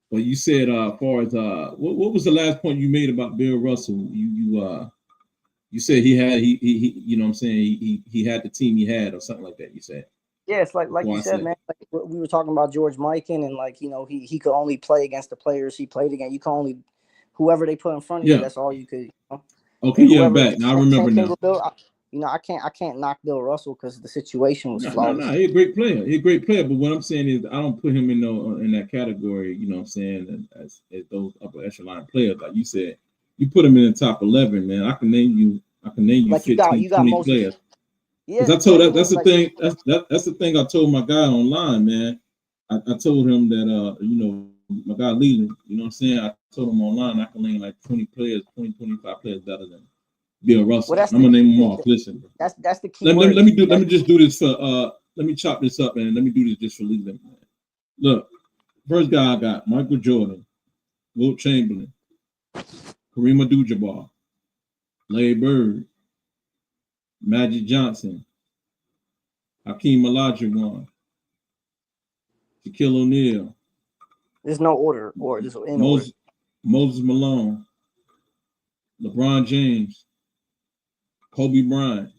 well, you said as far as what was the last point you made about Bill Russell? You said he you know what I'm saying, he had the team he had or something like that, you said. Yeah, it's like you said, man, like we were talking about George Mikan, and like, you know, he could only play against the players he played against. You can only whoever they put in front of you, that's all you could. You know? Okay, yeah, I'm back. Now I remember now. I can't knock Bill Russell because the situation was flawless. No, he's a great player. But what I'm saying is, I don't put him in that category. You know what I'm saying? As those upper echelon players, like you said, you put him in the top 11, man. I can name you like 15, 20 players. Yeah, that's the thing. That's the thing I told my guy online, man. I told him that you know, my guy Leland, you know what I'm saying? I told him online I can name like 20 players, 25 players better than Bill Russell. I'm gonna name them all. Listen, that's the key. Let me just do this for let me chop this up and let me do this just for Leland. Look, first guy I got Michael Jordan, Wilt Chamberlain, Kareem Abdul-Jabbar, Larry Bird, Magic Johnson, Hakeem Olajuwon, Shaquille O'Neal. There's no order, or there's in order. Moses Malone, LeBron James, Kobe Bryant.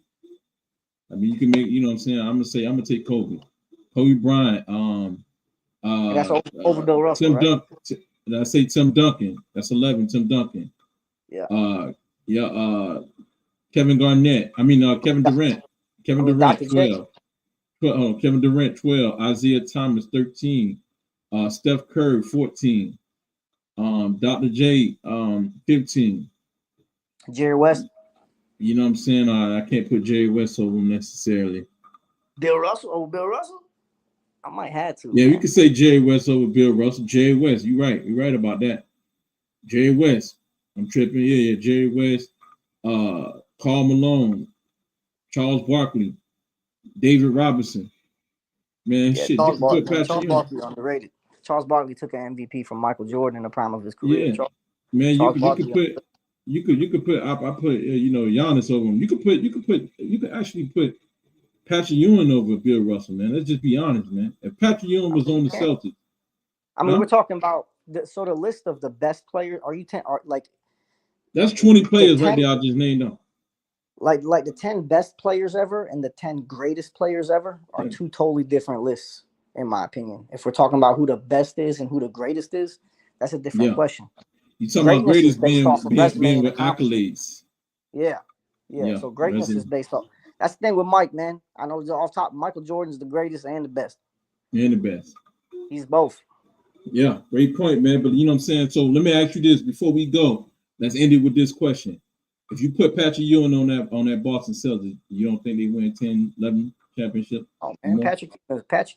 I mean, you can make, you know what I'm saying? I'm gonna take Kobe. Kobe Bryant. That's over Bill Russell, right? Did I say Tim Duncan? That's 11. Tim Duncan. Yeah. Kevin Garnett. Kevin Durant. Kevin Durant 12. Kevin Durant 12. Isaiah Thomas 13. Steph Curry 14. Dr. J 15. Jerry West. You know what I'm saying? I can't put Jerry West over him necessarily. Bill Russell over Bill Russell? I might have to. Yeah, we could say Jerry West over Bill Russell. Jerry West, you're right. You're right about that. Jerry West. I'm tripping. Yeah. Jerry West, Karl Malone, Charles Barkley, David Robinson. Man, shit. Charles Barkley underrated. Charles Barkley took an MVP from Michael Jordan in the prime of his career. Yeah. Man, you could put I put you know, Giannis over him. You could actually put Patrick Ewing over Bill Russell, man. Let's just be honest, man. If Patrick Ewing was on the Celtics, we're talking about the list of the best players. Are you 10? That's 20 players right there. I just named them. Like the 10 best players ever and the 10 greatest players ever are two totally different lists, in my opinion. If we're talking about who the best is and who the greatest is, that's a different question. You talking about greatest being with accolades? Yeah. So greatness is based off. That's the thing with Mike, man. I know off top, Michael Jordan's the greatest and the best. He's both. Yeah, great point, man. But you know what I'm saying? So let me ask you this before we go. Let's end it with this question. If you put Patrick Ewing on that Boston Celtics, you don't think they win 10, 11 championships? Oh, man, Patrick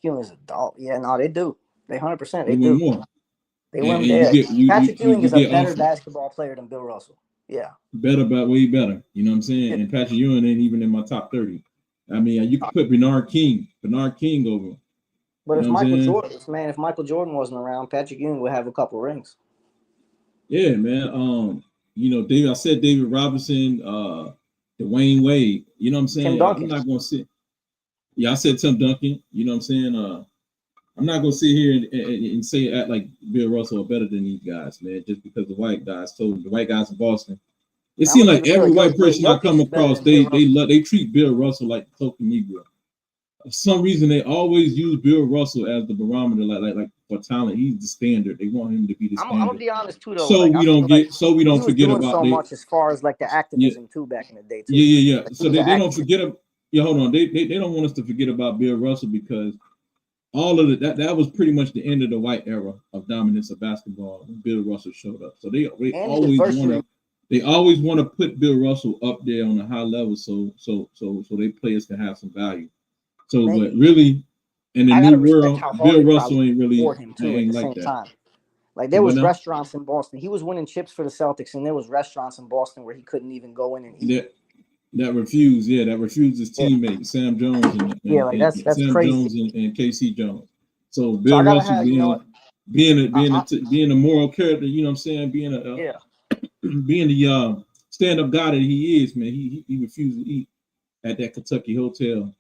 Ewing is a dog. Yeah, no, they do. They 100%. They They win do. more. They And win. you get Patrick Ewing is a get better off basketball player than Bill Russell. Yeah. better, but way better. You know what I'm saying? Yeah. And Patrick Ewing ain't even in my top 30. I mean, you could put Bernard King over. But You if know what I'm if Michael Jordan wasn't around, Patrick Ewing would have a couple rings. Yeah, man. You know, I said David Robinson, Dwayne Wade. You know what I'm saying? Tim Duncan. I'm not gonna sit. Yeah, I said Tim Duncan. You know what I'm saying? I'm not gonna sit here and say act like Bill Russell are better than these guys, man, just because the white guys told the white guys in Boston. It seems like every white person I come across, they treat Bill Russell like the token Negro. For some reason, they always use Bill Russell as the barometer, like for talent. He's the standard. They want him to be the standard. I'm gonna be honest too, though. So we don't forget about so much as far as like the activism too back in the day. Too. Yeah. So they don't forget. Yeah, hold on. They don't want us to forget about Bill Russell because all of that was pretty much the end of the white era of dominance of basketball when Bill Russell showed up. So they always want to put Bill Russell up there on a high level so they players can have some value. So but really in the new world, Bill Russell ain't really him too ain't at the like same that. time. Like there was restaurants in Boston. He was winning chips for the Celtics, and there was restaurants in Boston where he couldn't even go in and eat. That refused his teammate Sam Jones and that's Sam crazy. Jones and KC Jones. So Bill Russell being a moral character, you know what I'm saying, being the stand-up guy that he is, man. He refused to eat at that Kentucky hotel,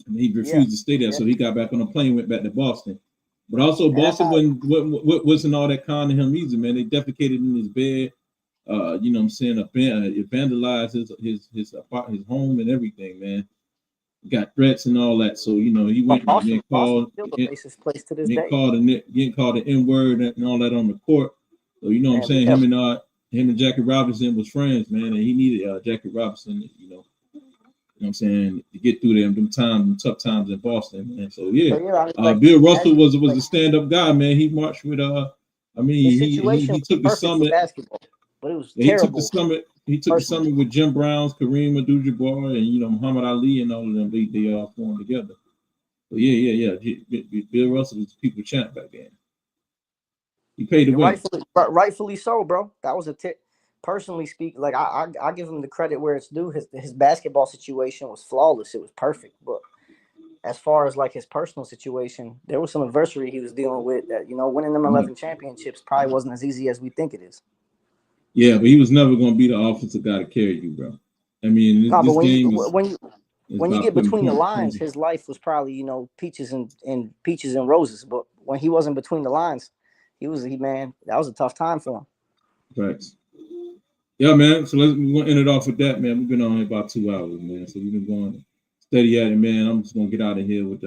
and he refused to stay there. So he got back on a plane, went back to Boston. But also Boston wasn't all that kind to him either, man. They defecated in his bed. You know what I'm saying? It vandalized his home and everything, man. Got threats and all that. So, you know, he went and getting called the N-word and all that on the court. So, you know what I'm saying? Him and Jackie Robinson was friends, man, and he needed Jackie Robinson, you know what I'm saying, to get through them tough times in Boston, man. So Bill Russell was a stand-up guy, man. He marched with he took the summit. But it was terrible. He took the summit with Jim Brown, Kareem Abdul-Jabbar, and Muhammad Ali and all of them. They all formed together. But Bill Russell was the people champ back then. He paid the way. Rightfully so, bro. That was personally speak, like I give him the credit where it's due. His basketball situation was flawless. It was perfect. But as far as like his personal situation, there was some adversity he was dealing with that, winning them 11 championships probably wasn't as easy as we think it is. Yeah, but he was never going to be the offensive guy to carry you, bro. I mean, when you get between the lines, his life was probably, peaches and roses. But when he wasn't between the lines, that was a tough time for him. Thanks. Yeah, man. So we're going to end it off with that, man. We've been on here about 2 hours, man. So we've been going steady at it, man. I'm just going to get out of here with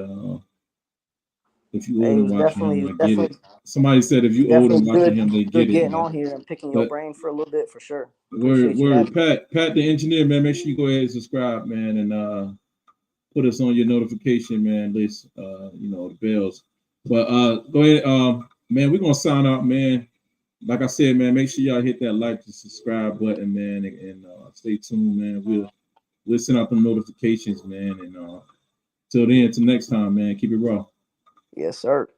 if you old and watching him, I get it. Somebody said if you old and watching him, they get it. Getting on here and picking your brain for a little bit, for sure. Word. Pat, the engineer, man. Make sure you go ahead and subscribe, man, and put us on your notification, man, list. The bells. But go ahead, man. We're gonna sign out, man. Like I said, man, make sure y'all hit that like and subscribe button, man, and stay tuned, man. We'll send out the notifications, man, and till then, till next time, man. Keep it raw. Yes, sir.